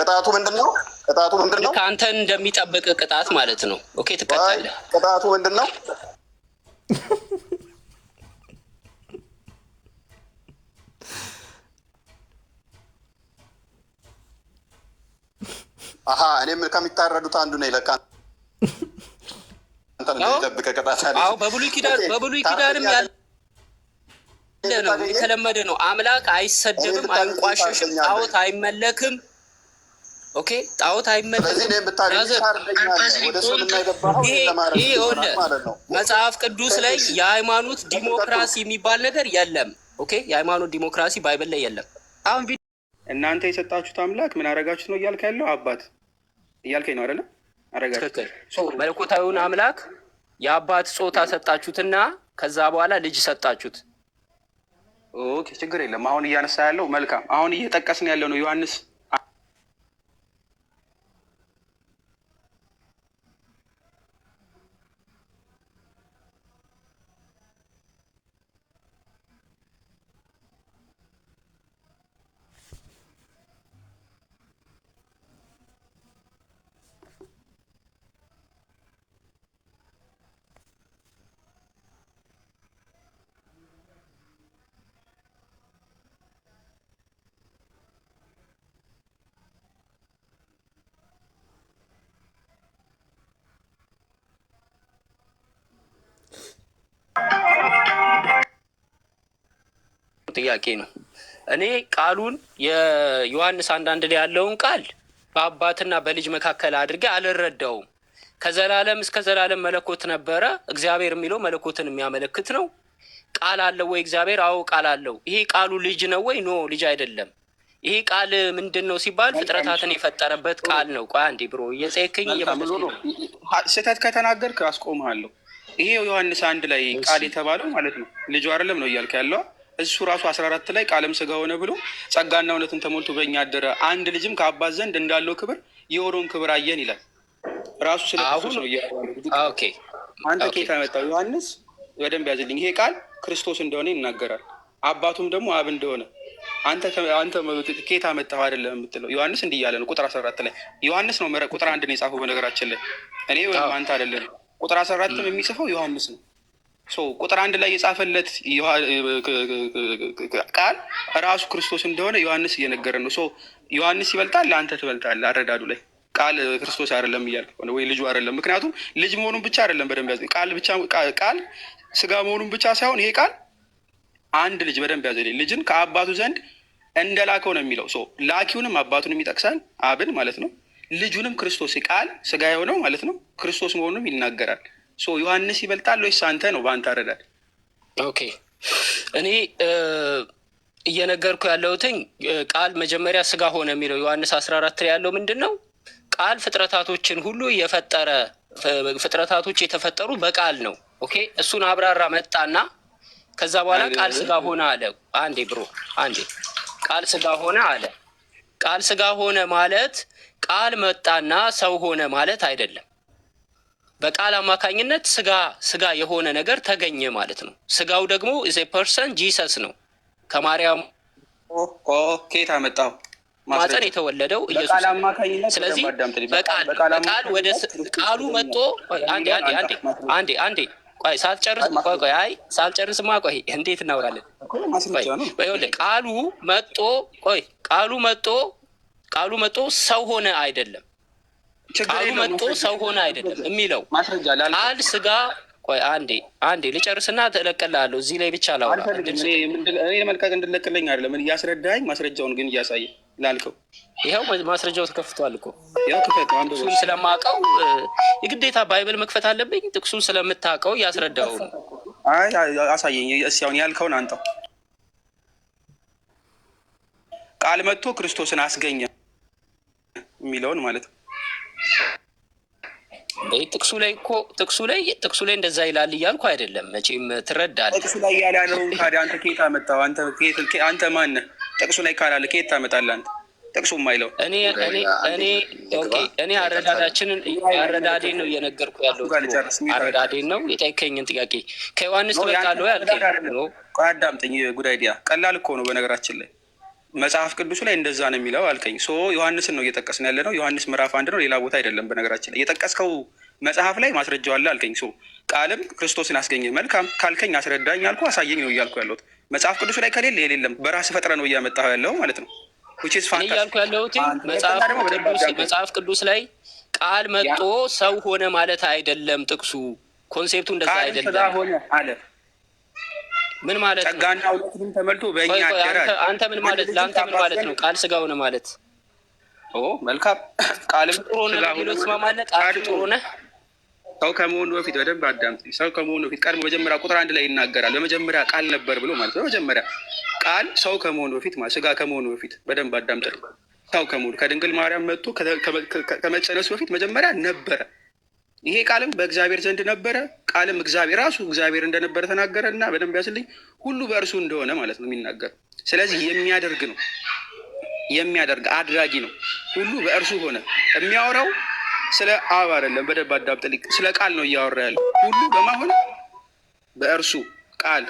ቅጣቱ ምንድን ነው? ቅጣቱ ምንድን ነው? ከአንተን እንደሚጠብቅ ቅጣት ማለት ነው። ኦኬ ትቀጣለህ። ቅጣቱ ምንድን ነው? አሀ እኔም ከሚታረዱት አንዱ ነኝ ለካ። ጠብቀ ቅጣት አለ። አዎ በብሉይ ኪዳንም ያለ ነው፣ የተለመደ ነው። አምላክ አይሰደብም፣ አይንቋሸሽም፣ ጣዖት አይመለክም። ኦኬ ጣዖት አይመለክም። መጽሐፍ ቅዱስ ላይ የሃይማኖት ዲሞክራሲ የሚባል ነገር የለም። ኦኬ የሃይማኖት ዲሞክራሲ ባይብል ላይ የለም። አሁን እናንተ የሰጣችሁት አምላክ ምን አረጋችሁት ነው እያልክ ያለው? አባት እያልከኝ ነው አይደለ? አረጋችሁት። መለኮታዊውን አምላክ የአባት ጾታ ሰጣችሁትና ከዛ በኋላ ልጅ ሰጣችሁት። ኦኬ ችግር የለም። አሁን እያነሳ ያለው መልካም፣ አሁን እየጠቀስን ያለው ነው ዮሐንስ ጥያቄ ነው። እኔ ቃሉን የዮሐንስ 1:1 ላይ ያለውን ቃል በአባትና በልጅ መካከል አድርጌ አልረዳውም። ከዘላለም እስከ ዘላለም መለኮት ነበረ። እግዚአብሔር የሚለው መለኮትን የሚያመለክት ነው። ቃል አለው ወይ እግዚአብሔር? አዎ ቃል አለው። ይሄ ቃሉ ልጅ ነው ወይ? ኖ ልጅ አይደለም። ይሄ ቃል ምንድን ነው ሲባል ፍጥረታትን የፈጠረበት ቃል ነው። ቆይ አንዴ ብሮ እየጸየከኝ እየመለስኩ ነው። ስህተት ከተናገርክ አስቆምሃለሁ። ይሄ ዮሐንስ 1 ላይ ቃል የተባለው ማለት ነው ልጁ አይደለም ነው እያልክ ያለው። እሱ ራሱ 14 ላይ ቃልም ስጋ ሆነ ብሎ ጸጋና እውነትን ተሞልቶ በእኛ አደረ፣ አንድ ልጅም ከአባት ዘንድ እንዳለው ክብር የሆነውን ክብር አየን ይላል። ራሱ ስለ ክርስቶስ ነው እያለው። ኦኬ አንተ ኬታ መጣው ዮሐንስ በደንብ ያዝልኝ። ይሄ ቃል ክርስቶስ እንደሆነ ይናገራል፣ አባቱም ደግሞ አብ እንደሆነ። አንተ ኬታ መጣው አይደለም የምትለው። ዮሐንስ እንዲህ እያለ ነው ቁጥር 14 ላይ። ዮሐንስ ነው ቁጥር 1 ነው የጻፈው በነገራችን ላይ። እኔ ወይም አንተ አይደለም። ቁጥር 14 የሚጽፈው ዮሐንስ ነው። ቁጥር 1 ላይ የጻፈለት ቃል ራሱ ክርስቶስ እንደሆነ ዮሐንስ እየነገረ ነው። ዮሐንስ ይበልጣል፣ ለአንተ ትበልጣለህ። አረዳዱ ላይ ቃል ክርስቶስ አይደለም እያልክ ሆነ ወይ ልጁ አይደለም። ምክንያቱም ልጅ መሆኑን ብቻ አይደለም በደንብ ያዘ። ቃል ስጋ መሆኑን ብቻ ሳይሆን ይሄ ቃል አንድ ልጅ በደንብ ያዘ። ልጅን ከአባቱ ዘንድ እንደላከው ነው የሚለው። ላኪውንም አባቱንም ይጠቅሳል፣ አብን ማለት ነው። ልጁንም ክርስቶስ ቃል ስጋ የሆነው ማለት ነው ክርስቶስ መሆኑንም ይናገራል። ዮሐንስ ይበልጣል ወይስ አንተ ነው በአንተ አረዳድ? ኦኬ እኔ እየነገርኩ ያለሁትኝ ቃል መጀመሪያ ስጋ ሆነ የሚለው ዮሐንስ 14 ላይ ያለው ምንድን ነው? ቃል ፍጥረታቶችን ሁሉ የፈጠረ ፍጥረታቶች የተፈጠሩ በቃል ነው። ኦኬ እሱን አብራራ መጣና ከዛ በኋላ ቃል ስጋ ሆነ አለ። አንዴ ብሮ አንዴ ቃል ስጋ ሆነ አለ። ቃል ስጋ ሆነ ማለት ቃል መጣና ሰው ሆነ ማለት አይደለም። በቃል አማካኝነት ስጋ የሆነ ነገር ተገኘ ማለት ነው። ስጋው ደግሞ ኢዝ ኤ ፐርሰን ጂሰስ ነው። ከማርያም ኬታ መጣው ማፀን የተወለደው ኢየሱስ። ስለዚህ በቃል ወደ ቃሉ መጥቶ አንዴ ቆይ ሳልጨርስማ ቆይ እንዴት እናወራለን? ቃሉ መጥቶ ሰው ሆነ አይደለም። ቃሉ መጥቶ ሰው ሆነ አይደለም የሚለው ቃል ስጋ። ቆይ አንዴ ልጨርስና ተለቀላለሁ። እዚህ ላይ ብቻ ላውራ። እኔ መልቀቅ እንድለቅልኝ አይደለም እያስረዳኝ፣ ማስረጃውን ግን እያሳየ ላልከው። ይኸው ማስረጃው ተከፍቷል እኮ። ጥቅሱን ስለማውቀው የግዴታ ባይብል መክፈት አለብኝ? ጥቅሱን ስለምታውቀው እያስረዳው ነው። አሳየኝ እስኪ አሁን ያልከውን አንተው። ቃል መጥቶ ክርስቶስን አስገኘ የሚለውን ማለት ነው። ጥቅሱ ላይ እንደዛ ይላል እያልኩ አይደለም። መቼም ትረዳለህ። ጥቅሱ ላይ ያላለውን ታዲያ አንተ ከየት አመጣው? አንተ ማነህ? ጥቅሱ ላይ ካላለ ከየት ታመጣለህ አንተ? ጥቅሱ የማይለው እኔ አረዳዴን ነው እየነገርኩ ያለው። አረዳዴን ነው የጠየከኝን ጥያቄ። ከዮሐንስ ትበልጣለህ ወይ አልከኝ። አዳምጠኝ። ጉዳይ ዲያ ቀላል እኮ ነው በነገራችን ላይ መጽሐፍ ቅዱሱ ላይ እንደዛ ነው የሚለው አልከኝ። ሶ ዮሐንስን ነው እየጠቀስን ያለ ነው። ዮሐንስ ምዕራፍ 1 ነው፣ ሌላ ቦታ አይደለም። በነገራችን ላይ የጠቀስከው መጽሐፍ ላይ ማስረጃው አለ አልከኝ። ሶ ቃልም ክርስቶስን አስገኘ። መልካም ካልከኝ አስረዳኝ አልኩ፣ አሳየኝ ነው እያልኩ ያለሁት። መጽሐፍ ቅዱሱ ላይ ከሌለ የሌለም፣ በራስህ ፈጥረህ ነው እያመጣኸው ያለው ማለት ነው። እያልኩ ያለሁት መጽሐፍ ቅዱስ ላይ ቃል መጥቶ ሰው ሆነ ማለት አይደለም። ጥቅሱ ኮንሴፕቱ እንደዛ አይደለም አለ። ምን ማለት ነው? ጸጋና እውነትንም ተመልቶ በእኛ አደረ። አንተ ምን ማለት ለአንተ ምን ማለት ነው? ቃል ስጋ ሆነ ማለት መልካም ቃልም ጥሩ ሆነ ቢሎ ትስማማለህ? ቃል ጥሩ ሆነ ሰው ከመሆኑ በፊት በደንብ አዳምጥ። ሰው ከመሆኑ በፊት ቀድሞ መጀመሪያ ቁጥር 1 ላይ ይናገራል። በመጀመሪያ ቃል ነበር ብሎ ማለት ነው። በመጀመሪያ ቃል ሰው ከመሆኑ በፊት ማለት ስጋ ከመሆኑ በፊት በደንብ አዳምጥ። ሰው ከመሆኑ ከድንግል ማርያም መጥቶ ከመጸነሱ በፊት መጀመሪያ ነበረ። ይሄ ቃልም በእግዚአብሔር ዘንድ ነበረ፣ ቃልም እግዚአብሔር ራሱ እግዚአብሔር እንደነበረ ተናገረ እና በደንብ ያስልኝ ሁሉ በእርሱ እንደሆነ ማለት ነው የሚናገር። ስለዚህ የሚያደርግ ነው፣ የሚያደርግ አድራጊ ነው። ሁሉ በእርሱ ሆነ። የሚያወራው ስለ አብ አይደለም። በደንብ አዳምጥልኝ። ስለ ቃል ነው እያወራ ያለው። ሁሉ በማሆን በእርሱ ቃል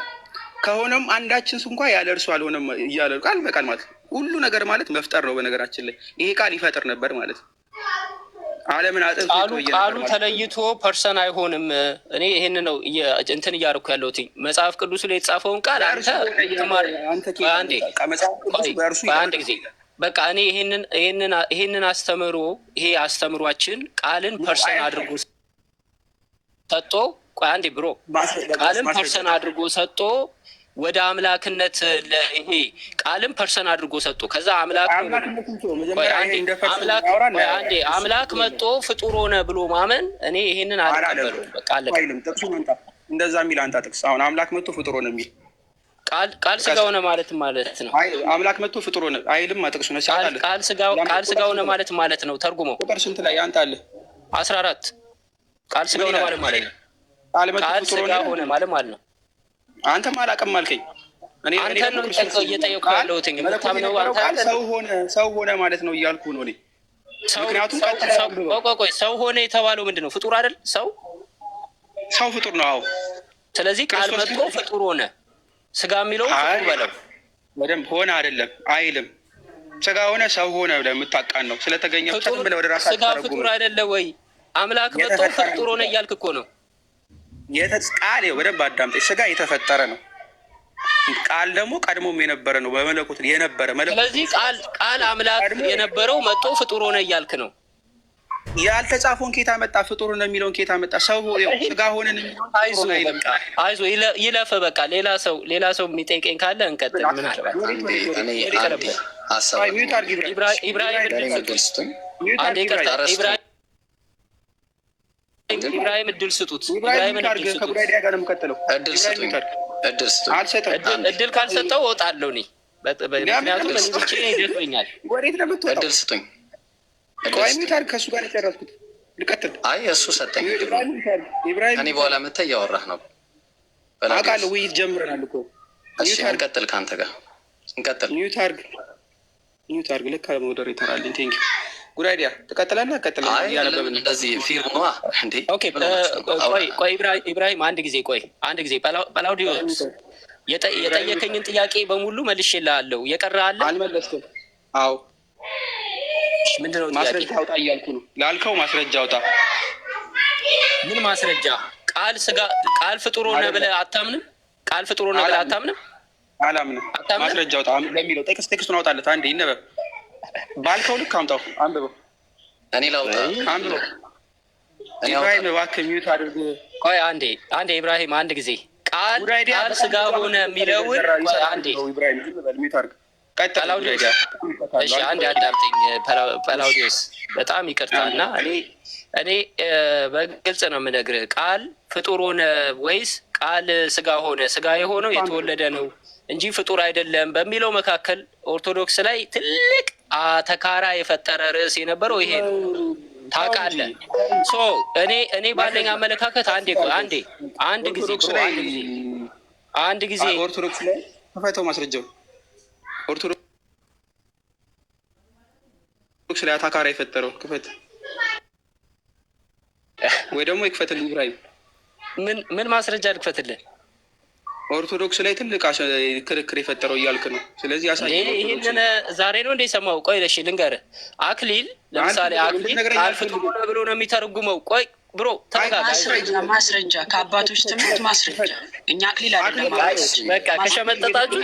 ከሆነም አንዳችን እንኳ ያለ እርሱ አልሆነም እያለ ቃል በቃል ማለት ነው። ሁሉ ነገር ማለት መፍጠር ነው። በነገራችን ላይ ይሄ ቃል ይፈጥር ነበር ማለት ነው። ዓለምን ቃሉ ተለይቶ ፐርሰን አይሆንም። እኔ ይህን ነው እንትን እያደረኩ ያለሁት። መጽሐፍ ቅዱስ ላይ የተጻፈውን ቃል አንድ ጊዜ በቃ እኔ ይሄንን አስተምሮ ይሄ አስተምሯችን ቃልን ፐርሰን አድርጎ ሰጥቶ አንዴ ብሮ ቃልን ፐርሰን አድርጎ ሰጥቶ ወደ አምላክነት ይሄ ቃልም ፐርሰን አድርጎ ሰጥቶ ከዛ አምላክ መጥቶ ፍጡር ሆነ ብሎ ማመን እኔ ይሄንን አልቀበልም። በቃ እንደዛ የሚል አንተ ጥቅስ አሁን አምላክ መጥቶ ፍጡር ሆነ የሚል ቃል ስጋ ሆነ ማለት ነው። አምላክ መጥቶ ፍጡር ሆነ አይልም። ጥቅሱ ነው ቃል ስጋ ሆነ ማለት ነው። ተርጉመው ቁጥር ስንት ላይ አንተ አለ 14 ቃል ስጋ ሆነ ማለት ነው። ቃል ስጋ ሆነ ማለት ነው። አንተም አላውቅም አልከኝ። አንተ ነው እየጠየኩ ያለሁት። ሰው ሆነ ማለት ነው እያልኩ ነው እኔ። ምክንያቱም ሰው ሆነ የተባለው ምንድን ነው? ፍጡር አይደል? ሰው ፍጡር ነው። አዎ። ስለዚህ ቃል መጥቶ ፍጡር ሆነ። ስጋ የሚለው ፍጡር በለው በደንብ ሆነ አይደለም አይልም። ስጋ ሆነ ሰው ሆነ ብለህ የምታውቃን ነው ስለተገኘ ብቻ ብለህ ወደ ራስህ ስጋ ፍጡር አይደለ ወይ? አምላክ መጥቶ ፍጡር ሆነ እያልክ እኮ ነው። ቃል በደንብ አዳምጠኝ። ስጋ የተፈጠረ ነው። ቃል ደግሞ ቀድሞም የነበረ ነው፣ በመለኮት የነበረ መለኮት። ስለዚህ ቃል አምላክ የነበረው መጥቶ ፍጡር ሆነ እያልክ ነው። ያልተጻፈውን ኬታ መጣ? ፍጡር ነው የሚለውን ኬታ መጣ? ሰው ስጋ ሆነን አይዞህ ይለፍ በቃ። ሌላ ሰው የሚጠይቀኝ ካለ እንቀጥል። ምናልባት ኢብራሂም እድል ስጡት። እድል ካልሰጠው እወጣለሁ እኔ። ምክንያቱም ብቻ ይደርሰኛል። እድል ስጡኝ። ከእሱ ጋር የጨረስኩት ልቀጥል። አይ እሱ ሰጠኝ። እኔ በኋላ መተህ እያወራህ ነው አውቃለሁ። ውይይት ጀምረናል እኮ። እሺ እንቀጥል፣ ከአንተ ጋር እንቀጥል። ሚዩት አድርግ። ልክ ሞደር ይተራልኝ። ቴንኪ ጉዳይዲያ ትቀጥላለህ? እያነበብን እንደዚህ ፊልም ነዋ እንዴ? ቆይ ኢብራሂም አንድ ጊዜ ጳላውዲዮስ የጠየከኝን ጥያቄ በሙሉ መልሼልሃለሁ። የቀረ አለ? አልመለስክም? አዎ። ምንድን ነው ማስረጃ አውጣ እያልኩ ነው። ላልከው ማስረጃ አውጣ። ምን ማስረጃ? ቃል ፍጡር ሆነ ብለህ አታምንም? ቃል ፍጡር ሆነ ብለህ አታምንም? አላምንም። ማስረጃ አውጣ ለሚለው ቴክስቱን አውጣለት። አንዴ ይነበብ ባልከው ልክ አምጣው። አንብበው። እኔ ላውጣ? አንብበው። ኢብራሂም እባክህ ሚዩት አድርግ። ቆይ አንዴ ኢብራሂም አንድ ጊዜ ቃል ስጋ ሆነ የሚለውን አንዴ ሚዩት አድርግ። እሺ አንድ አዳምጠኝ ጳላውዲዮስ፣ በጣም ይቅርታና እኔ በግልጽ ነው የምነግርህ። ቃል ፍጡር ሆነ ወይስ ቃል ስጋ ሆነ? ስጋ የሆነው የተወለደ ነው እንጂ ፍጡር አይደለም በሚለው መካከል ኦርቶዶክስ ላይ ትልቅ አተካራ የፈጠረ ርዕስ የነበረው ይሄ ነው። ታውቃለህ? እኔ ባለኝ አመለካከት አንድ ጊዜ ኦርቶዶክስ ላይ ተፈተው ማስረጃው ኦርቶዶክስ ላይ አታካራ የፈጠረው ክፈት ወይ ደግሞ ይክፈትልኝ። ኢብራሂም ምን ማስረጃ ልክፈትልህ? ኦርቶዶክስ ላይ ትልቅ ክርክር የፈጠረው እያልክ ነው። ስለዚህ ይህንን ዛሬ ነው እንደ ሰማው። ቆይ እሺ ልንገርህ። አክሊል ለምሳሌ አክሊል ቃል ፍጡር ነው ብሎ ነው የሚተረጉመው። ቆይ ብሮ ማስረጃ ከአባቶች ትምህርት ማስረጃ። እኛ አክሊል አይደለም በቃ ከሸመጠጣችሁ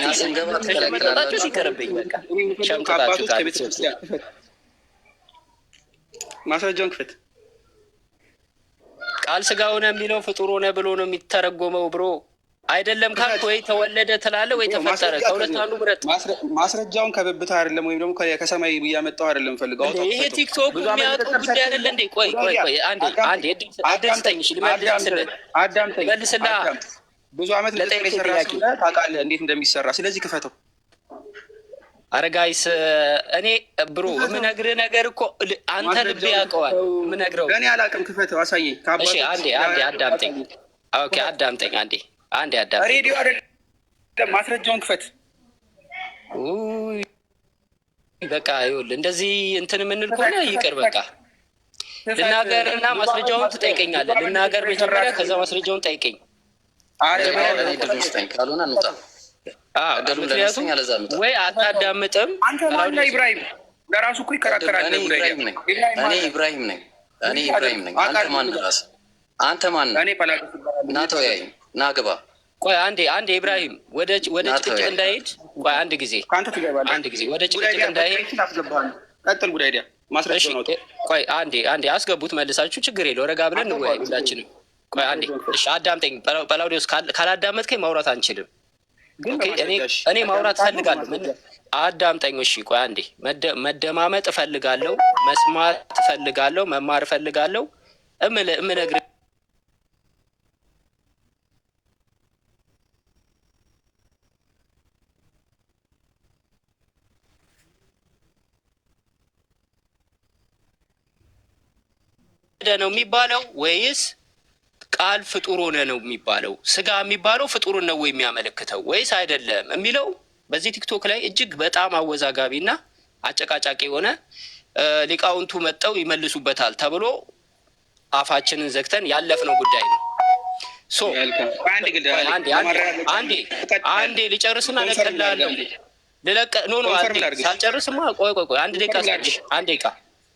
ይቀርብኝ። በቃ ሸምጠጣችሁ ማስረጃውን ክፈት። ቃል ስጋ ሆነ የሚለው ፍጡር ሆነ ብሎ ነው የሚተረጎመው ብሮ አይደለም ካልክ ወይ ተወለደ ትላለህ ወይ ተፈጠረ። ከሁለት አንዱ ምረጥ። ማስረጃውን ከብብታ አይደለም ወይም ደግሞ ከሰማይ እያመጣው አይደለም ፈልገው። ይሄ ቲክቶክ የሚያውቀው ጉዳይ አይደለ እንዴ? ቆይ አንዴ እድል ስጠኝ። እሺ ልመልስልህ። ብዙ አመት ለጠይቅ ታውቃለህ እንዴት እንደሚሰራ። ስለዚህ ክፈተው። አረጋይስ እኔ ብሮ የምነግርህ ነገር እኮ አንተ ልብ ያውቀዋል። የምነግረው እኔ አላውቅም። ክፈተው፣ አሳየኝ። እሺ አንዴ አዳምጠኝ። ኦኬ አዳምጠኝ አንዴ አዳምጠኝ። ሬዲዮ አይደለም ማስረጃውን ክፈት። በቃ ይኸውልህ እንደዚህ እንትን የምንል ከሆነ ይቅር። በቃ ልናገር እና ማስረጃውን ትጠይቀኛለህ። ልናገር መጀመሪያ፣ ከዛ ማስረጃውን ጠይቀኝ። ካልሆነ እንውጣ። ምክንያቱም ወይ አታዳምጥም። አንተ ማነው? ኢብራሂም ለራሱ እኮ ይከራከራል። እኔ ኢብራሂም ነኝ። አንተ ማን ራስ? አንተ ማን? ና ተወያይ፣ ና ግባ። ቆይ አንዴ ኢብራሂም ወደ ጭቅጭቅ እንዳይሄድ፣ ቆይ አንድ ጊዜ ወደ ጭቅጭቅ እንዳይሄድ ቀጥል። ጉዳይ ዲያ ማስረጃ ነው። ቆይ አንዴ አስገቡት መልሳችሁ፣ ችግር የለው። ረጋ ብለን እንወያይ ሁላችንም። ቆይ አንዴ እሺ፣ አዳምጠኝ። ጳላውዲዮስ ካላዳመጥከኝ ማውራት አንችልም። እኔ ማውራት እፈልጋለሁ። አዳምጠኝ እሺ። ቆይ አንዴ መደማመጥ እፈልጋለሁ፣ መስማት እፈልጋለሁ፣ መማር እፈልጋለሁ። እምነግርህ ነው የሚባለው ወይስ ቃል ፍጡር ሆነ ነው የሚባለው? ስጋ የሚባለው ፍጡርን ነው የሚያመለክተው ወይስ አይደለም የሚለው በዚህ ቲክቶክ ላይ እጅግ በጣም አወዛጋቢና አጨቃጫቂ የሆነ ሊቃውንቱ መጠው ይመልሱበታል ተብሎ አፋችንን ዘግተን ያለፍነው ጉዳይ ነው። አንዴ ሊጨርስና ለቀላለሁ ሳልጨርስማ ቆይ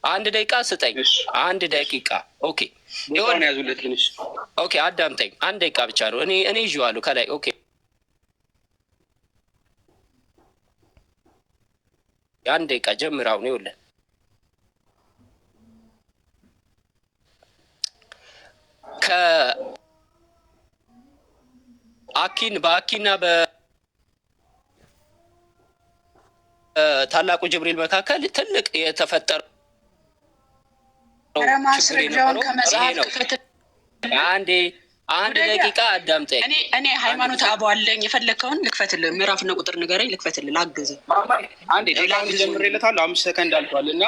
አንድ ደቂቃ ስጠኝ። አንድ ደቂቃ ኦኬ። ኦኬ አዳምጠኝ። አንድ ደቂቃ ብቻ ነው። እኔ ይዤዋለሁ ከላይ ኦኬ። አንድ ደቂቃ ጀምር። አሁን ይኸውልህ በአኪና በታላቁ ጅብሪል መካከል ትልቅ የተፈጠረ አንድ ደቂቃ አዳምጠኝ። እኔ ሃይማኖት አበው አለኝ። የፈለግከውን ልክፈትልህ፣ ምዕራፍና ቁጥር ንገረኝ፣ ልክፈትልህ፣ ላግዝህ። ጀምሬለታለሁ። 5 ሰከንድ አልፏል እና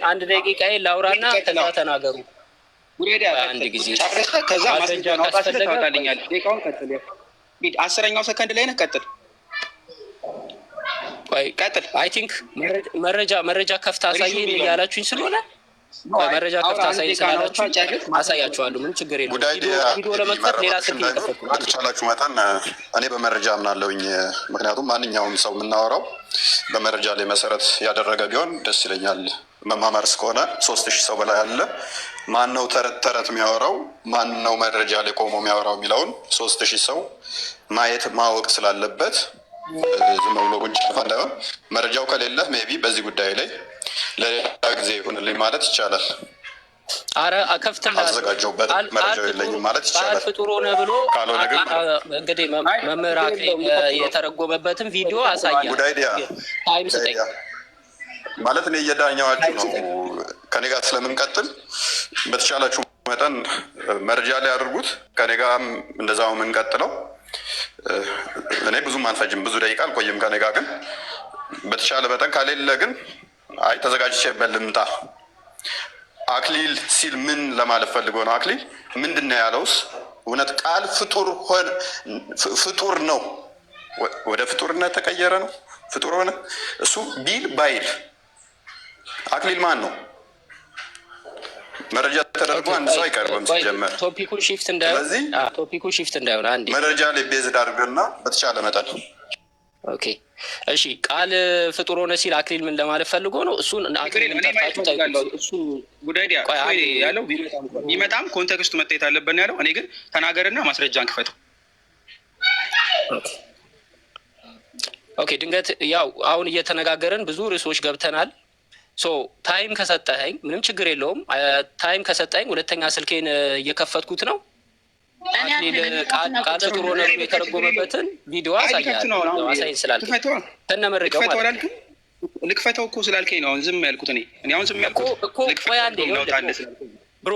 አንድ ደቂቃ ላውራና ከዛ ተናገሩ። አንድ ጊዜ ከዛ ማስረጃ ታወጣልኛለህ። ደቂቃውን ቀጥል። 10ኛው ሰከንድ ላይ ነህ። ቀጥል። አይ ቲንክ መረጃ ከፍታ አሳየኝ እያላችሁኝ ስለሆነ መረጃ ከፍታ አሳየኝ ስላላችሁ አሳያችኋለሁ። ምን ችግር የለም። ቪዲዮ ለመክፈት ሌላ ስልክ እየከፈትኩ ነው። በተቻላችሁ መጠን እኔ በመረጃ አምናለሁኝ። ምክንያቱም ማንኛውም ሰው የምናወራው በመረጃ ላይ መሰረት ያደረገ ቢሆን ደስ ይለኛል። መማማር እስከሆነ 3000 ሰው በላይ አለ። ማን ነው ተረት የሚያወራው? ማን ነው መረጃ ላይ ቆሞ የሚያወራው የሚለውን 3000 ሰው ማየት ማወቅ ስላለበት ዝም ብሎ ጉንጭ እንዳይሆን መረጃው ከሌለ ሜይ ቢ በዚህ ጉዳይ ላይ ለሌላ ጊዜ ይሁንልኝ ማለት ይቻላል። አረ አከፍትልሃለሁ። አዘጋጀሁበት መረጃው የለኝም ማለት ይቻላል። ፍጡር ሆነ ብሎ እንግዲህ መምህር የተረጎመበትን ቪዲዮ አሳያለሁ። ጉዳይ ዲያ ታይም ስጠኝ ማለት እኔ እየዳኛዋችሁ ነው። ከኔ ጋር ስለምንቀጥል በተቻላችሁ መጠን መረጃ ላይ አድርጉት። ከኔ ጋር እንደዛው የምንቀጥለው እኔ ብዙም አልፈጅም፣ ብዙ ደቂቃ አልቆይም ከኔ ጋር ግን በተቻለ መጠን ከሌለ ግን አይ ተዘጋጅቼበት ልምጣ። አክሊል ሲል ምን ለማለት ፈልጎ ነው? አክሊል ምንድን ነው ያለውስ? እውነት ቃል ፍጡር ነው፣ ወደ ፍጡርነት ተቀየረ ነው፣ ፍጡር ሆነ። እሱ ቢል ባይል አክሊል ማን ነው? መረጃ ተደርጎ አንድ ሰው አይቀርብም ሲጀመር። ቶፒኩን ሺፍት እንዳይሆን አንዴ መረጃ ላይ ቤዝድ አድርገና በተቻለ መጠን ኦኬ እሺ። ቃል ፍጡር ሆነ ሲል አክሊል ምን ለማለት ፈልጎ ነው? እሱን እሱ ጉዳይ ያለው ቢመጣም ኮንቴክስቱ መታየት አለበት ያለው። እኔ ግን ተናገርና ማስረጃን ክፈተው። ኦኬ ድንገት ያው አሁን እየተነጋገርን ብዙ ርዕሶች ገብተናል። ሶ ታይም ከሰጠኸኝ ምንም ችግር የለውም። ታይም ከሰጠኸኝ ሁለተኛ ስልኬን እየከፈትኩት ነው። ቃል ፍጡር ሆነ የተረጎመበትን ቪዲዮ አሳይን ስላልከኝ ከነ መረጃው ማለት ነው። ልክፈተው እኮ ስላልከኝ ነው አሁን ዝም ያልኩት። እኔ አሁን ዝም ያልኩት ብሮ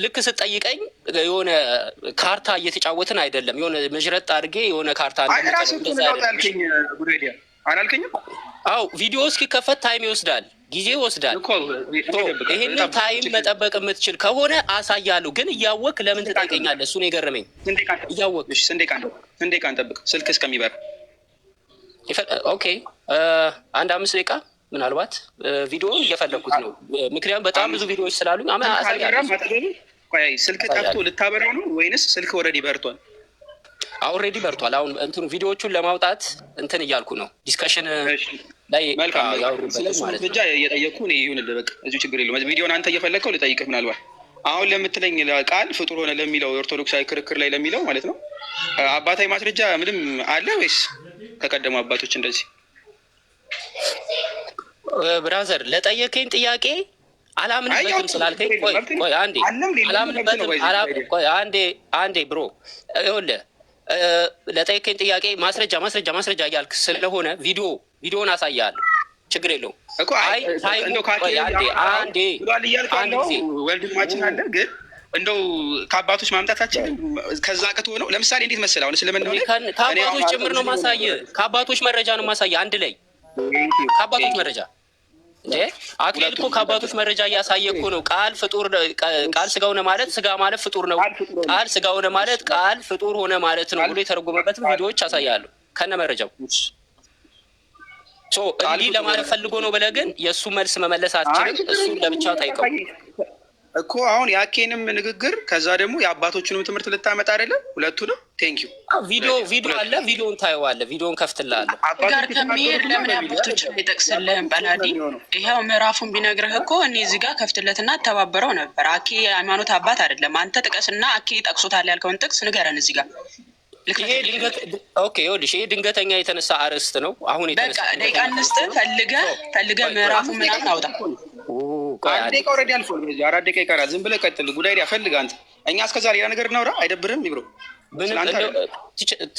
ልክ ስትጠይቀኝ የሆነ ካርታ እየተጫወትን አይደለም። የሆነ መዥረጥ አድርጌ የሆነ ካርታ አላልከኝም? አዎ ቪዲዮ እስኪከፈት ታይም ይወስዳል፣ ጊዜ ይወስዳል። ይህን ታይም መጠበቅ የምትችል ከሆነ አሳያለሁ። ግን እያወቅ ለምን ትጠይቀኛለህ? እሱ ነው የገረመኝ። እያወቅ ስንት ደቂቃ እንጠብቅ? ስልክ እስከሚበር ኦኬ፣ 1-5 ደቂቃ ምናልባት ቪዲዮውን እየፈለግኩት ነው። ምክንያቱም በጣም ብዙ ቪዲዮዎች ስላሉኝ ስልክ ጠፍቶ ልታበራው ነው ወይንስ ስልክ ኦልሬዲ በርቷል? ኦልሬዲ በርቷል። አሁን እንትኑ ቪዲዮዎቹን ለማውጣት እንትን እያልኩ ነው፣ ዲስከሽን ላይ ያወሩበት ማለት ነው። እየጠየቅኩ ይሁንልህ፣ በቃ እዚሁ ችግር የለውም። ቪዲዮን አንተ እየፈለግከው ልጠይቅህ። ምናልባት አሁን ለምትለኝ ቃል ፍጡር ሆነ ለሚለው የኦርቶዶክሳዊ ክርክር ላይ ለሚለው ማለት ነው አባታዊ ማስረጃ ምንም አለ ወይስ ከቀደሙ አባቶች እንደዚህ? ብራዘር ለጠየቀኝ ጥያቄ አላምንበትም ስላልከኝ ቆይ አንዴ ብሮ ይኸውልህ ለጠየቀኝ ጥያቄ ማስረጃ እያልክ ስለሆነ ቪዲዮን አሳያለሁ። ችግር የለውም። ወልድማችን አለ ግን እንደው ከአባቶች ማምጣታችን ከዛ ቅቶ ነው። ለምሳሌ እንዴት መሰለህ አሁን ስለምንሆነ ከአባቶች ጭምር ነው ማሳየህ። ከአባቶች መረጃ ነው ማሳየህ። አንድ ላይ ከአባቶች መረጃ እንዴ አክሊል እኮ ከአባቶች መረጃ እያሳየ እኮ ነው። ቃል ስጋ ሆነ ማለት ስጋ ማለት ፍጡር ነው። ቃል ስጋ ሆነ ማለት ቃል ፍጡር ሆነ ማለት ነው ብሎ የተረጎመበትን ቪዲዮዎች አሳያለሁ ከነ መረጃው። እንዲህ ለማለት ፈልጎ ነው ብለህ ግን የእሱ መልስ መመለስ አትችልም። እሱን ለብቻው ጠይቀው እኮ አሁን የአኬንም ንግግር ከዛ ደግሞ የአባቶችንም ትምህርት ልታመጣ አይደለም። ሁለቱንም ቴንኪዩ። ቪዲዮ አለ፣ ቪዲዮን ታየዋለህ። ቪዲዮን ከፍትልሃለሁ ጋር ከሚሄድ ለምን አባቶችን አይጠቅስልህም? በላዲ ይኸው ምዕራፉን ቢነግርህ እኮ እኔ እዚህ ጋር ከፍትለትና ተባበረው ነበር። አኬ የሃይማኖት አባት አይደለም። አንተ ጥቀስና አኬ ጠቅሶታል ያልከውን ጥቅስ ንገረን እዚህ ጋር። ይኸውልሽ ይሄ ድንገተኛ የተነሳ አርዕስት ነው። አሁን በቃ ደቂቃ እንስጥህ ፈልገህ ምዕራፉ ምናምን አውጣ። አንድ ደቂቃ ኦልሬዲ አልፏል። 4 ደቂቃ ይቀራል። ዝም ብለህ ቀጥል። ጉዳይ ፈልግ አንተ። እኛ እስከዛ ሌላ ነገር እናውራ። አይደብርም? ይብሮ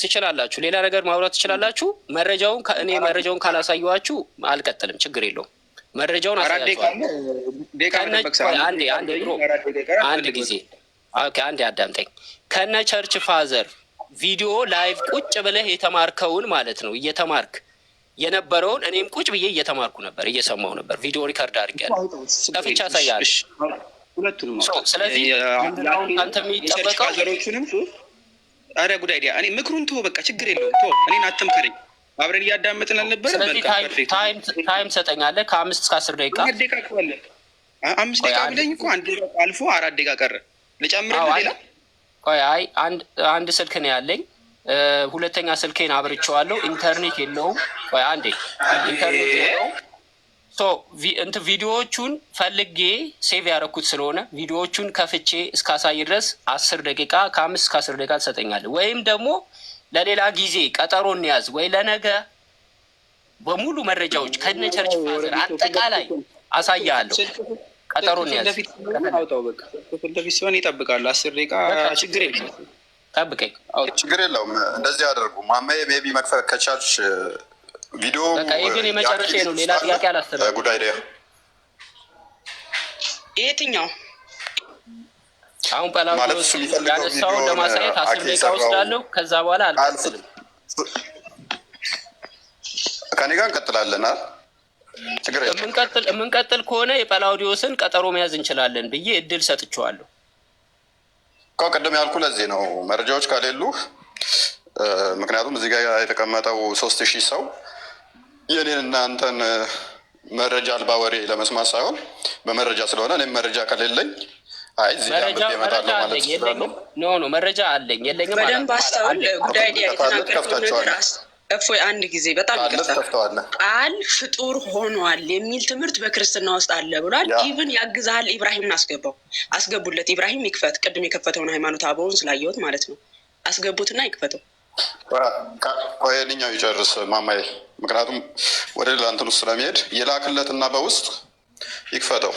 ትችላላችሁ፣ ሌላ ነገር ማውራት ትችላላችሁ። መረጃውን ካላሳየኋችሁ አልቀጥልም። ችግር የለውም። መረጃውን አንድ ጊዜ አንድ አዳምጠኝ። ከነ ቸርች ፋዘር ቪዲዮ ላይቭ ቁጭ ብለህ የተማርከውን ማለት ነው እየተማርክ የነበረውን እኔም ቁጭ ብዬ እየተማርኩ ነበር፣ እየሰማሁ ነበር። ቪዲዮ ሪከርድ አድርጌያለሁ፣ ከፍቻ አሳያለሁ። ስለዚህ አንተ የሚጠበቀው ኧረ ጉዳይ እኔ ምክሩን ተወው፣ በቃ ችግር የለውም ተወው። እኔን አትምከረኝ፣ አብረን እያዳመጥን አልነበረ? ስለዚህ ታይም ሰጠኛለህ ከ5 እስከ 10 ደቂቃ። 5 ደቂቃ ብለኝ እኮ 1 ደቂቃ አልፎ 4 ደቂቃ ቀረ። ልጨምርልህ ሌላ? ቆይ አንድ ስልክ ነው ያለኝ። ሁለተኛ ስልኬን አብርቼዋለሁ። ኢንተርኔት የለውም። ቆይ አንዴ ኢንተርኔት የለውም። እንትን ቪዲዮዎቹን ፈልጌ ሴቭ ያደረኩት ስለሆነ ቪዲዮዎቹን ከፍቼ እስካሳይ ድረስ 10 ደቂቃ ከ5 እስከ 10 ደቂቃ ትሰጠኛለህ። ወይም ደግሞ ለሌላ ጊዜ ቀጠሮ እንያዝ፣ ወይ ለነገ በሙሉ መረጃዎች ከነ ቸርች ፋዘር አጠቃላይ አሳያለሁ። ቀጠሮ እንያዝ። በፊት ሲሆን ይጠብቃሉ 10 ደቂቃ። ችግር የለም ጠብቀኝ። ችግር የለውም። እንደዚህ አደርጉ። ማማዬ ሜቢ መክፈት ከቻልሽ ቪዲዮ ግን የመጨረሻ ነው። ሌላ ጥያቄ አላስተናግድም። ጉዳይ የትኛው አሁን ጳላዲዮስ ያነሳውን ለማሳየት 10 ደቂቃ ወስዳለሁ። ከዛ በኋላ አልቀጥልም። ከኔ ጋር እንቀጥላለን። የምንቀጥል ከሆነ የጳላዲዮስን ቀጠሮ መያዝ እንችላለን ብዬ እድል ሰጥቼዋለሁ። ቅድም ያልኩ ለዚህ ነው መረጃዎች ከሌሉ። ምክንያቱም እዚህ ጋር የተቀመጠው 3000 ሰው የኔን እና አንተን መረጃ አልባ ወሬ ለመስማት ሳይሆን በመረጃ ስለሆነ እኔም መረጃ ከሌለኝ አይ እዚህ ጋር መረጃ አለኝ የለኝም ኖ መረጃ አለኝ የለኝም በደንብ አስተውል። ጉዳይ የተናገርከው ነገር እፎይ አንድ ጊዜ በጣም ይቅርታ፣ ቃል ፍጡር ሆኗል የሚል ትምህርት በክርስትና ውስጥ አለ ብሏል። ኢቭን ያግዛል። ኢብራሂምን አስገቡለት። ኢብራሂም ይክፈት። ቅድም የከፈተውን ሃይማኖት አበውን ስላየሁት ማለት ነው። አስገቡትና ይክፈተው። ቆየልኛው ይጨርስ ማማዬ፣ ምክንያቱም ወደ ሌላ እንትን ውስጥ ስለሚሄድ ይላክለትና በውስጥ ይክፈተው።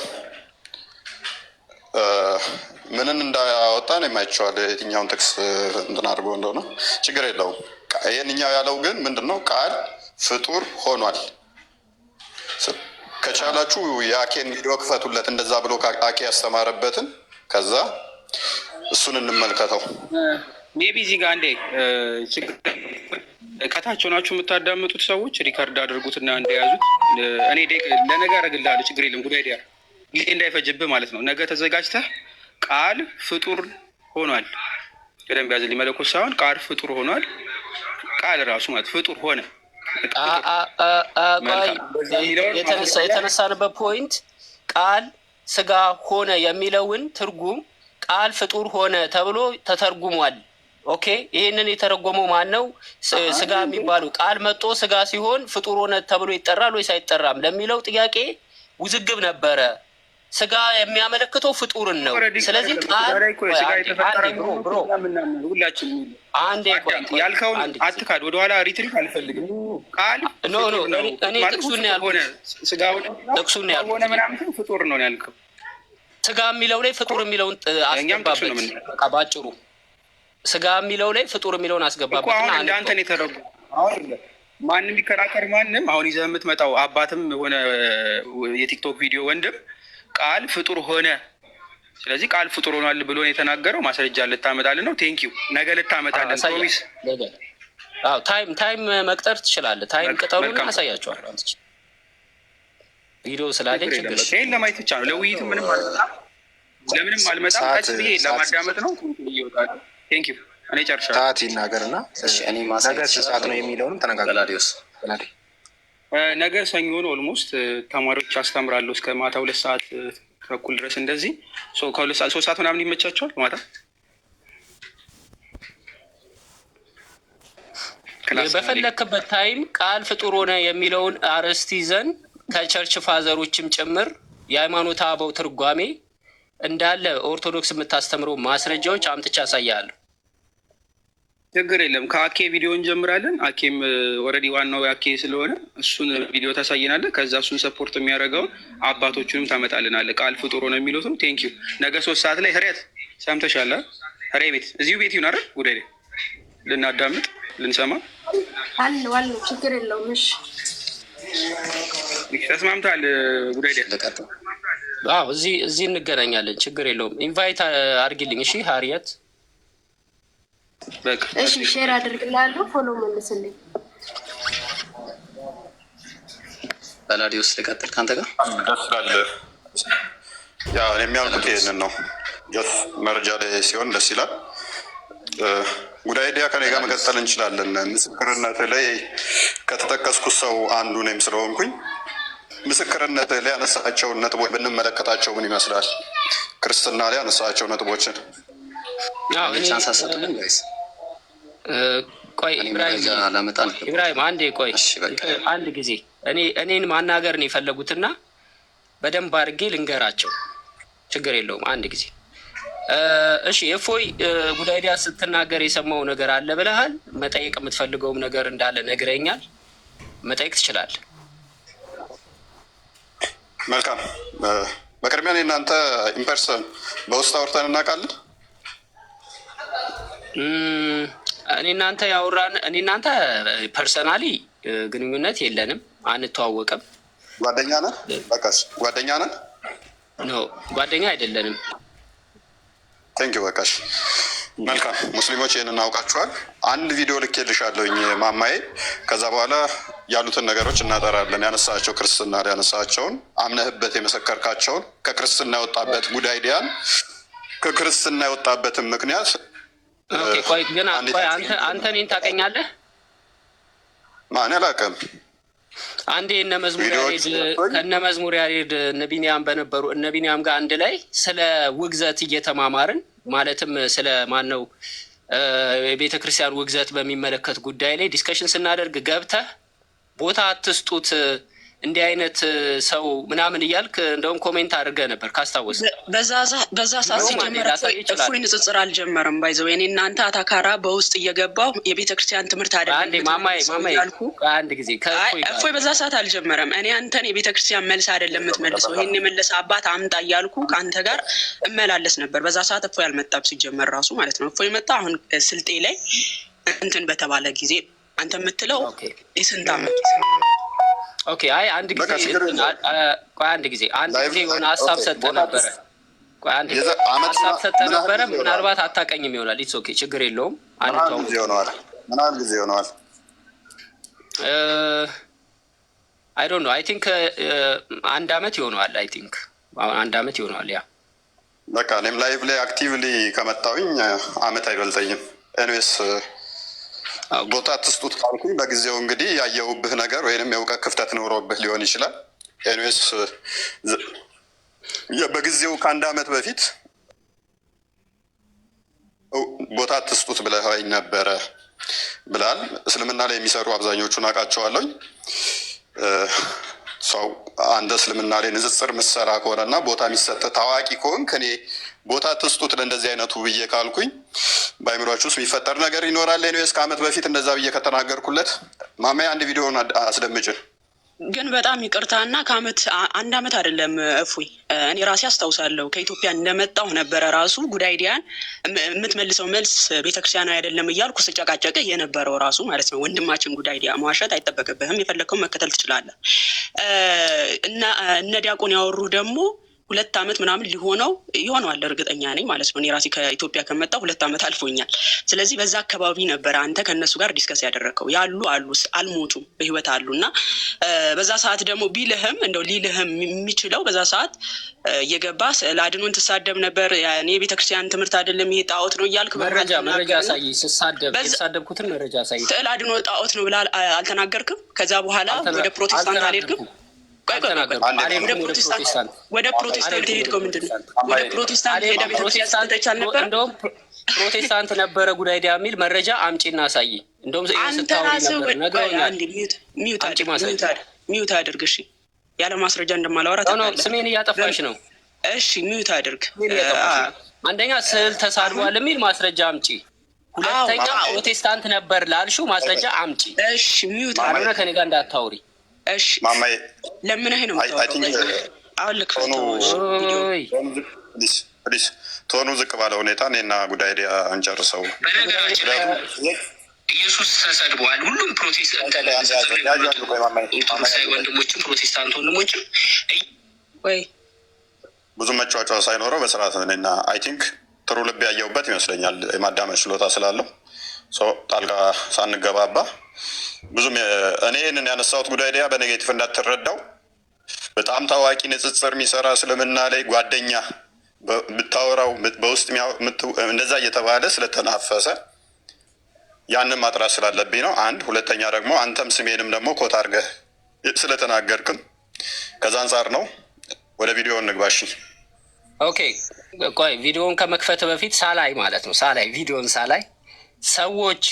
ምንን እንዳወጣን የማይቸዋል የትኛውን ጥቅስ እንትን አድርጎ እንደሆነ ችግር የለውም። ይህንኛው ያለው ግን ምንድን ነው? ቃል ፍጡር ሆኗል። ከቻላችሁ የአኬን ቪዲዮ ክፈቱለት፣ እንደዛ ብሎ አኬ ያስተማረበትን ከዛ እሱን እንመልከተው። ሜቢ እዚህ ጋር አንዴ ከታች ሆናችሁ የምታዳምጡት ሰዎች ሪከርድ አድርጉትና እንደያዙት እኔ ለነገ አደርግልሃለሁ። ችግር የለም። ጉዳይ ዲያ ጊዜ እንዳይፈጅብህ ማለት ነው። ነገ ተዘጋጅተህ ቃል ፍጡር ሆኗል። በደንብ ያዝልኝ። መለኮት ሳይሆን ቃል ፍጡር ሆኗል። ቃል ራሱ ማለት ፍጡር ሆነ። የተነሳንበት ፖይንት ቃል ስጋ ሆነ የሚለውን ትርጉም ቃል ፍጡር ሆነ ተብሎ ተተርጉሟል። ኦኬ፣ ይህንን የተረጎመው ማን ነው? ስጋ የሚባለው ቃል መጦ ስጋ ሲሆን ፍጡር ሆነ ተብሎ ይጠራል ወይስ አይጠራም ለሚለው ጥያቄ ውዝግብ ነበረ። ስጋ የሚያመለክተው ፍጡርን ነው። ስለዚህ ያልከውን አትካድ። ወደኋላ ሪትሪት አልፈልግም። ቃል እኔ ጥቅሱን ያልኩት ምናምን ፍጡር ነው ያልከው። ስጋ የሚለው ላይ ፍጡር የሚለውን አስገባበት። ባጭሩ ስጋ የሚለው ላይ ፍጡር የሚለውን አስገባበት። አሁን እንደ አንተን የተረጉ ማንም ቢከራከር ማንም አሁን ይዘህ የምትመጣው አባትም ሆነ የቲክቶክ ቪዲዮ ወንድም ቃል ፍጡር ሆነ። ስለዚህ ቃል ፍጡር ሆኗል ብሎ የተናገረው ማስረጃ ልታመጣልን ነው። ቴንኪው። ነገ ልታመጣልን ፕሮሚስ። ታይም መቅጠር ትችላለህ። ታይም ቅጠሩን አሳያቸዋለሁ። ቪዲዮ ስላለኝ ችግር ይህን ለማየት ብቻ ነው። ለውይይት ምንም አልመጣም፣ ለምንም አልመጣም። ቀስ ብዬ ለማዳመጥ ነው። ይወጣል። ቴንኪው። እኔ ጨርሻለሁ። ሰዓት ይናገርና ነገ ሰዓት ነው የሚለውንም ተነጋግረን ነገ ሰኞ ነው። ኦልሞስት ተማሪዎች አስተምራለሁ እስከ ማታ 2 ሰዓት ተኩል ድረስ እንደዚህ ከ2 ሰዓት 3 ሰዓት ምናምን ይመቻቸዋል። ማታ በፈለክበት ታይም ቃል ፍጡር ሆነ የሚለውን አርዕስት ይዘን ከቸርች ፋዘሮችም ጭምር የሃይማኖት አበው ትርጓሜ እንዳለ ኦርቶዶክስ የምታስተምረው ማስረጃዎች አምጥቻ ያሳያለሁ። ችግር የለም። ከአኬ ቪዲዮ እንጀምራለን። አኬም ኦልሬዲ ዋናው አኬ ስለሆነ እሱን ቪዲዮ ታሳየናለህ። ከዛ እሱን ሰፖርት የሚያደርገውን አባቶቹንም ታመጣልናለህ። ቃል ፍጡር ሆነ የሚሉትም ቴንኪዩ። ነገ 3 ሰዓት ላይ ህሪያት ሰምተሻል? ህሬ ቤት እዚሁ ቤት ይሁን አይደል? ጉዳይ ላይ ልናዳምጥ ልንሰማ ዋለ ችግር የለውም። እሺ ተስማምታል? ጉዳይ ላይ እዚህ እንገናኛለን። ችግር የለውም። ኢንቫይት አድርጊልኝ። እሺ ሀሪያት እሺ ሼር አድርግላለሁ። ፎሎ መልስልኝ። በላዲዮስ ልቀጥል ከአንተ ጋር ደስ ይላል። ያው የሚያልኩት ይሄንን ነው። ጀስ መረጃ ላይ ሲሆን ደስ ይላል። ጉዳይ ዲያ ከኔ ጋር መቀጠል እንችላለን። ምስክርነት ላይ ከተጠቀስኩት ሰው አንዱ ነኝ ስለሆንኩኝ ምስክርነት ላይ ያነሳቸውን ነጥቦች ብንመለከታቸው ምን ይመስላል? ክርስትና ላይ ያነሳቸው ነጥቦችን ቆይ ኢብራሂም አንዴ ቆይ አንድ ጊዜ እኔን ማናገር ነው የፈለጉትና በደንብ አድርጌ ልንገራቸው። ችግር የለውም። አንድ ጊዜ እሺ። እፎይ ጉዳይ ዲያ ስትናገር የሰማው ነገር አለ ብለሃል። መጠየቅ የምትፈልገውም ነገር እንዳለ ነግረኛል። መጠየቅ ትችላለህ። መልካም። በቅድሚያ እናንተ ኢምፐርሰን በውስጥ አውርተን እናውቃለን? እኔ እናንተ ፐርሰናሊ ግንኙነት የለንም፣ አንተዋወቅም። ጓደኛ ነን? በቃሽ፣ ጓደኛ ነን? ኖ ጓደኛ አይደለንም። ቴንኪው። በቃሽ። መልካም። ሙስሊሞች ይህን እናውቃችኋል። አንድ ቪዲዮ ልኬልሻለሁኝ ማማዬ። ከዛ በኋላ ያሉትን ነገሮች እናጠራለን። ያነሳቸው ክርስትና ያነሳቸውን አምነህበት የመሰከርካቸውን ከክርስትና የወጣበት ጉዳይ ዲያን ከክርስትና የወጣበትን ምክንያት ቆይ ግን አንተ እኔን ታውቀኛለህ? ማን አላውቅም። አንዴ እነ መዝሙር ያሬድ እነ ቢኒያም በነበሩ እነ ቢኒያም ጋር አንድ ላይ ስለ ውግዘት እየተማማርን ማለትም ስለ ማን ነው የቤተ ክርስቲያን ውግዘት በሚመለከት ጉዳይ ላይ ዲስከሽን ስናደርግ ገብተህ ቦታ አትስጡት እንዲህ አይነት ሰው ምናምን እያልክ እንደውም ኮሜንት አድርገህ ነበር ካስታወስ። በዛ ሰዓት ሲጀመር እፎይ ንጽጽር አልጀመረም። ባይዘው እኔ እናንተ አታካራ በውስጥ እየገባው የቤተ ክርስቲያን ትምህርት አይደለም ማማይ አንድ ጊዜ እፎይ በዛ ሰዓት አልጀመረም። እኔ አንተን የቤተ ክርስቲያን መልስ አይደለም የምትመልሰው ይሄን የመለሰ አባት አምጣ እያልኩ ከአንተ ጋር እመላለስ ነበር። በዛ ሰዓት እፎይ አልመጣም ሲጀመር ራሱ ማለት ነው። እፎይ መጣ አሁን ስልጤ ላይ እንትን በተባለ ጊዜ አንተ የምትለው የስንት ዓመት ኦኬ። አይ አንድ ጊዜ የሆነ ሀሳብ ሰጠ ነበረ። ሀሳብ ሰጠ ነበረ። ምናልባት አታውቀኝም ይሆናል። ኢትስ ኦኬ፣ ችግር የለውም። ምን ያህል ጊዜ ሆነዋል? አይ ዶንት ኖ አይ ቲንክ 1 ዓመት ይሆነዋል። አይ ቲንክ 1 ዓመት ይሆነዋል። ያ በቃ እኔም ላይቭ ላይ አክቲቭሊ ከመጣሁኝ ዓመት አይበልጠኝም። ኤንዌስ ቦታ አትስጡት ካልኩኝ በጊዜው እንግዲህ ያየሁብህ ነገር ወይንም የእውቀት ክፍተት ኖሮብህ ሊሆን ይችላል። ኤንዌስ በጊዜው ከ1 ዓመት በፊት ቦታ አትስጡት ብለኸኝ ነበረ ብላል። እስልምና ላይ የሚሰሩ አብዛኞቹን አውቃቸዋለሁኝ። ሰው አንድ እስልምና ላይ ንጽጽር ምሰራ ከሆነና ቦታ የሚሰጥ ታዋቂ ከሆንክ እኔ ቦታ ትስጡት ለእንደዚህ አይነቱ ብዬ ካልኩኝ በአይምሯችሁ ውስጥ የሚፈጠር ነገር ይኖራል። ኤኒዌይስ ከዓመት በፊት እንደዛ ብዬ ከተናገርኩለት ማማዬ አንድ ቪዲዮን አስደምጭን። ግን በጣም ይቅርታና ከ1 ዓመት አይደለም እፎይ፣ እኔ ራሴ አስታውሳለሁ ከኢትዮጵያ እንደመጣሁ ነበረ ራሱ ጉዳይዲያን የምትመልሰው መልስ ቤተክርስቲያናዊ አይደለም እያልኩ ስጨቃጨቅህ የነበረው ራሱ ማለት ነው። ወንድማችን ጉዳይዲያ መዋሸት አይጠበቅብህም፣ የፈለግከውን መከተል ትችላለህ። እና እነ ዲያቆን ያወሩ ደግሞ 2 ዓመት ምናምን ይሆነዋል እርግጠኛ ነኝ ማለት ነው። እኔ ራሴ ከኢትዮጵያ ከመጣሁ 2 ዓመት አልፎኛል። ስለዚህ በዛ አካባቢ ነበረ አንተ ከእነሱ ጋር ዲስከስ ያደረግከው። አልሞቱም በህይወት አሉ። እና በዛ ሰዓት ደግሞ ቢልህም እንደው ሊልህም የሚችለው በዛ ሰዓት እየገባ ስዕል አድኖን ትሳደብ ነበር። እኔ የቤተክርስቲያን ትምህርት አይደለም ይሄ ጣዖት ነው እያልክ መረጃ ሳይ የተሳደብኩትን መረጃ ሳይ ስዕል አድኖ ጣዖት ነው ብላ አልተናገርክም? ከዛ በኋላ ወደ ፕሮቴስታንት አልሄድክም? ወደ ፕሮቴስታንት ሄድከው ምንድን ነው? ወደ ፕሮቴስታንት ሄደ ቤተክርስቲያን ተቻል ነበር። እንደውም ፕሮቴስታንት ነበረ ጉዳይዲያ የሚል መረጃ አምጪና ሳይ። እንደውም ሚዩት አድርግ እሺ። ያለ ማስረጃ እንደማላወራ ስሜን እያጠፋሽ ነው። እሺ ሚዩት አድርግ። አንደኛ ስዕል ተሳድቧል የሚል ማስረጃ አምጪ። ሁለተኛ ፕሮቴስታንት ነበር ላልሽው ማስረጃ አምጪ። እሺ ሚዩት አልሆነ ከኔ ጋር እንዳታውሪ እሺ። ማማዬ ለምንህ ነው ቶኑ ዝቅ ባለ ሁኔታ እኔና ጉዳይዲያ እንጨርሰው። በነገራችን ላይ ኢየሱስ ተሰድቧል። ሁሉም ኦርቶዶክሳዊ ወንድሞችም ፕሮቴስታንት ወንድሞችም ብዙ መጫወጫ ሳይኖረው በስርዓት እኔና አይ ቲንክ ጥሩ ልብ ያየሁበት ይመስለኛል። የማዳመጥ ችሎታ ስላለው ጣልቃ ሳንገባባ ብዙም እኔ ይህንን ያነሳሁት ጉዳይዲያ በኔጌቲቭ እንዳትረዳው። በጣም ታዋቂ ንጽጽር የሚሰራ እስልምና ላይ ጓደኛ ብታወራው በውስጥ እንደዛ እየተባለ ስለተናፈሰ ያንን ማጥራት ስላለብኝ ነው። አንድ ሁለተኛ ደግሞ አንተም ስሜንም ደግሞ ኮት አድርገህ ስለተናገርክም ከዛ አንጻር ነው። ወደ ቪዲዮ እንግባሽ። ኦኬ ቆይ ቪዲዮውን ከመክፈት በፊት ቪዲዮን ሳላይ ሰዎች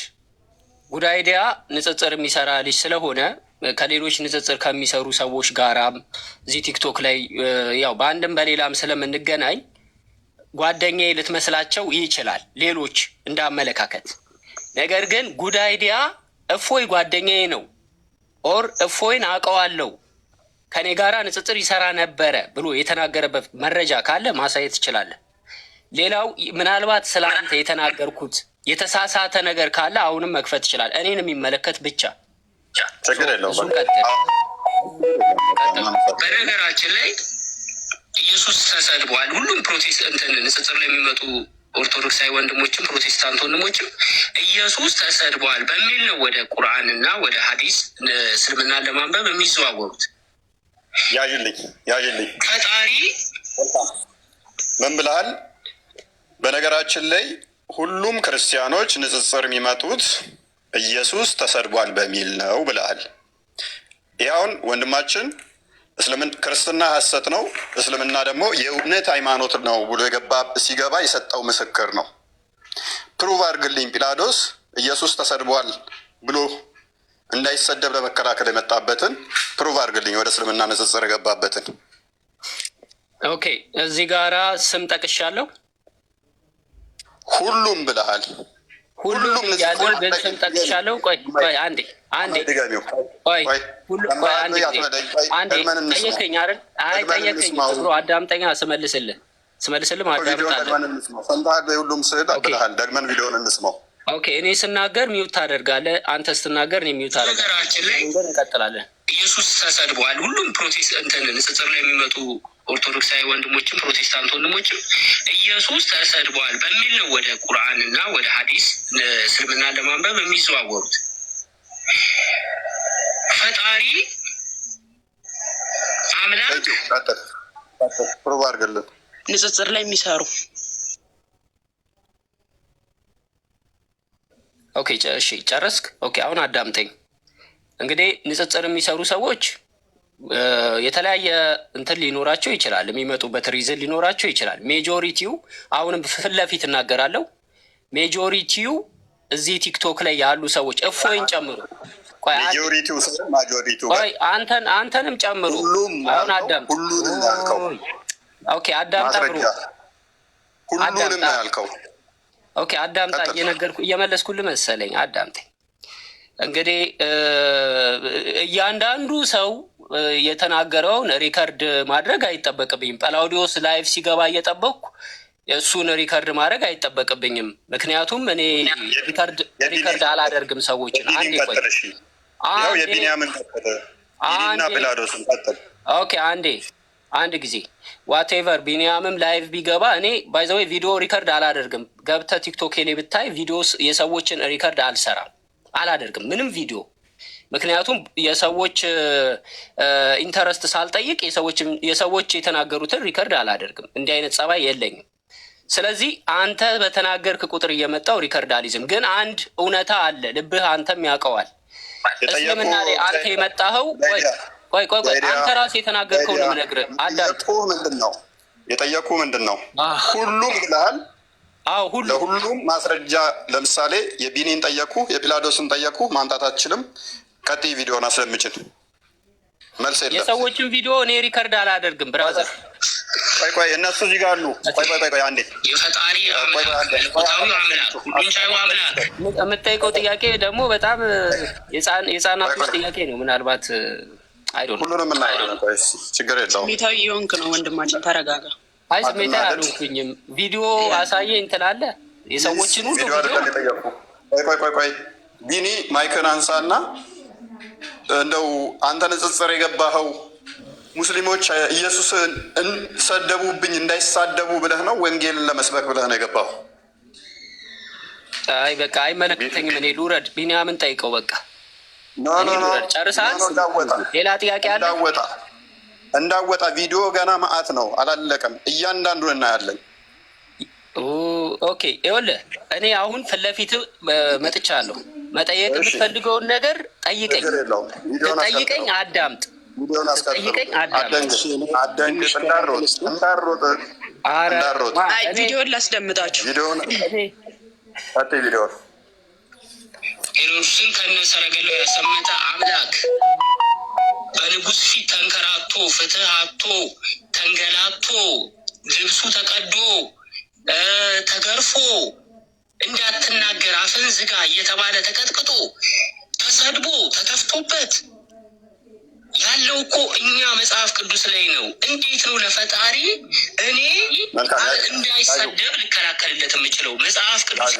ጉዳይዲያ ንጽጽር የሚሰራ ልጅ ስለሆነ ከሌሎች ንጽጽር ከሚሰሩ ሰዎች ጋራም እዚህ ቲክቶክ ላይ ያው በአንድም በሌላም ስለምንገናኝ ጓደኛዬ ልትመስላቸው ይችላል ሌሎች እንዳመለካከት። ነገር ግን ጉዳይዲያ እፎይ ጓደኛዬ ነው ኦር እፎይን አውቀዋለሁ ከኔ ጋራ ንጽጽር ይሰራ ነበረ ብሎ የተናገረበት መረጃ ካለ ማሳየት ትችላለህ። ሌላው ምናልባት ስለአንተ የተናገርኩት የተሳሳተ ነገር ካለ አሁንም መክፈት ይችላል። እኔን የሚመለከት ብቻ ችግር የለውም። በነገራችን ላይ ኢየሱስ ተሰድቧል። ሁሉም ፕሮቴስታንት ንጽጽር ላይ የሚመጡ ኦርቶዶክሳዊ ወንድሞችም ፕሮቴስታንት ወንድሞችም ኢየሱስ ተሰድቧል በሚል ነው ወደ ቁርአንና ወደ ሐዲስ እስልምና ለማንበብ የሚዘዋወሩት። ያዥልኝ ፈጣሪ ምን ብለሃል? በነገራችን ላይ ሁሉም ክርስቲያኖች ንጽጽር የሚመጡት ኢየሱስ ተሰድቧል በሚል ነው ብለሃል። ይኸውን ወንድማችን ክርስትና ሐሰት ነው፣ እስልምና ደግሞ የእውነት ሃይማኖት ነው ብሎ ሲገባ የሰጠው ምስክር ነው። ፕሩቭ አድርግልኝ ጲላጦስ ኢየሱስ ተሰድቧል ብሎ እንዳይሰደብ ለመከላከል የመጣበትን ፕሩቭ አድርግልኝ፣ ወደ እስልምና ንጽጽር የገባበትን። ኦኬ፣ እዚህ ጋራ ስም ጠቅሻለሁ። ሁሉም ብለሃል። ሁሉም ያለ ግን ስም ጠቅሻለሁ። ቆይ አንዴ ጠየቀኝ አይደል? አይ ጠየቀኝ ብሎ አዳምጠኛ ስመልስልህ ሰምተሃል። ሁሉም ስዕል ብለሃል። ደግመን ቪዲዮን እንስማው። ኦኬ፣ እኔ ስናገር ሚውት ታደርጋለህ፣ አንተ ስትናገር እኔ ሚውት አደርጋለሁ። ነገራችን ላይ እንቀጥላለን። ኢየሱስ ተሰድቧል። ሁሉም ፕሮቴስታንትን ንጽጽር ላይ የሚመጡ ኦርቶዶክሳዊ ወንድሞችም ፕሮቴስታንት ወንድሞችም ኢየሱስ ተሰድቧል በሚል ነው ወደ ቁርአን እና ወደ ሀዲስ እስልምና ለማንበብ የሚዘዋወሩት። ፈጣሪ አምላክ ፕሩቭ አድርግልን። ንጽጽር ላይ የሚሰሩ ኦኬ፣ እሺ ጨረስክ? ኦኬ፣ አሁን አዳምጠኝ። እንግዲህ ንጽጽር የሚሰሩ ሰዎች የተለያየ እንትን ሊኖራቸው ይችላል፣ የሚመጡበት ሪዝን ሊኖራቸው ይችላል። ሜጆሪቲው አሁንም ፊት ለፊት እናገራለሁ፣ ሜጆሪቲው እዚህ ቲክቶክ ላይ ያሉ ሰዎች እፎይን ጨምሩ፣ አንተንም ጨምሩ። አሁን አዳምጥ። ኦኬ፣ አዳምጣ ብሩ፣ ሁሉንም ያልከው። ኦኬ፣ አዳምጣ። እየመለስኩልህ መሰለኝ። አዳምጠኝ። እንግዲህ እያንዳንዱ ሰው የተናገረውን ሪከርድ ማድረግ አይጠበቅብኝም። ጳላውዲዮስ ላይቭ ሲገባ እየጠበቅኩ እሱን ሪከርድ ማድረግ አይጠበቅብኝም። ምክንያቱም እኔ ሪከርድ አላደርግም ሰዎችን። አንዴ ቆይ፣ ኦኬ፣ አንድ ጊዜ ዋቴቨር ቢኒያምም ላይቭ ቢገባ እኔ ባይዘዌ ቪዲዮ ሪከርድ አላደርግም። ገብተህ ቲክቶክ ላይ ብታይ ቪዲዮ የሰዎችን ሪከርድ አልሰራም፣ አላደርግም ምንም ቪዲዮ። ምክንያቱም የሰዎች ኢንተረስት ሳልጠይቅ የሰዎች የተናገሩትን ሪከርድ አላደርግም። እንዲህ አይነት ጸባይ የለኝም። ስለዚህ አንተ በተናገርክ ቁጥር እየመጣው ሪከርድ አልይዝም። ግን አንድ እውነታ አለ፣ ልብህ አንተም ያውቀዋል። እስልምና ላይ አንተ የመጣኸው ቆይ አንተ ራስህ የተናገርከው ነው የምነግርህ። አዳምጥ። የጠየኩህ ምንድን ነው? ሁሉም ብለሃል። ለሁሉም ማስረጃ ለምሳሌ የቢኒን ጠየኩ፣ የጲላጦስን ጠየኩ፣ ማምጣት አትችልም። ቀጥይ ቪዲዮን አስለምጭን። መልስ የለም። የሰዎችን ቪዲዮ እኔ ሪከርድ አላደርግም ብራዘር። ቆይ እነሱ እዚህ ጋር አሉ። ቆይ አንዴ። የፈጣሪ አምላክ ሁሉን ቻዩ አምላክ የምጠይቀው ጥያቄ ደግሞ በጣም የህፃናቶች ጥያቄ ነው። ምናልባት አይዶን ሁሉንም እናያለን። ችግር የለውም። ስሜታዊ የሆንክ ነው ወንድማችን፣ ተረጋጋ። አይ ስሜታዊ አልሆንኩኝም። ቪዲዮ አሳየኝ ትላለህ። የሰዎችን ሁሉ ቆይ ቢኒ ማይክን አንሳና እንደው አንተ ንጽጽር የገባኸው ሙስሊሞች ኢየሱስን ሰደቡብኝ እንዳይሳደቡ ብለህ ነው? ወንጌልን ለመስበክ ብለህ ነው የገባኸው? አይ በቃ አይመለከተኝም። እኔ ልውረድ። ቢኒያምን ጠይቀው በቃ። ጨርሰሃል? ሌላ ጥያቄ አለ? እንዳወጣ ቪዲዮ ገና መዓት ነው፣ አላለቀም። እያንዳንዱን እናያለን። ኦኬ ይኸውልህ፣ እኔ አሁን ፊት ለፊት መጥቻለሁ። መጠየቅ የምትፈልገውን ነገር ጠይቀኝ። ጠይቀኝ፣ አዳምጥ። ጠይቀኝ፣ አዳምጥ። ቪዲዮን ላስደምጣችሁ። ሄሮድስን ከነሰረገላው ያሰመጠ አምላክ በንጉሥ ፊት ተንከራቶ ፍትህ አቶ ተንገላቶ ልብሱ ተቀዶ ተገርፎ እንዳትናገር አፍን ዝጋ እየተባለ ተቀጥቅጦ ተሰድቦ ተተፍቶበት ያለው እኮ እኛ መጽሐፍ ቅዱስ ላይ ነው። እንዴት ነው ለፈጣሪ እኔ እንዳይሰደብ ልከላከልለት የምችለው? መጽሐፍ ቅዱስ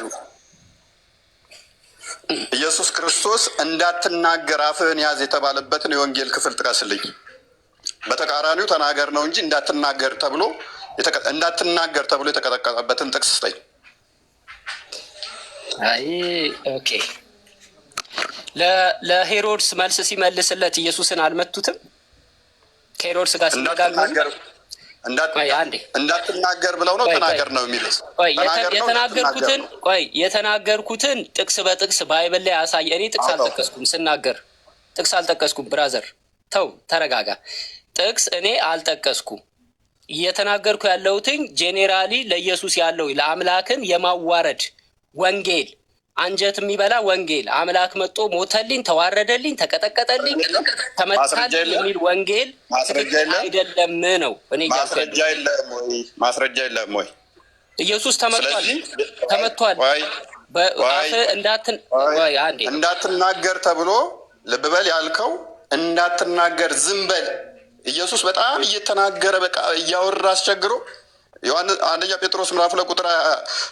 ኢየሱስ ክርስቶስ እንዳትናገር አፍህን ያዝ የተባለበትን የወንጌል ክፍል ጥቀስልኝ። በተቃራኒው ተናገር ነው እንጂ እንዳትናገር ተብሎ የተቀጠቀጠበትን ጥቅስ ስጠኝ። አይ ኦኬ፣ ለሄሮድስ መልስ ሲመልስለት ኢየሱስን አልመቱትም? ከሄሮድስ ጋር ሲነጋገር እንዳትናገር ብለው ነው ተናገር ነው የሚሉት። የተናገርኩትን ጥቅስ በጥቅስ ባይብል ላይ አሳይ። እኔ ጥቅስ አልጠቀስኩም፣ ስናገር ጥቅስ አልጠቀስኩም ብራዘር። ተው ተረጋጋ። ጥቅስ እኔ አልጠቀስኩም። እየተናገርኩ ያለሁትኝ ጄኔራሊ ለኢየሱስ ያለው ለአምላክን የማዋረድ ወንጌል አንጀት የሚበላ ወንጌል አምላክ መጦ ሞተልኝ፣ ተዋረደልኝ፣ ተቀጠቀጠልኝ፣ ተመታልኝ የሚል ወንጌል አይደለም ነው እኔ ማስረጃ የለም ወይ? ኢየሱስ ተመቷል እንዳትናገር ተብሎ ልብ በል ያልከው እንዳትናገር ዝም በል። ኢየሱስ በጣም እየተናገረ በቃ እያወራ አስቸግሮ አንደኛ ጴጥሮስ ምዕራፍ 2 ቁጥር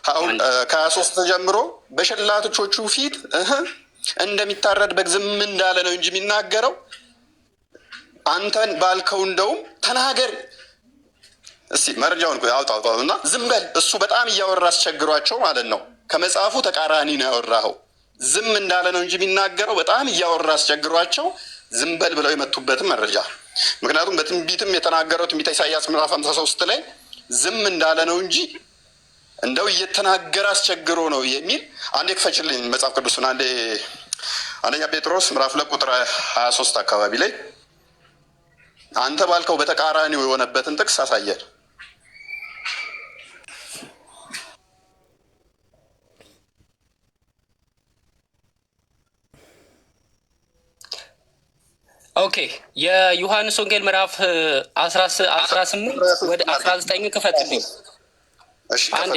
23 ጀምሮ በሸላቶቹ ፊት እንደሚታረድ በግ ዝም እንዳለ ነው እንጂ የሚናገረው አንተን ባልከው እንደውም ተናገር እስቲ መረጃውን አውጣው እና ዝም በል። እሱ በጣም እያወራ አስቸግሯቸው ማለት ነው። ከመጽሐፉ ተቃራኒ ነው ያወራኸው። ዝም እንዳለ ነው እንጂ የሚናገረው በጣም እያወራ አስቸግሯቸው ዝም በል ብለው የመቱበትም መረጃ። ምክንያቱም በትንቢትም የተናገረው ትንቢተ ኢሳይያስ ምዕራፍ 53 ላይ ዝም እንዳለ ነው እንጂ እንደው እየተናገረ አስቸግሮ ነው የሚል አንዴ ክፈችልኝ መጽሐፍ ቅዱስን አንዴ አንደኛ ጴጥሮስ ምዕራፍ 2 ቁጥር 23 አካባቢ ላይ አንተ ባልከው በተቃራኒው የሆነበትን ጥቅስ አሳየን። ኦኬ የዮሐንስ ወንጌል ምዕራፍ 18 ወደ 19 ክፈትልኝ። አንዴ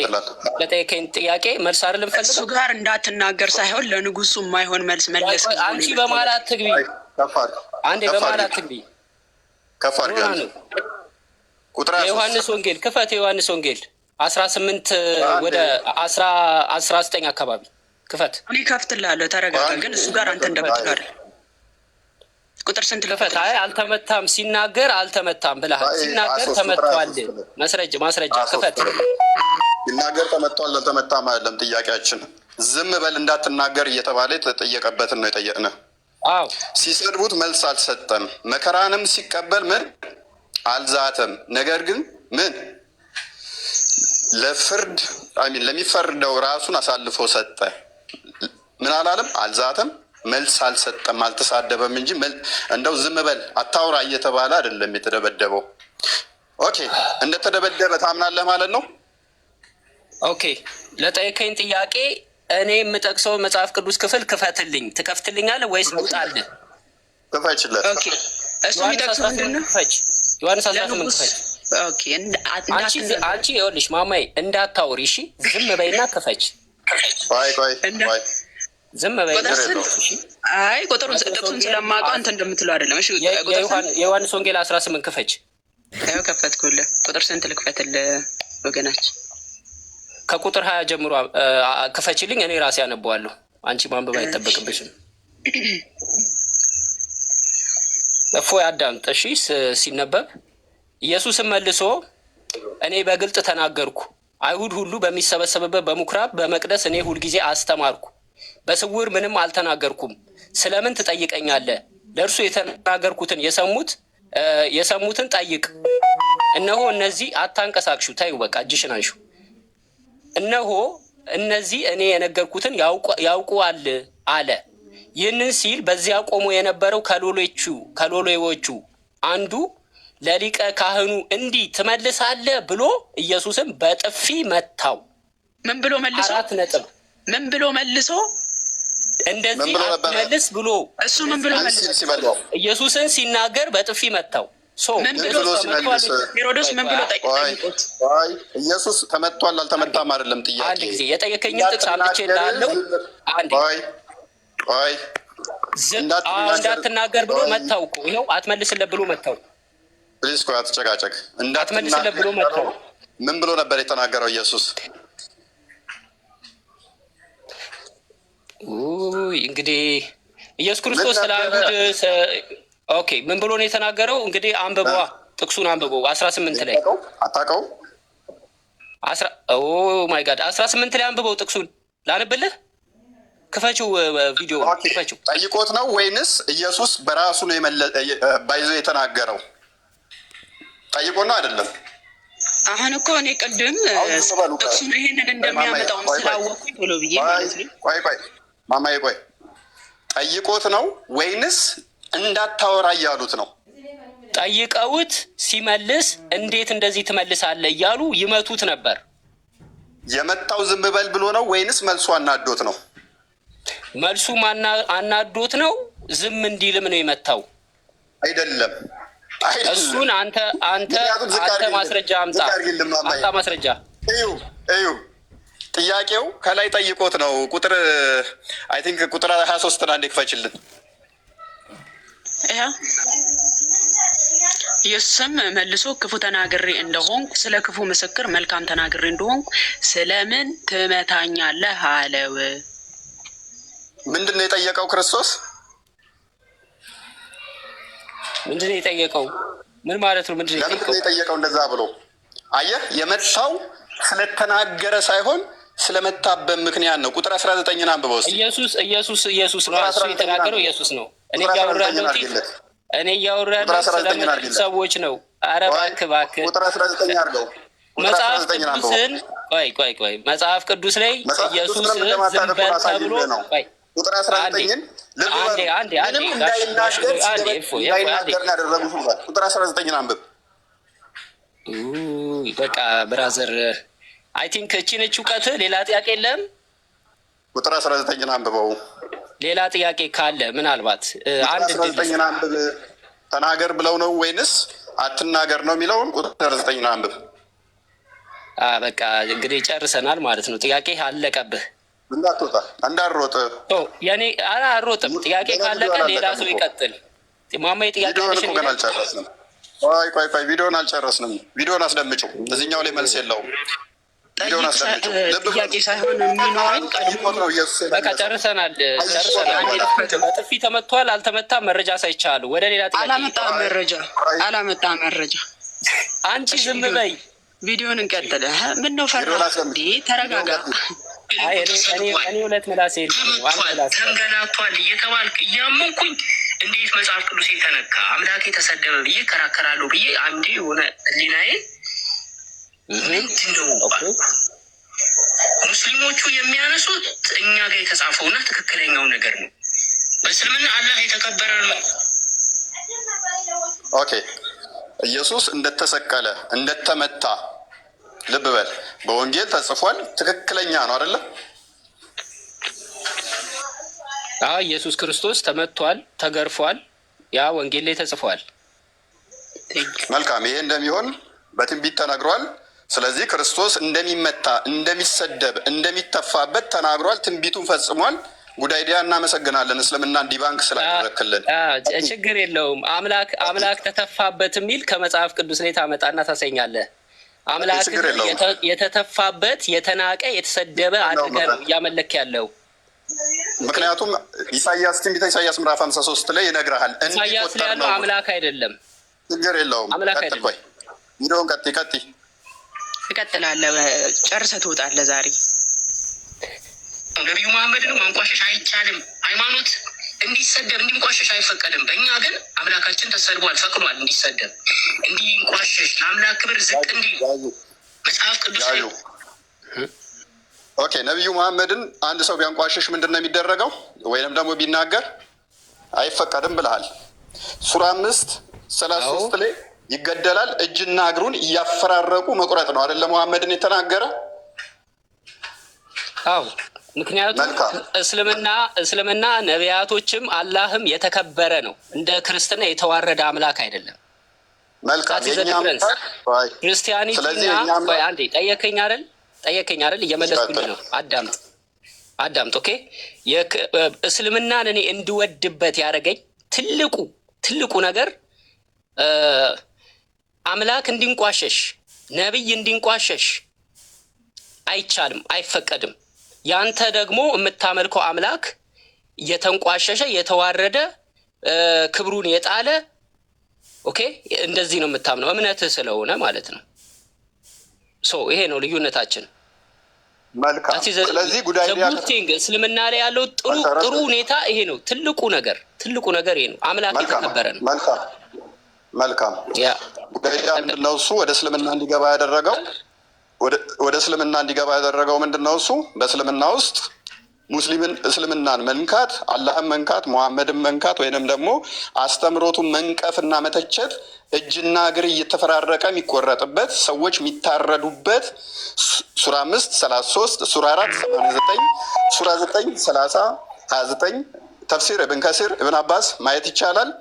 ለጠየቀኝ ጥያቄ መልስ አይደለም ፈልገው እሱ ጋር እንዳትናገር ሳይሆን ለንጉሱ የማይሆን መልስ መለስ። አንቺ በማላት ትግቢ። አንዴ በማላት ትግቢ። ከፋር ጋር ቁጥር የዮሐንስ ወንጌል ክፈት። የዮሐንስ ወንጌል 18 ወደ 19 አካባቢ ክፈት። እኔ ከፍትልሃለሁ ተረጋጋ። ግን እሱ ጋር አንተ እንደምትጋር ቁጥር ስንት ክፈት። አይ አልተመታም ሲናገር አልተመታም ብለሃል። ሲናገር ተመቷል። ማስረጃ ክፈት። ሲናገር ተመቷል አልተመታም አይደለም ጥያቄያችን። ዝም በል እንዳትናገር እየተባለ የተጠየቀበትን ነው የጠየቅነው። አዎ ሲሰድቡት መልስ አልሰጠም። መከራንም ሲቀበል ምን አልዛተም። ነገር ግን ምን ለፍርድ ለሚፈርደው ራሱን አሳልፎ ሰጠ። ምን አላለም? አልዛተም፣ መልስ አልሰጠም፣ አልተሳደበም እንጂ እንደው ዝም በል አታውራ እየተባለ አይደለም የተደበደበው። ኦኬ እንደተደበደበ ታምናለህ ማለት ነው? ኦኬ ለጠየቀኝ ጥያቄ እኔ የምጠቅሰው መጽሐፍ ቅዱስ ክፍል ክፈትልኝ። ትከፍትልኛለህ ወይስ ልውጣልህ? ክፈችለት። ኦኬ እሱ የሚጠቅሰው ምንድን ነው? ዮሐንስ 18 ክፈች። ኦኬ አንቺ ይኸውልሽ ማማዬ እንዳታውሪ እሺ፣ ዝም በይና ክፈች። ቆይ ዝም በይና አይ ቁጥሩን ጥቅሱን ስለማውቀው አንተ እንደምትለው አይደለም። እሺ የዮሐንስ ወንጌል 18 ክፈች። ያው ከፈትኩልህ። ቁጥር ስንት ልክፈትልህ ወገናችን? ከቁጥር 20 ጀምሮ ክፈችልኝ፣ እኔ ራሴ አነበዋለሁ። አንቺ ማንበብ አይጠበቅብሽም። እፎይ አዳምጥ እሺ። ሲነበብ ኢየሱስም መልሶ እኔ በግልጥ ተናገርኩ፣ አይሁድ ሁሉ በሚሰበሰብበት በምኩራብ በመቅደስ እኔ ሁልጊዜ አስተማርኩ፣ በስውር ምንም አልተናገርኩም። ስለምን ትጠይቀኛለህ? ለእርሱ የተናገርኩትን የሰሙትን ጠይቅ። እነሆ እነዚህ አታንቀሳቅሹ፣ ታዩ በቃ እጅሽን አንሹ። እነሆ እነዚህ እኔ የነገርኩትን ያውቁዋል አለ። ይህንን ሲል በዚያ ቆሞ የነበረው ከሎሌዎቹ አንዱ ለሊቀ ካህኑ እንዲህ ትመልሳለህ ብሎ ኢየሱስም በጥፊ መታው። ምን ብሎ መልሶ? 4 ነጥብ። ምን ብሎ መልሶ? እንደዚህ አትመልስ ብሎ እሱ ምን ብሎ መልሶ? ኢየሱስን ሲናገር በጥፊ መታው። ምን ብሎ ሲመልስ? ሄሮድስ ምን ብሎ ጠይቆት? ኢየሱስ ተመቷል አልተመታም አይደለም ጥያቄ። አንድ ጊዜ የጠየቀኝን ጥቅስ አምጥቼ እንዳለው አንዴ እንዳትናገር ብሎ መታው እኮ ይኸው፣ አትመልስለት ብሎ መታው። ፕሊዝ ቆይ አትጨቃጨቅ። አትመልስለት ብሎ መታው። ምን ብሎ ነበር የተናገረው ኢየሱስ? እንግዲህ ኢየሱስ ክርስቶስ ስለ አይሁድ ኦኬ ምን ብሎ ነው የተናገረው? እንግዲህ አንብቧ፣ ጥቅሱን አንብቦ 18 ላይ አታውቀው? ኦ ማይ ጋድ 18 ላይ አንብበው፣ ጥቅሱን ላንብልህ። ክፈችው፣ ቪዲዮ ክፈችው። ጠይቆት ነው ወይንስ ኢየሱስ በራሱ ነው ባይዞ የተናገረው? ጠይቆ ነው አይደለም? አሁን እኮ እኔ ቅድም ጥቅሱን ይሄንን እንደሚያመጣውን ስላወቅኩኝ ቶሎ ብዬ ማለት ነው። ቆይ ማማዬ ቆይ፣ ጠይቆት ነው ወይንስ እንዳታወራ እያሉት ነው። ጠይቀውት ሲመልስ እንዴት እንደዚህ ትመልሳለህ እያሉ ይመቱት ነበር። የመታው ዝም በል ብሎ ነው ወይንስ መልሱ አናዶት ነው? መልሱ አናዶት ነው። ዝም እንዲልም ነው የመታው። አይደለም። እሱን አንተ ማስረጃ አምጣ። ማስረጃ እዩ። ጥያቄው ከላይ ጠይቆት ነው። ቁጥር አይ ቲንክ ቁጥር 23 አንዴ ክፈችልን። ኢየሱስም መልሶ ክፉ ተናግሬ እንደሆንኩ ስለ ክፉ ምስክር መልካም ተናግሬ እንደሆንኩ ስለምን ትመታኛለህ አለው። ምንድን ነው የጠየቀው ክርስቶስ? ምንድን ነው የጠየቀው? ምን ማለት ነው? ምንድን ነው የጠየቀው? እንደዛ ብሎ አየህ፣ የመታው ስለተናገረ ሳይሆን ስለመታበት ምክንያት ነው። ቁጥር 19 አንብበው እስኪ። ኢየሱስ ነው እሱ የተናገረው። ኢየሱስ ነው። እኔ እያወራሁ ያለሁት ስለምን ሰዎች ነው። ኧረ እባክህ ቁጥር 19 አድርገው። መጽሐፍ ቅዱስን ቆይ መጽሐፍ ቅዱስ ላይ ኢየሱስ ዝም በል ተብሎ ቁጥር 19ን ምንም እንዳይናገር ያደረጉት ነው። ቁጥር 19 አንብብ። በቃ ብራዘር አይ ቲንክ እቺ ነች እውቀት። ሌላ ጥያቄ የለም። ቁጥር 19 አንብበው። ሌላ ጥያቄ ካለ ምናልባት አንድ 19 አንብብ። ተናገር ብለው ነው ወይንስ አትናገር ነው የሚለውን ቁጥር 19 አንብብ። በቃ እንግዲህ ጨርሰናል ማለት ነው። ጥያቄ አለቀብህ። እንዳትወጣ እንዳትሮጥ። ያኔ አልሮጥም። ጥያቄ ካለቀ ሌላ ሰው ይቀጥል። ማማ ጥያቄ ግን አልጨረስንም። ቆይ ቪዲዮን አልጨረስንም። ቪዲዮን አስደምጪው። እዚህኛው ላይ መልስ የለውም። ቪዲዮን አስደምጪው። ጥያቄ ሳይሆን የሚኖረን በቃ ጨርሰናል። በጥፊ ተመቷል አልተመታም መረጃ ሳይቻሉ ወደ ሌላ ጥያቄ አላመጣ መረጃ። አንቺ ዝም በይ። ቪዲዮን እንቀጥል። ምን ነው ፈራ? ተረጋጋ። እኔ ሁለት ምላሴ ተንገላቷል እየተባልክ እያመንኩኝ እንዴት መጽሐፍ ቅዱስ የተነካ አምላክ የተሰደበ ብዬ እከራከራለሁ ብዬ አንዴ የሆነ ህሊናዬን ምንድን ነው ሙስሊሞቹ የሚያነሱት እኛ ጋር የተጻፈውና ትክክለኛው ነገር ነው። በእስልምና አላህ የተከበረ ነው። ኦኬ ኢየሱስ እንደተሰቀለ እንደተመታ ልብ በል በወንጌል ተጽፏል። ትክክለኛ ነው አይደለ? ኢየሱስ ክርስቶስ ተመቷል፣ ተገርፏል። ያ ወንጌል ላይ ተጽፏል። መልካም። ይሄ እንደሚሆን በትንቢት ተነግሯል። ስለዚህ ክርስቶስ እንደሚመታ፣ እንደሚሰደብ፣ እንደሚተፋበት ተናግሯል። ትንቢቱን ፈጽሟል። ጉዳይዲያ እናመሰግናለን። እስልምና ዲባንክ ስላደረክልን ችግር የለውም። አምላክ ተተፋበት የሚል ከመጽሐፍ ቅዱስ ላይ ታመጣና ታሰኛለህ። አምላክ የተተፋበት የተናቀ የተሰደበ አድርገህ ነው እያመለክ ያለው። ምክንያቱም ትንቢተ ኢሳያስ ምዕራፍ 53 ላይ ይነግርሃል። ኢሳያስ ላይ ያለው አምላክ አይደለም። ችግር የለውም። ቪዲዮን ቀጥይ። እቀጥላለሁ። ጨርሰህ ትወጣለህ ዛሬ። ነቢዩ መሐመድን ማንቋሸሽ አይቻልም። ሃይማኖት እንዲሰደብ እንዲንቋሸሽ አይፈቀድም። በእኛ ግን አምላካችን ተሰድቧል፣ ፈቅዷል እንዲሰደብ እንዲንቋሸሽ፣ ለአምላክ ክብር ዝቅ እንዲል መጽሐፍ ቅዱስ ላይ ኦኬ። ነቢዩ መሐመድን አንድ ሰው ቢያንቋሸሽ ምንድን ነው የሚደረገው? ወይንም ደግሞ ቢናገር አይፈቀድም ብለሃል። ሱራ 5:33 ላይ ይገደላል፣ እጅና እግሩን እያፈራረቁ መቁረጥ ነው አይደለ? መሐመድን የተናገረ ምክንያቱም እስልምና ነቢያቶችም አላህም የተከበረ ነው። እንደ ክርስትና የተዋረደ አምላክ አይደለም። መልካም። ክርስቲያኒቲና አንዴ ጠየከኝ አይደል? እየመለስኩልህ ነው። አዳምጥ። ኦኬ። እስልምናን እኔ እንድወድበት ያደረገኝ ትልቁ ነገር አምላክ እንዲንቋሸሽ፣ ነቢይ እንዲንቋሸሽ አይቻልም፣ አይፈቀድም። ያንተ ደግሞ የምታመልከው አምላክ የተንቋሸሸ የተዋረደ ክብሩን የጣለ ኦኬ፣ እንደዚህ ነው የምታምነው እምነትህ ስለሆነ ማለት ነው። ይሄ ነው ልዩነታችን። መልካም። ስለዚህ እስልምና ላይ ያለው ጥሩ ሁኔታ ይሄ ነው። ትልቁ ነገር ይሄ ነው። አምላክ የተከበረ ነው። መልካም። ጉዳይዲያ ምንድን ነው እሱ ወደ እስልምና እንዲገባ ያደረገው? ወደ እስልምና እንዲገባ ያደረገው ምንድን ነው እሱ? በእስልምና ውስጥ እስልምናን መንካት፣ አላህን መንካት፣ ሙሐመድን መንካት ወይንም ደግሞ አስተምሮቱን መንቀፍና መተቸት እጅና እግር እየተፈራረቀ የሚቆረጥበት ሰዎች የሚታረዱበት ሱራ 5:33 ሱራ 4:89 ሱራ 9:30-29 ተፍሲር እብን ከሲር እብን አባስ ማየት ይቻላል።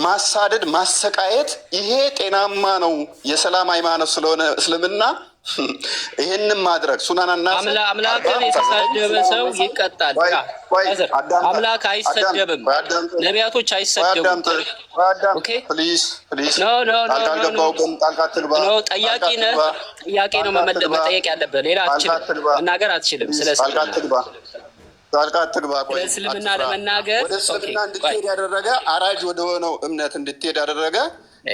ማሳደድ፣ ማሰቃየት ይሄ ጤናማ ነው የሰላም ሃይማኖት ስለሆነ እስልምና ይሄንን ማድረግ ሱናናና አምላክን የተሳደበ ሰው ይቀጣል። አምላክ አይሰደብም፣ ነቢያቶች አይሰደቡም። ጠያቂ ነህ፣ ጥያቄ ነው መጠየቅ ያለብህ። ሌላ አትችልም፣ መናገር አትችልም። ስለ እስልምና ለመናገር ወደ እስልምና እንድትሄድ ያደረገ አራጅ ወደሆነው እምነት እንድትሄድ ያደረገ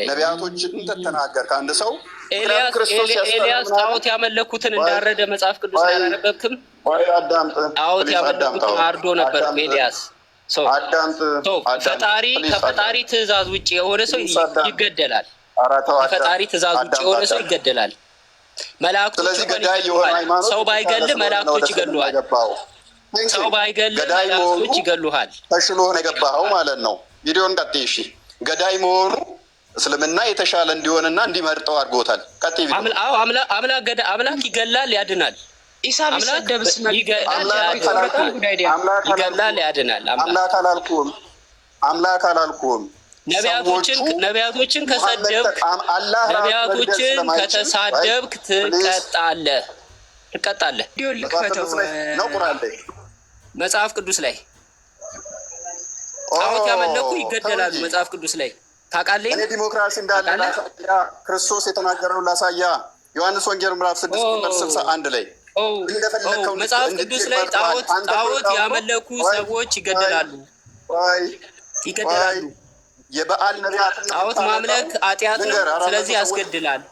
ነቢያቶችን ተተናገር ከአንድ ሰው ኤልያስ ጣዖት ያመለኩትን እንዳረደ መጽሐፍ ቅዱስ ያላነበብክም? ጣዖት ያመለኩትን አርዶ ነበር ኤልያስ። ከፈጣሪ ትእዛዝ ውጭ የሆነ ሰው ይገደላል። ከፈጣሪ ትእዛዝ ውጭ የሆነ ሰው ይገደላል። መላእክቶች ሰው ባይገል መላእክቶች ይገሉሃል። ሰው ባይገል መላእክቶች ይገሉሃል። ተሽሎ ነው የገባኸው ማለት ነው። ቪዲዮን ቀጥይ። እሺ ገዳይ መሆኑ እስልምና የተሻለ እንዲሆንና እንዲመርጠው አድርጎታል። አምላክ ይገላል፣ ያድናል። ይገላል፣ ያድናል። አምላክ አላልኩም። ነቢያቶችን ከሰደብክ ከተሳደብክ ትቀጣለህ። መጽሐፍ ቅዱስ ላይ ጣዖት ያመለኩ ይገደላሉ። መጽሐፍ ቅዱስ ላይ ታውቃለህ? እኔ ዲሞክራሲ እንዳለ ላሳያ፣ ክርስቶስ የተናገረው ላሳያ። ዮሐንስ ወንጌል ምዕራፍ 6:61 ላይ መጽሐፍ ቅዱስ ላይ ጣዖት ያመለኩ ሰዎች ይገደላሉ። የበዓል ነቢያት ጣዖት ማምለክ ኃጢአት ነው፣ ስለዚህ ያስገድላል።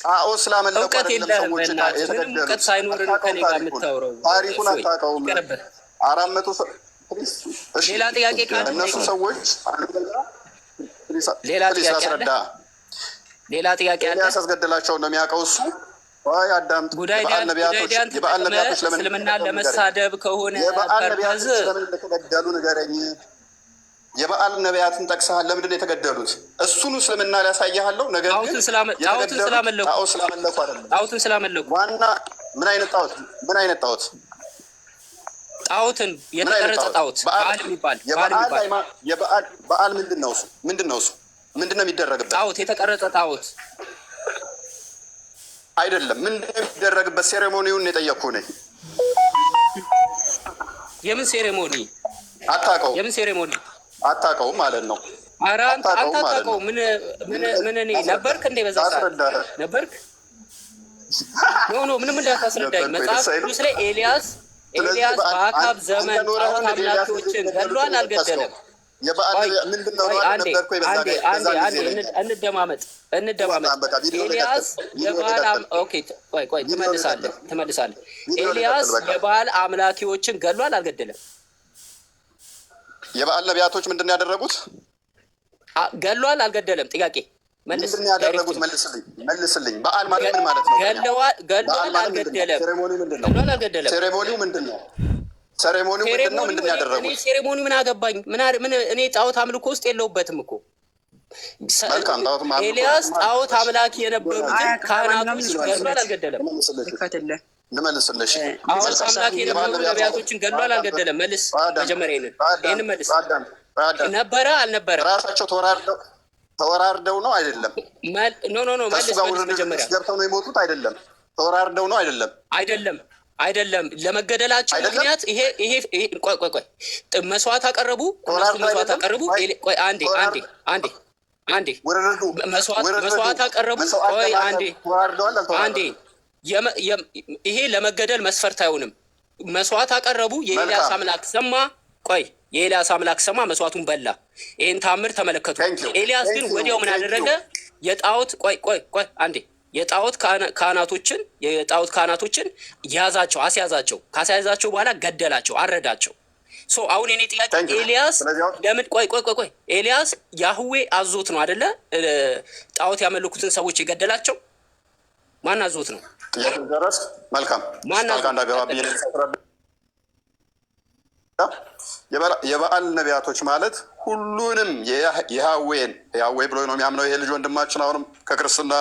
ጣዖት ስላመለኩ እውቀት የለህም። ምንም እውቀት ሳይኖር ከኔ ጋር የምታወራው ታሪኩን አታውቀውም። 400 ሌላ ጥያቄ ካለ እነሱ ሰዎች ሌላ ጥያቄ አለ። ያስገድላቸው ነው የሚያውቀው እሱ። አዳምጥ። የበዓል ነቢያቶች እስልምናን ለመሳደብ ከሆነ ፐርፐዝ ለምን እንደተገደሉ ንገረኝ። የበዓል ነቢያትን ጠቅሰሃል። ለምንድን ነው የተገደሉት? እሱን እስልምና ሊያሳያለሁ። ነገር ግን ጣዖትን ስላመለኩ ዋና ምን አይነት ጣዖት? ጣዖትን የተቀረጸ ጣዖት በዓል የሚባል በዓል ምንድን ነው እሱ? ምንድን ነው የሚደረግበት? ጣዖት የተቀረጸ ጣዖት አይደለም። ምንድን ነው የሚደረግበት? ሴሬሞኒውን የጠየቅኩህ ነኝ። የምን ሴሬሞኒ? አታውቀውም? የምን ሴሬሞኒ አታውቀውም ማለት ነው። ኧረ አንተ አታውቀውም። ምን እኔ ነበርክ እንዴ? በዛ ሰዓት ነበርክ? ኖ ምንም እንዳታስረዳኝ። መጽሐፍ ቅዱስ ላይ ኤልያስ በአካብ ዘመን ጣዖት አምላኪዎችን ገድሏል፣ አልገደለም? እንደማመጥ ኤልያስ ትመልሳለህ። ኤልያስ የበዓል አምላኪዎችን ገድሏል፣ አልገደለም? የበዓል ነቢያቶች ምንድን ነው ያደረጉት? ገድሏል፣ አልገደለም? ጥያቄ ምንድን ነው ያደረጉት? መልስልኝ። በዓል ማለት ምን ማለት ነው? ገድሏል፣ አልገደለም? ሴሬሞኒው ምንድን ነው? ምንድን ነው ያደረጉት? ሴሬሞኒ ምን አገባኝ? እኔ ጣዖት አምልኮ ውስጥ የለውበትም እኮ። ኤልያስ ጣዖት አምላኪ የነበሩትን ካህናቶች ገድሏል፣ አልገደለም? ልመልስልሽ። ጣዖት አምላኪ የነበሩ ነቢያቶችን ገድሏል፣ አልገደለም? መልስ። መጀመሪያ ይህን መልስ። ነበረ አልነበረ? ራሳቸው ተወራርደው ነው አይደለም? ኖ መልስ። መጀመሪያ ገብተው ነው የሞቱት አይደለም? ተወራርደው ነው አይደለም? ለመገደላቸው ምክንያት ይሄ ቆይ መስዋዕት አቀረቡ። መስዋዕት አቀረቡ። ቆይ አንዴ መስዋዕት አቀረቡ። ቆይ አንዴ ይሄ ለመገደል መስፈርት አይሆንም። መስዋዕት አቀረቡ። የኤልያስ አምላክ ሰማ። ቆይ የኤልያስ አምላክ ሰማ፣ መስዋዕቱን በላ። ይህን ታምር ተመለከቱ። ኤልያስ ግን ወዲያው ምን አደረገ? የጣዖት የጣዖት ካህናቶችን ያዛቸው፣ አስያዛቸው። ካስያዛቸው በኋላ ገደላቸው፣ አረዳቸው። አሁን የኔ ጥያቄ ኤልያስ ለምን ቆይ ኤልያስ ያህዌ አዞት ነው አደለ ጣዖት ያመለኩትን ሰዎች የገደላቸው? ማን አዞት ነው? ጥያቄ ደረስ። መልካም የበዓል ነቢያቶች ማለት ሁሉንም የያዌን ያዌ ብሎ ነው የሚያምነው ይሄ ልጅ ወንድማችን። አሁንም ከክርስትና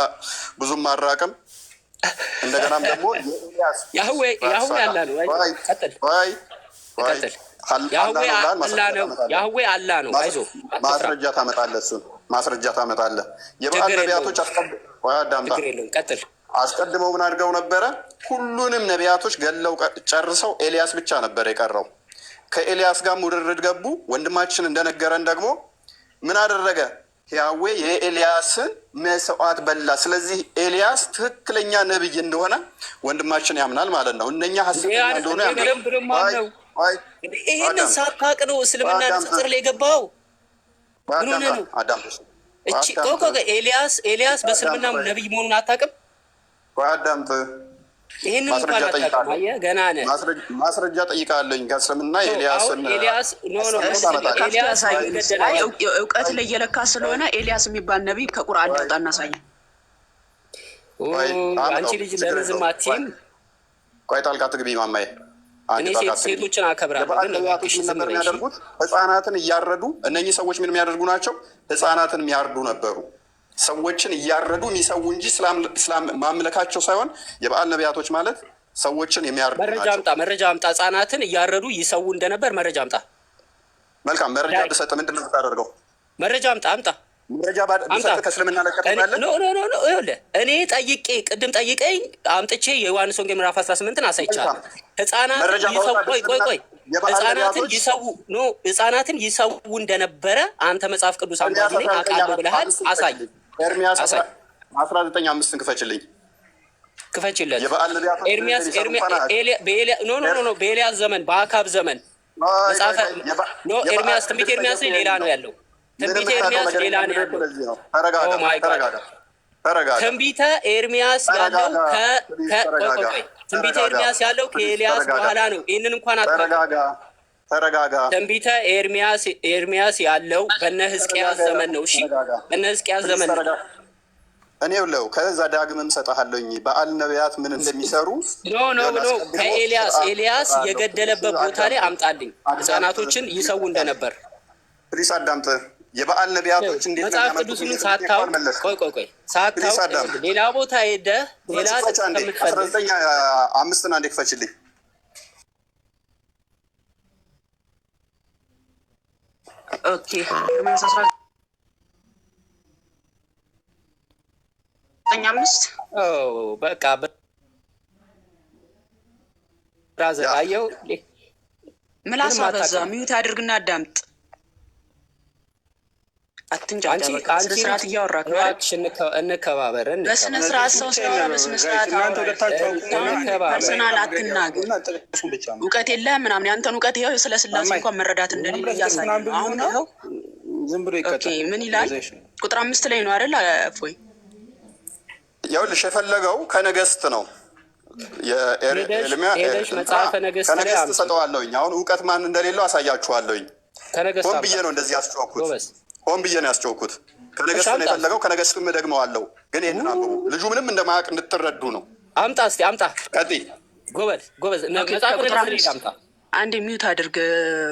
ብዙም ማራቅም እንደገናም ደግሞ ያህዌ አላ ነው። ያህዌ አላ ነው። አይዞህ ማስረጃ ታመጣለህ። እሱን ማስረጃ ታመጣለህ። የበዓል ነቢያቶች አስቀድመው ምን አድርገው ነበረ? ሁሉንም ነቢያቶች ገለው ጨርሰው ኤልያስ ብቻ ነበር የቀረው። ከኤልያስ ጋር ውድድር ገቡ። ወንድማችን እንደነገረን ደግሞ ምን አደረገ? ያዌ የኤልያስን መስዋዕት በላ። ስለዚህ ኤልያስ ትክክለኛ ነብይ እንደሆነ ወንድማችን ያምናል ማለት ነው። እነኛ ሐሰተኛ እንደሆነ ያምናል። ይህንን ሳታውቅ ነው እስልምና ንጽጽር ላይ የገባው። ኤልያስ በእስልምና ነብይ መሆኑን አታውቅም? አዳምጥ። ይህንን እንኳን አታውቅም። አየህ ገና ነህ። ማስረጃ ጠይቃለኝ ከእስልምና ኤልያስን እውቀት ላይ እየለካ ስለሆነ ኤልያስ የሚባል ነቢይ ከቁርአን ሊወጣ እናሳየን። አንቺ ልጅ ለምን ዝም አትይም? ቆይ ጣልቃ ትግቢ ማማዬ። እኔ ሴቶችን አከብራለሁ። የበዓል ነቢያቶች ምን ነበር የሚያደርጉት? ህፃናትን እያረዱ። እነኚህ ሰዎች ምን የሚያደርጉ ናቸው? ህፃናትን የሚያርዱ ነበሩ። ሰዎችን እያረዱ የሚሰዉ እንጂ ማምለካቸው ሳይሆን የበዓል ነቢያቶች ማለት ሰዎችን የሚያርዱ ናቸው። መረጃ አምጣ። ህፃናትን እያረዱ ይሰዉ እንደነበር መረጃ አምጣ። መልካም መረጃ ብሰጥ ምንድን ነው የምታደርገው? መረጃ አምጣ። መረጃ ብሰጥ ከእስልምና ለቀጥላለህ? እኔ ቅድም ጠይቀኝ አምጥቼ የዮሐንስ ወንጌል ምዕራፍ 18ን አሳይቻለሁ። ህፃናትን ይሰዉ እንደነበረ አንተ መጽሐፍ ቅዱስ አንባቢ ነኝ አውቃለሁ ብለሃል። አሳይ። ኤርሚያስ 19:5 ክፈችልኝ። ክፈችለት። በኤልያስ ዘመን በአካብ ዘመን መጽሐፈ ኤርሚያስ ትንቢተ ኤርሚያስ ሌላ ነው ያለው። ትንቢተ ኤርሚያስ ሌላ ነው ያለው። ትንቢተ ኤርሚያስ ያለው ትንቢተ ኤርሚያስ ያለው ከኤልያስ በኋላ ነው። ይህንን እንኳን ተረጋጋ። ትንቢተ ኤርሚያስ ያለው በነ ሕዝቅያስ ዘመን ነው። እሺ በነ ሕዝቅያስ ዘመን ነው። እኔ ብለው ከዛ ዳግምም ሰጠሃለኝ በዓል ነቢያት ምን እንደሚሰሩ ኤልያስ የገደለበት ቦታ ላይ አምጣልኝ። ህፃናቶችን ይሰዉ እንደነበር ፕሊስ አዳምጥ። የበዓል ነቢያቶች እንዴት ነው መጽሐፍ ቅዱስን ሳታውቅ ሳታውቅ ሌላ ቦታ ሄደህ ሌላ 19:5 አንዴ ክፈችልኝ። ኦኬ ኤርሚያስ 19:5 በቃ ብራዘር አየው። ምላሳ በዛ ሚዩት አድርግና አዳምጥ። አትንጫጫ። በስነ ስርዓት እያወራክ ነው። እንከባበር። በስነ ስርዓት ሰው ሲያወራ በስነ ስርዓት ፐርሰናል አትናገር። እውቀት የለህም ምናምን። ያንተን እውቀት ይኸው ስለ ስላሴ እንኳን መረዳት እንደሌለ እያሳየ ነው። አሁን ይኸው ምን ይላል? ቁጥር 5 ላይ ነው አይደል? እፎይ ይኸውልሽ የፈለገው ከነገስት ነው። ከነገስት ሰጠዋለሁኝ። አሁን እውቀት ማን እንደሌለው አሳያችኋለሁኝ። ሆን ብዬ ነው እንደዚህ ያስጨወኩት። ሆን ብዬ ነው ያስጨወኩት። ከነገስት ነው የፈለገው። ከነገስትም ደግመዋለሁ። ግን ይህንን አንብቡ። ልጁ ምንም እንደማያውቅ እንድትረዱ ነው። አምጣ እስኪ አምጣ። ቀጥይ። ጎበዝ። አምጣ። አንድ ሚዩት አድርግ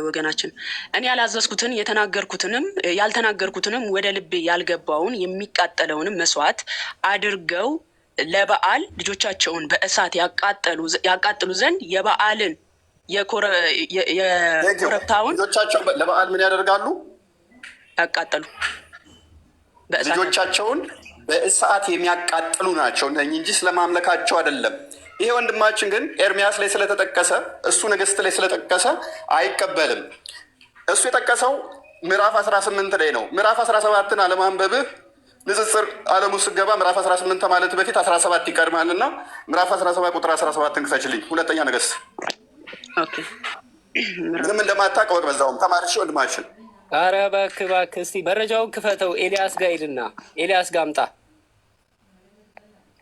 ወገናችን። እኔ ያላዘዝኩትን የተናገርኩትንም ያልተናገርኩትንም ወደ ልቤ ያልገባውን የሚቃጠለውንም መስዋዕት አድርገው ለበዓል ልጆቻቸውን በእሳት ያቃጥሉ ዘንድ የበዓልን የኮረብታውን ልጆቻቸው ለበዓል ምን ያደርጋሉ? ያቃጠሉ ልጆቻቸውን በእሳት የሚያቃጥሉ ናቸው እንጂ ስለማምለካቸው አይደለም። ይሄ ወንድማችን ግን ኤርሚያስ ላይ ስለተጠቀሰ እሱ ንግስት ላይ ስለጠቀሰ አይቀበልም። እሱ የጠቀሰው ምዕራፍ 18 ላይ ነው። ምዕራፍ 17ን አለማንበብህ ንጽጽር አለሙ ስገባ ምዕራፍ 18 ማለት በፊት 17 ይቀድማል እና ምዕራፍ 17 ቁጥር 17ን ክፈችልኝ። ሁለተኛ ነገሥት። ምንም እንደማታውቅ ወቅ በዛውም ተማርሽ ወንድማችን። ኧረ እባክህ እስኪ መረጃውን ክፈተው። ኤልያስ ጋር ሂድና ኤልያስ ጋር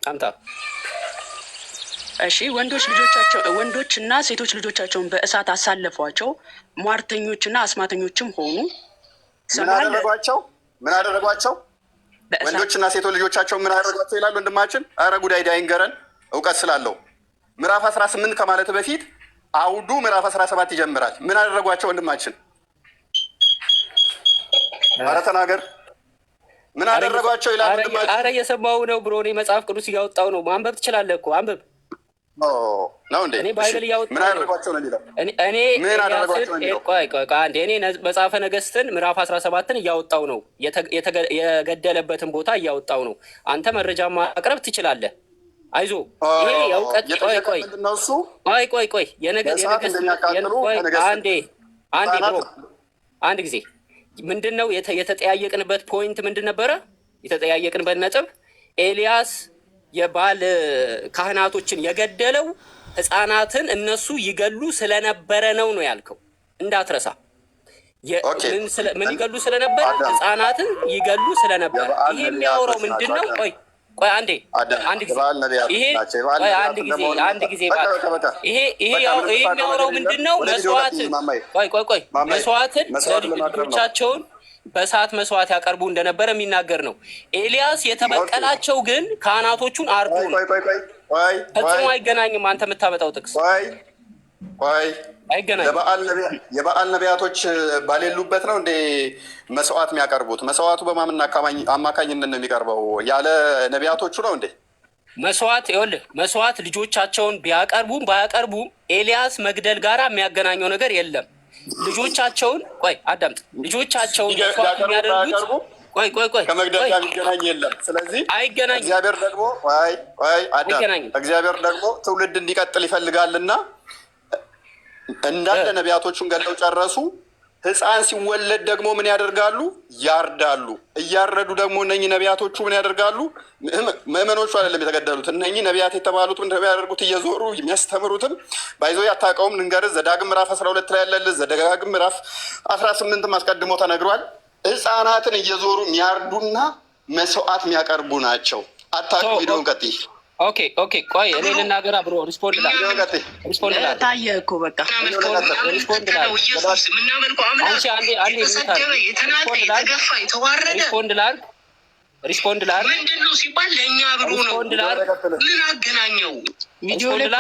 አምጣ። እሺ ወንዶችና ሴቶች ልጆቻቸውን በእሳት አሳለፏቸው፣ ሟርተኞችና አስማተኞችም ሆኑ። ምን አደረጓቸው? ወንዶችና ሴቶች ልጆቻቸው ምን አደረጓቸው ይላል ወንድማችን። ኧረ ጉዳይ ዳይንገረን እውቀት ስላለው ምዕራፍ 18 ከማለት በፊት አውዱ ምዕራፍ 17 ይጀምራል። ምን አደረጓቸው ወንድማችን? ኧረ ተናገር። ምን አደረጓቸው ይላል ወንድማችን። ኧረ እየሰማሁ ነው ብሮ። እኔ መጽሐፍ ቅዱስ እያወጣሁ ነው። ማንበብ ትችላለህ እኮ አንብብ። ነው እንዴ? እኔ ባይብል እያወጣሁ ምን አደረጓቸው ነው የሚለው። እኔ ቆይ አንዴ እኔ መጽሐፈ ነገሥትን ምዕራፍ 17ን እያወጣሁ ነው። የገደለበትን ቦታ እያወጣሁ ነው። አንተ መረጃ ማቅረብ ትችላለህ። አይዞ ይሄ የእውቀት ቆይ አንድ ጊዜ ምንድን ነው የተጠያየቅንበት ፖይንት ምንድን ነበረ? የተጠያየቅንበት ነጥብ ኤልያስ የባል ካህናቶችን የገደለው ሕፃናትን እነሱ ይገሉ ስለነበረ ነው ያልከው፣ እንዳትረሳ። ምን ይገሉ ስለነበረ? ሕፃናትን ይገሉ ስለነበረ። ይሄ የሚያወራው ምንድን ነው? ቆይ አንድ ጊዜ ይሄ የሚያወራው ምንድን ነው? መስዋዕትን ልጆቻቸውን በሰዓት መስዋዕት ያቀርቡ እንደነበረ የሚናገር ነው። ኤልያስ የተበቀላቸው ግን ካህናቶቹን አርዶ ነው። ፈጽሞ አይገናኝም። አንተ የምታመጣው ጥቅስ አይገናኝም። የበዓል ነቢያቶች ባሌሉበት ነው እንዴ መስዋዕት የሚያቀርቡት? መስዋዕቱ በማምን አማካኝነት ነው የሚቀርበው? ያለ ነቢያቶቹ ነው እንዴ መስዋዕት ልጆቻቸውን ቢያቀርቡም ባያቀርቡም ኤልያስ መግደል ጋራ የሚያገናኘው ነገር የለም። ልጆቻቸውን አዳምጥ። ልጆቻቸውን መስዋዕት የሚያደርጉት ከመግደል ጋር የሚገናኝ የለም። ስለዚህ አይገናኝም። እግዚአብሔር ደግሞ ትውልድ እንዲቀጥል ይፈልጋልና እንዳለ ነቢያቶቹን ገለው ጨረሱ። ሕፃን ሲወለድ ደግሞ ምን ያደርጋሉ? ያርዳሉ። እያረዱ ደግሞ እነኚህ ነቢያቶቹ ምን ያደርጋሉ? ምዕመኖቹ አይደለም የተገደሉት፣ እነኚህ ነቢያት የተባሉት ምን ያደርጉት? እየዞሩ የሚያስተምሩትን ባይዞ ያታውቀውም ልንገርህ። ዘዳግም ምዕራፍ 12 ላይ ያለልህ፣ ዘዳግም ምዕራፍ 18 አስቀድሞ ተነግሯል። ሕፃናትን እየዞሩ የሚያርዱና መስዋዕት የሚያቀርቡ ናቸው። አታውቅም? ቪዲዮን ቀጥይ። ኦኬ ቆይ እኔ ልናገር። አብሮ ሪስፖንድ ታየ እኮ በቃ ሪስፖንድ ላድርግ ምንድን ነው ሲባል ለእኛ ብሎ ነው። ምን አገናኘው?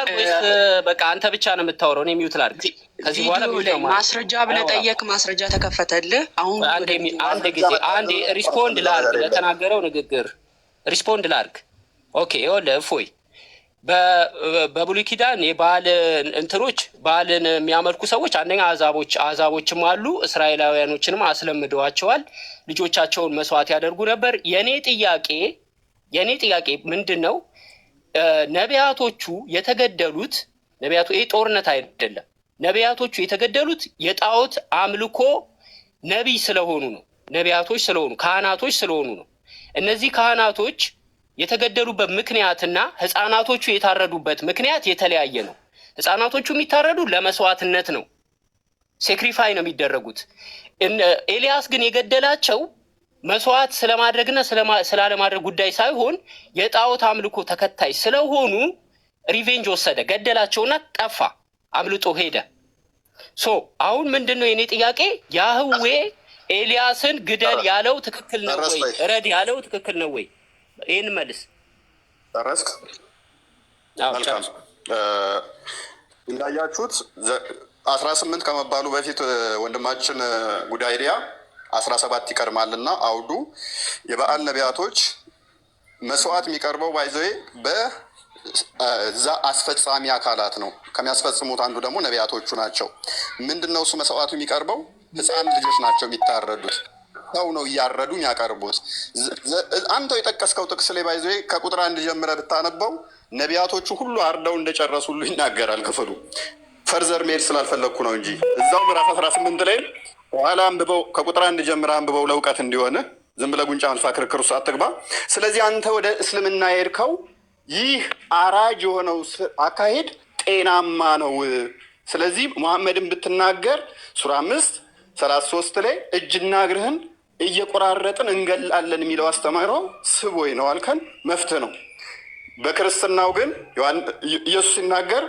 ወይስ በቃ አንተ ብቻ ነው የምታወራው? እኔ ሚውት ላድርግ። ከዚህ በኋላ ማስረጃ ብለህ ጠየቅ፣ ማስረጃ ተከፈተልህ። አሁን አንድ ጊዜ ሪስፖንድ ላድርግ፣ ለተናገረው ንግግር ሪስፖንድ ላድርግ። ኦኬ ይኸውልህ እፎይ፣ በብሉይ ኪዳን የበዓል እንትኖች በዓልን የሚያመልኩ ሰዎች አንደኛ አሕዛቦችም አሉ። እስራኤላውያኖችንም አስለምደዋቸዋል። ልጆቻቸውን መስዋዕት ያደርጉ ነበር። የኔ ጥያቄ ምንድን ነው? ነቢያቶቹ የተገደሉት ይህ ጦርነት አይደለም። ነቢያቶቹ የተገደሉት የጣዖት አምልኮ ነቢይ ስለሆኑ ነው። ነቢያቶች ስለሆኑ ካህናቶች ስለሆኑ ነው። እነዚህ ካህናቶች የተገደሉበት ምክንያትና ሕፃናቶቹ የታረዱበት ምክንያት የተለያየ ነው። ሕፃናቶቹ የሚታረዱ ለመስዋዕትነት ነው፣ ሴክሪፋይ ነው የሚደረጉት። ኤልያስ ግን የገደላቸው መስዋዕት ስለማድረግና ስላለማድረግ ጉዳይ ሳይሆን የጣዖት አምልኮ ተከታይ ስለሆኑ ሪቬንጅ ወሰደ፣ ገደላቸውና ጠፋ፣ አምልጦ ሄደ። አሁን ምንድን ነው የኔ ጥያቄ? ያህዌ ኤልያስን ግደል ያለው ትክክል ነው ወይ? ረድ ያለው ትክክል ነው ወይ? ይህን መልስ። ጨረስክ? እንዳያችሁት 18 ከመባሉ በፊት ወንድማችን ጉዳይሪያ 17 ይቀድማልና አውዱ የበዓል ነቢያቶች መስዋዕት የሚቀርበው ባይዘዌ በዛ አስፈጻሚ አካላት ነው። ከሚያስፈጽሙት አንዱ ደግሞ ነቢያቶቹ ናቸው። ምንድነው እሱ መስዋዕቱ የሚቀርበው? ሕፃን ልጆች ናቸው የሚታረዱት። ሰው ነው እያረዱ የሚያቀርቡት። አንተው የጠቀስከው ጥቅስ ላይ ባይዘዌ ከቁጥር 1 ጀምረህ ብታነበው ነቢያቶቹ ሁሉ አርደው እንደጨረሱ ሁሉ ይናገራል ክፍሉ። ፈርዘር መሄድ ስላልፈለግኩ ነው እንጂ እዛው ምዕራፍ 18 ላይ ኋላ አንብበው፣ ከቁጥር 1 ጀምረህ አንብበው ለእውቀት እንዲሆን። ዝም ብለህ ጉንጫ አንፋ ክርክር ውስጥ አትግባ። ስለዚህ አንተ ወደ እስልምና የሄድከው ይህ አራጅ የሆነው አካሄድ ጤናማ ነው። ስለዚህ ሙሐመድን ብትናገር ሱራ 5:33 ላይ እጅና እግርህን እየቆራረጥን እንገላለን የሚለው አስተምህሮ ስቦይ ነው አልከን፣ መፍትህ ነው። በክርስትናው ግን ኢየሱስ ሲናገር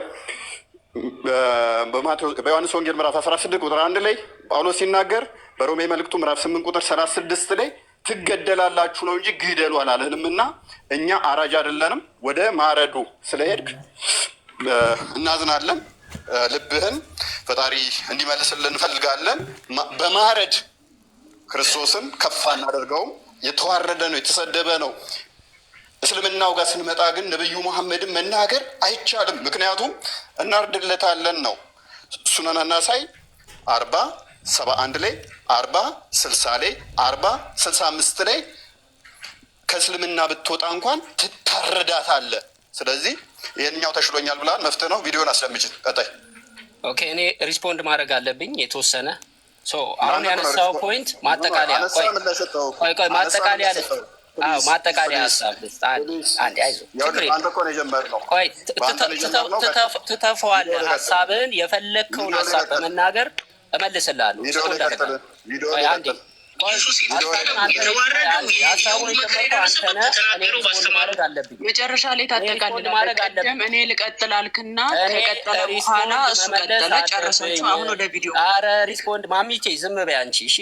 በዮሐንስ ወንጌል ምዕራፍ 16 ቁጥር 1 ላይ፣ ጳውሎስ ሲናገር በሮሜ መልእክቱ ምዕራፍ 8 ቁጥር 36 ላይ ትገደላላችሁ ነው እንጂ ግደሉ አላለንም። እና እኛ አራጅ አይደለንም። ወደ ማረዱ ስለሄድክ እናዝናለን። ልብህን ፈጣሪ እንዲመልስልን እንፈልጋለን። በማረድ ክርስቶስን ከፍ አናደርገውም። የተዋረደ ነው፣ የተሰደበ ነው። እስልምናው ጋር ስንመጣ ግን ነብዩ መሐመድን መናገር አይቻልም። ምክንያቱም እናርድለታለን ነው። ሱነን አናሳይ 40:71 ላይ 40:60 ላይ 40:65 ላይ ከእስልምና ብትወጣ እንኳን ትታረዳታለህ። ስለዚህ ይህንኛው ተሽሎኛል ብላል። መፍትሄ ነው። ቪዲዮን አስለምችን ቀጣይ። ኦኬ እኔ ሪስፖንድ ማድረግ አለብኝ የተወሰነ። አሁን ያነሳው ፖይንት ማጠቃለያ ማጠቃለያ ሀሳብ ትተፈዋለህ። ሀሳብን የፈለግከውን ሀሳብ በመናገር እመልስልሃለሁ። መጨረሻ ላይ ታጠቃልላለህ። እኔ ልቀጥል አልክና ከቀጠለ በኋላ እሱ ቀጠለ፣ ጨረሰችው። አሁን ወደ ቪዲዮ። ኧረ ሪስፖንድ ማሚቼ ዝም በይ አንቺ። እሺ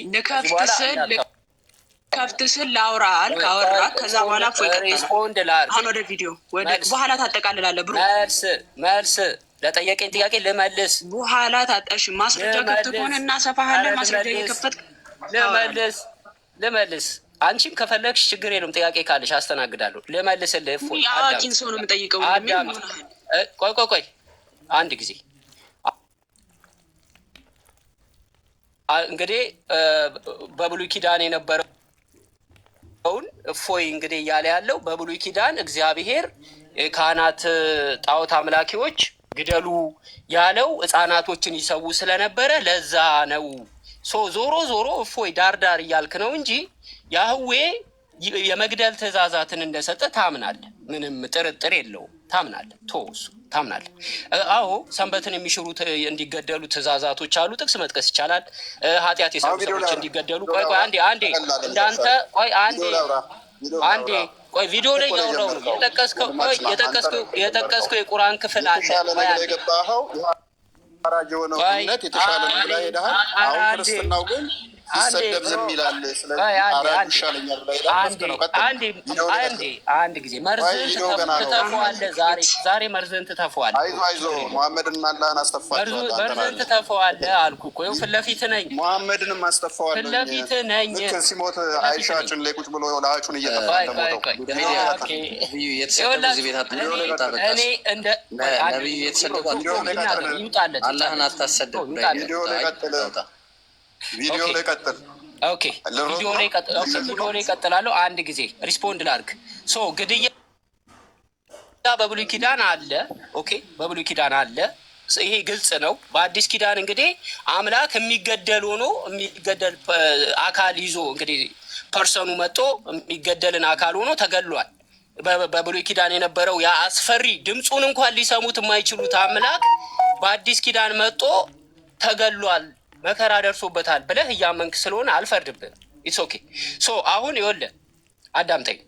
ከፍት ስል ላውራ አልክ፣ አወራ። ከዛ በኋላ ሪስፖንድ ላድርግ። አሁን ወደ ቪዲዮ በኋላ ታጠቃልላለህ። ብሩ መልስ ለጠየቀኝ ጥያቄ ልመልስ። በኋላ ታጠሽ ማስረጃ ከፍት ከሆነ እናሰፋሃለን። ማስረጃ እየከፈትክ ልመልስ። አንቺም ከፈለግሽ ችግር የለውም። ጥያቄ ካለሽ አስተናግዳለሁ። ልመልስልህ። አዋቂን ሰው ነው የምጠይቀው። ቆይ አንድ ጊዜ እንግዲህ በብሉይ ኪዳን የነበረውን እፎይ እንግዲህ እያለ ያለው በብሉይ ኪዳን እግዚአብሔር ካህናት ጣዖት አምላኪዎች ግደሉ ያለው ሕፃናቶችን ይሰዉ ስለነበረ ለዛ ነው። ዞሮ እፎይ ዳርዳር እያልክ ነው እንጂ ያህዌ የመግደል ትእዛዛትን እንደሰጠ ታምናለህ። ምንም ጥርጥር የለውም። ታምናለህ። እሱ ታምናለህ። አዎ ሰንበትን የሚሽሩ እንዲገደሉ ትእዛዛቶች አሉ። ጥቅስ መጥቀስ ይቻላል። ኃጢአት የሰሩ ሰዎች እንዲገደሉ። ቆይ አንዴ እንዳንተ ቆይ ቪዲዮ ላይ እያወራሁ ነው። የጠቀስከው የቁርአን ክፍል አለ። አራጅ የሆነው እምነት የተሻለ ነው ብላ ሄደሃል። አሁን ክርስትናው ግን ሲሰደብ ዝም ይላል። ስለዚህ አራጅ ይሻለኛል ብላ ሄደሃል። አንድ ጊዜ መርዝህን ትተፈዋለህ። ዛሬ መርዝህን ትተፈዋለህ። አይዞህ መሐመድን አላህን አስተፋቸዋለሁ። መርዝህን ትተፈዋለህ አልኩህ እኮ። ይኸው ፊት ለፊትህ ነኝ። መሐመድንም አስተፋዋለሁ። ፊት ለፊትህ ነኝ። ልክ ሲሞት አይሻ ጭን ላይ ቁጭ ብሎ ለሀጩን እየተፋ አላህን አታሰድብ። ቪዲዮ ላይ ቀጥል። ቪዲዮ ላይ ቀጥላለሁ። አንድ ጊዜ ሪስፖንድ ላድርግ። ግድያ በብሉይ ኪዳን አለ። ኦኬ በብሉይ ኪዳን አለ። ይሄ ግልጽ ነው። በአዲስ ኪዳን እንግዲህ አምላክ የሚገደል ሆኖ የሚገደል አካል ይዞ እንግዲህ ፐርሰኑ መጥቶ የሚገደልን አካል ሆኖ ተገድሏል። በብሉይ ኪዳን የነበረው ያ አስፈሪ ድምፁን እንኳን ሊሰሙት የማይችሉት አምላክ በአዲስ ኪዳን መጥቶ ተገድሏል፣ መከራ ደርሶበታል ብለህ እያመንክ ስለሆነ አልፈርድብህም። ኢትስ ኦኬ። አሁን ይኸውልህ አዳምጠኝ።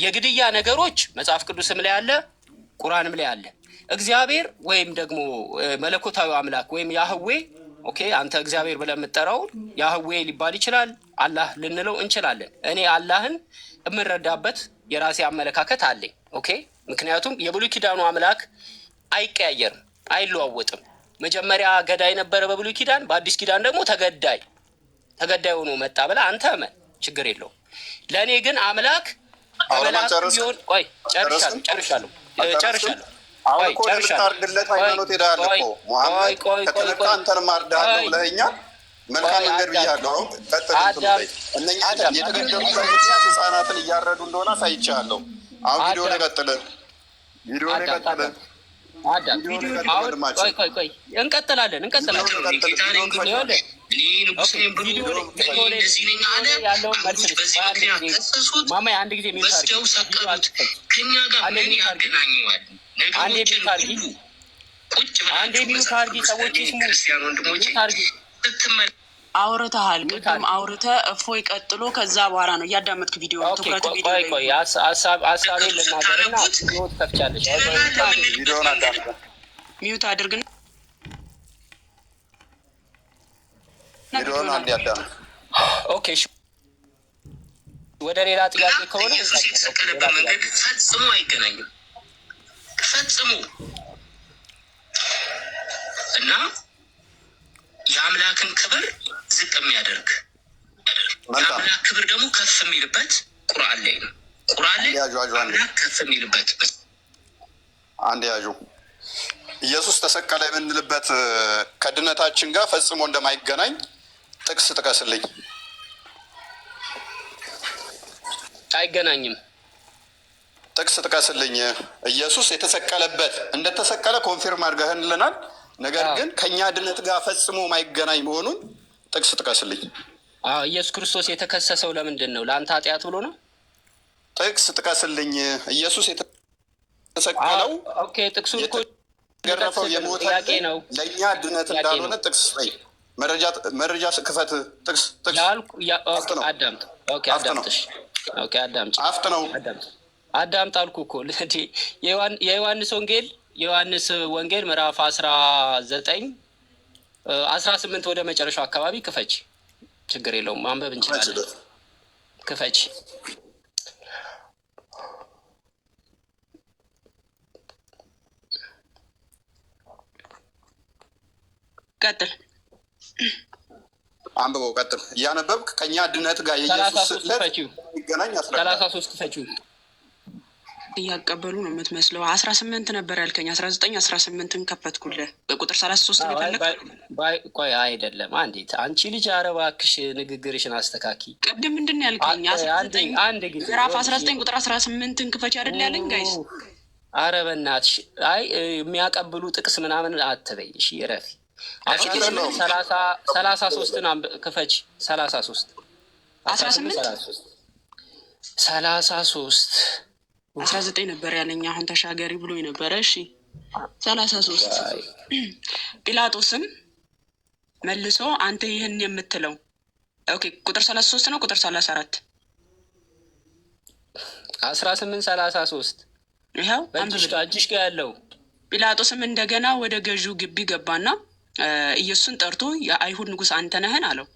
የግድያ ነገሮች መጽሐፍ ቅዱስም ላይ አለ፣ ቁርአንም ላይ አለ። እግዚአብሔር ወይም ደግሞ መለኮታዊ አምላክ ወይም ያህዌ ኦኬ፣ አንተ እግዚአብሔር ብለህ የምትጠራው ያህዌ ሊባል ይችላል፣ አላህ ልንለው እንችላለን። እኔ አላህን የምንረዳበት የራሴ አመለካከት አለኝ። ኦኬ፣ ምክንያቱም የብሉይ ኪዳኑ አምላክ አይቀያየርም፣ አይለዋወጥም። መጀመሪያ ገዳይ ነበረ በብሉይ ኪዳን፣ በአዲስ ኪዳን ደግሞ ተገዳይ ሆኖ መጣ ብለህ አንተ እመን፣ ችግር የለውም። ለእኔ ግን አምላክ በመላክ ቢሆን ቆይ ጨርሻለሁ። ልታርድለት ሃይማኖት ሄዳል እኮ ሙሐመድ ከተነካ አንተን ማርዳለሁ ብለኸኛል። መልካም መንገድ ብያለሁ። እነኛ የተገደሉበት ምክንያት ህፃናትን እያረዱ እንደሆነ አሳይቻለሁ። አሁን ቪዲዮ ላይ ቀጥል። እንቀጥላለን። ማማዬ አንድ ጊዜ ወስደው ሰቀሉት። ከኛ ጋር ምን ያገናኘዋል? ነገሮችን ሁሉ ቁጭ ብላችሁ ሰዎች ክርስቲያን ወንድሞቼ ስትመ አውርተሃል። ቅድም አውርተህ እፎይ ቀጥሎ ከዛ በኋላ ነው እያዳመጥክ ቪዲዮ ትኩረት ቪዲዮ ሀሳቤን ልናገርና ህይወት ከፍቻለች። ሚዩት አድርግና ቪዲዮን አንድ ያዳምጥ። ኦኬ ወደ ሌላ ጥያቄ ከሆነ ኢየሱስ የተሰቀለበት መንገድ ፈጽሞ አይገናኝም፣ ፈጽሞ እና የአምላክን ክብር ዝቅ የሚያደርግ የአምላክ ክብር ደግሞ ከፍ የሚልበት ቁርአን ላይ ነው። ቁርአን ላይ አምላክ ከፍ የሚልበት አንድ ያዡ ኢየሱስ ተሰቀለ የምንልበት ከድነታችን ጋር ፈጽሞ እንደማይገናኝ ጥቅስ ጥቀስልኝ። አይገናኝም። ጥቅስ ጥቀስልኝ። ኢየሱስ የተሰቀለበት እንደተሰቀለ ኮንፊርም አድርገህልናል። ነገር ግን ከእኛ ድነት ጋር ፈጽሞ ማይገናኝ መሆኑን ጥቅስ ጥቀስልኝ። ኢየሱስ ክርስቶስ የተከሰሰው ለምንድን ነው? ለአንተ ኃጢአት ብሎ ነው? ጥቅስ ጥቀስልኝ። ኢየሱስ የተሰቀለው ጥቅሱን እኮ ገረፈው የሞተ ነው ለእኛ ድነት እንዳልሆነ ጥቅስ ላይ መረጃ ክፈት። ጥቅስ አዳምጥ አልኩ እኮ። የዮሐንስ ወንጌል ምዕራፍ 18 ወደ መጨረሻው አካባቢ ክፈች። ችግር የለውም ማንበብ እንችላለን። ክፈች። ቀጥል። አንብበው። ቀጥል እያነበብክ ከእኛ ድነት ጋር የኢየሱስ ይገናኝ። 33 ክፈችው። እያቀበሉ ነው የምትመስለው። 18 ነበር ያልከኝ፣ 19 18ን ከፈትኩልህ። ቁጥር 33 ነው የፈለግህ? ቆይ አይደለም፣ አንዴት አንቺ ልጅ ኧረ እባክሽ ንግግርሽን አስተካኪ። ቅድም ምንድን ነው ያልከኝ? ምዕራፍ 19 ቁጥር 18ን ክፈች አይደል ያለኝ? ጋይስ ኧረ በእናትሽ የሚያቀብሉ ጥቅስ ምናምን አትበይ እሺ፣ ረፊ 33ን ክፈች። 33 19 ነበር ያለኝ። አሁን ተሻገሪ ብሎ ነበረ። እሺ 33 ጲላጦስም መልሶ አንተ ይህን የምትለው ቁጥር 33 ነው። ቁጥር 34 18:33 ይኸው እጅሽ ጋር ያለው። ጲላጦስም እንደገና ወደ ገዢው ግቢ ገባና ኢየሱስን ጠርቶ የአይሁድ ንጉሥ አንተ ነህን አለው።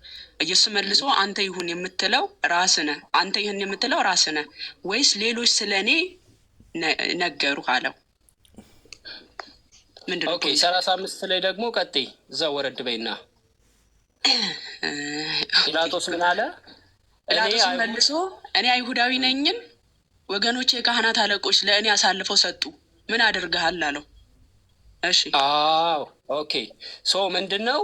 ኢየሱስ መልሶ አንተ ይሁን የምትለው ራስህ ነህ። አንተ ይህን የምትለው ራስህ ነህ ወይስ ሌሎች ስለ እኔ ነገሩህ አለው። ምንድን ነው? 35 ላይ ደግሞ ቀጥይ፣ እዛው ወረድ በይና ጲላጦስ ምን አለ? ጲላጦስ መልሶ እኔ አይሁዳዊ ነኝን? ወገኖቼ የካህናት አለቆች ለእኔ አሳልፈው ሰጡ፣ ምን አድርገሃል አለው። እሺ ምንድን ነው?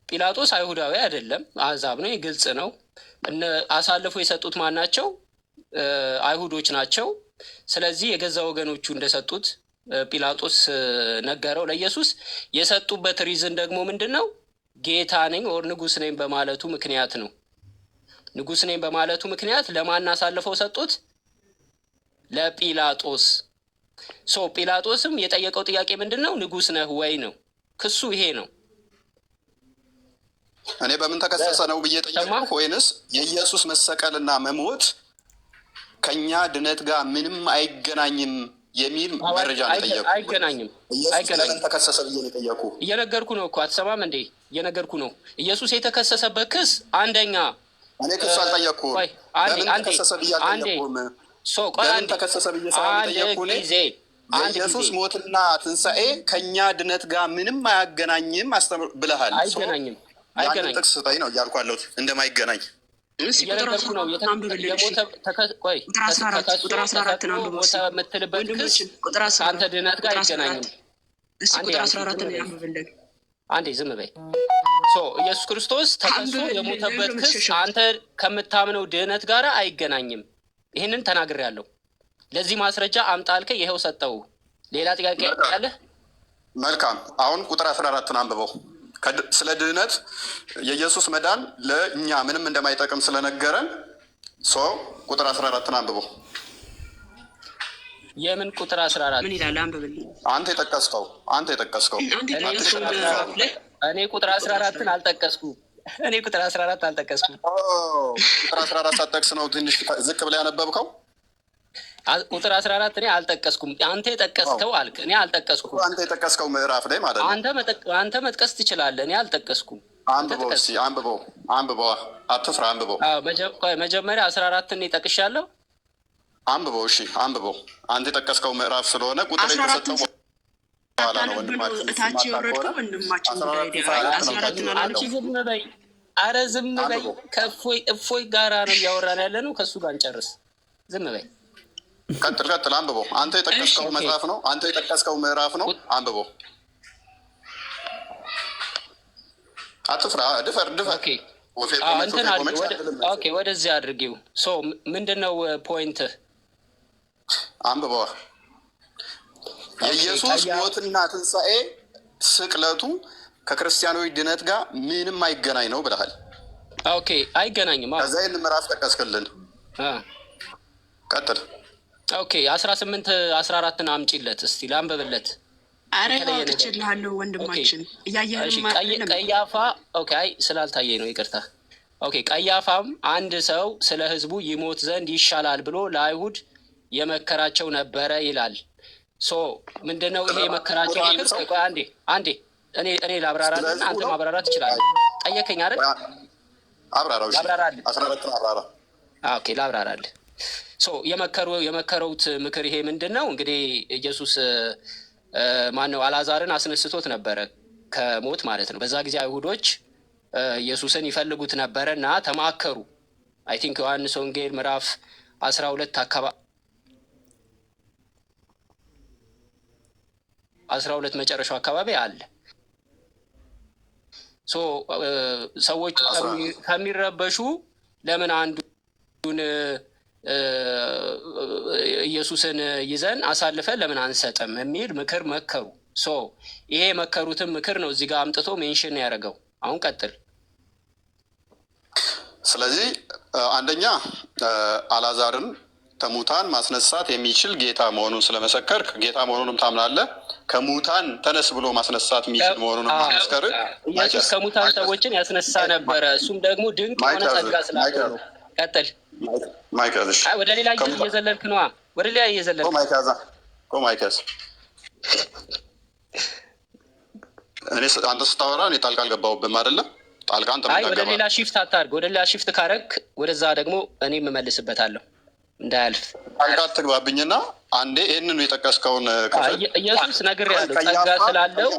ጲላጦስ አይሁዳዊ አይደለም፣ አሕዛብ ነው። ግልጽ ነው። አሳልፎ የሰጡት ማን ናቸው? አይሁዶች ናቸው። ስለዚህ የገዛ ወገኖቹ እንደሰጡት ጲላጦስ ነገረው ለኢየሱስ። የሰጡበት ሪዝን ደግሞ ምንድን ነው? ጌታ ነኝ ኦር ንጉሥ ነኝ በማለቱ ምክንያት ነው። ንጉሥ ነኝ በማለቱ ምክንያት ለማን አሳልፈው ሰጡት? ለጲላጦስ። ጲላጦስም የጠየቀው ጥያቄ ምንድን ነው? ንጉሥ ነህ ወይ ነው። ክሱ ይሄ ነው። እኔ በምን ተከሰሰ ነው ብዬ ጠየቅኩ፣ ወይንስ የኢየሱስ መሰቀልና መሞት ከእኛ ድነት ጋር ምንም አይገናኝም የሚል መረጃ ነው የጠየቁ። አይገናኝም። ለምን ተከሰሰ ብዬ ነው የጠየቁ። እየነገርኩ ነው እኮ አትሰማም እንዴ? እየነገርኩ ነው። ኢየሱስ የተከሰሰበት ክስ አንደኛ፣ እኔ ክሱ አልጠየቅኩም። ለምን ተከሰሰ ብዬ አልጠየቅኩም። ለምን ተከሰሰ ብዬ ሳይጠየቁ የኢየሱስ ሞትና ትንሣኤ ከእኛ ድነት ጋር ምንም አያገናኝም ብለሃል። አይገናኝም። ያንን ጥቅስ ስጠኝ ነው እያልኩ ያለሁት እንደማይገናኝ እየነገርኩ ነው። ቁጥር 14 የምትልበት ክስ ከአንተ ድነት ጋር አይገናኝም። ቁጥር 14 ነው ያንብብልን። አንዴ ዝም በይ። ኢየሱስ ክርስቶስ ተከሶ የሞተበት ክስ አንተ ከምታምነው ድህነት ጋር አይገናኝም። ይህንን ተናግሬያለሁ። ለዚህ ማስረጃ አምጣ አልከኝ፣ ይኸው ሰጠው። ሌላ ጥያቄ ያለህ? መልካም። አሁን ቁጥር 14ን አንብበው። ስለ ድህነት የኢየሱስ መዳን ለእኛ ምንም እንደማይጠቅም ስለነገረን ቁጥር 14ን አንብበው። የምን ቁጥር 14? ምን ይላል? አንብብልኝ። አንተ የጠቀስከው እኔ ቁጥር 14ን አልጠቀስኩም። ቁጥር 14 አልጠቀስኩም። ቁጥር 14 ሳትጠቅስ ነው ትንሽ ዝቅ ብለህ ያነበብከው። ቁጥር 14 እኔ አልጠቀስኩም። አንተ የጠቀስከው አልክ፣ እኔ አልጠቀስኩም። አንተ የጠቀስከው ምዕራፍ ላይ ማለት ነው። አንተ መጥቀስ ትችላለህ፣ እኔ አልጠቀስኩም። አንብበው እስኪ አንብበው፣ አትፍራ፣ አንብበው። መጀመሪያ 14ን ጠቅሻለሁ። አንብበው፣ እሺ አንብበው። አንተ የጠቀስከው ምዕራፍ ስለሆነ ቁጥር የተሰጠው በኋላ ነው። እታች የወረድከው ወንድማችን አንቺ ዝም በይ፣ አረ ዝም በይ። ከእፎይ ጋራ ነው እያወራን ያለ ነው። ከእሱ ጋር እንጨርስ። ዝም በይ። ቀጥል፣ አንብበው። አንተ የጠቀስከው መጽሐፍ ነው። አንተ የጠቀስከው ምዕራፍ ነው። አንብበው። አትፍራ፣ ድፈር። ወደዚህ አድርጊው። ምንድን ነው ፖይንት? አንብበዋ። የኢየሱስ ሞትና ትንሣኤ ስቅለቱ ከክርስቲያኖች ድነት ጋር ምንም አይገናኝ ነው ብለሃል። ኦኬ፣ አይገናኝም። ከዛ ይህን ምዕራፍ ጠቀስክልን። ቀጥል። ኦኬ፣ 18 14ን አምጪለት እስቲ ላንብብለት። አረ ትችላለህ ወንድማችን፣ ቀያፋ። ኦኬ፣ ስላልታየ ነው ይቅርታ። ኦኬ፣ ቀያፋም አንድ ሰው ስለ ሕዝቡ ይሞት ዘንድ ይሻላል ብሎ ለአይሁድ የመከራቸው ነበረ ይላል። ምንድነው ይሄ የመከራቸው ምክር? አንዴ እኔ ላብራራልና አንተ ማብራራት ትችላለህ። ጠየከኝ አይደል? አብራራው። ኦኬ፣ ላብራራልህ። የመከረውት ምክር ይሄ ምንድን ነው? እንግዲህ ኢየሱስ ማነው አልዓዛርን አስነስቶት ነበረ ከሞት ማለት ነው። በዛ ጊዜ አይሁዶች ኢየሱስን ይፈልጉት ነበረ እና ተማከሩ። አይ ቲንክ ዮሐንስ ወንጌል ምዕራፍ 12 አካባቢ 12 መጨረሻው አካባቢ አለ። ሰዎቹ ከሚረበሹ ለምን አንዱን ኢየሱስን ይዘን አሳልፈን ለምን አንሰጥም የሚል ምክር መከሩ። ይሄ የመከሩትን ምክር ነው እዚህ ጋር አምጥቶ ሜንሽን ያደረገው። አሁን ቀጥል። ስለዚህ አንደኛ አልዓዛርን ከሙታን ማስነሳት የሚችል ጌታ መሆኑን ስለመሰከርክ ጌታ መሆኑንም ታምናለህ። ከሙታን ተነስ ብሎ ማስነሳት የሚችል መሆኑንም ማመስከር። ኢየሱስ ከሙታን ሰዎችን ያስነሳ ነበረ። እሱም ደግሞ ድንቅ የሆነ ጸጋ ስላለው ነው። ቀጥል። ወደ ሌላ እየዘለልክ ነዋ። ወደ ሌላ እየዘለልክ ማይከዝ አንተ ስታወራ እኔ ጣልቃ አልገባሁብህም አይደለም። ጣልቃ አንተ ወደ ሌላ ሺፍት አታርግ። ወደ ሌላ ሺፍት ካረግ ወደዛ ደግሞ እኔ የምመልስበታለሁ እንዳያልፍ። ጣልቃ አትግባብኝና አንዴ ይህንን የጠቀስከውን ኢየሱስ ነግሬሃለሁ። ጸጋ ስላለው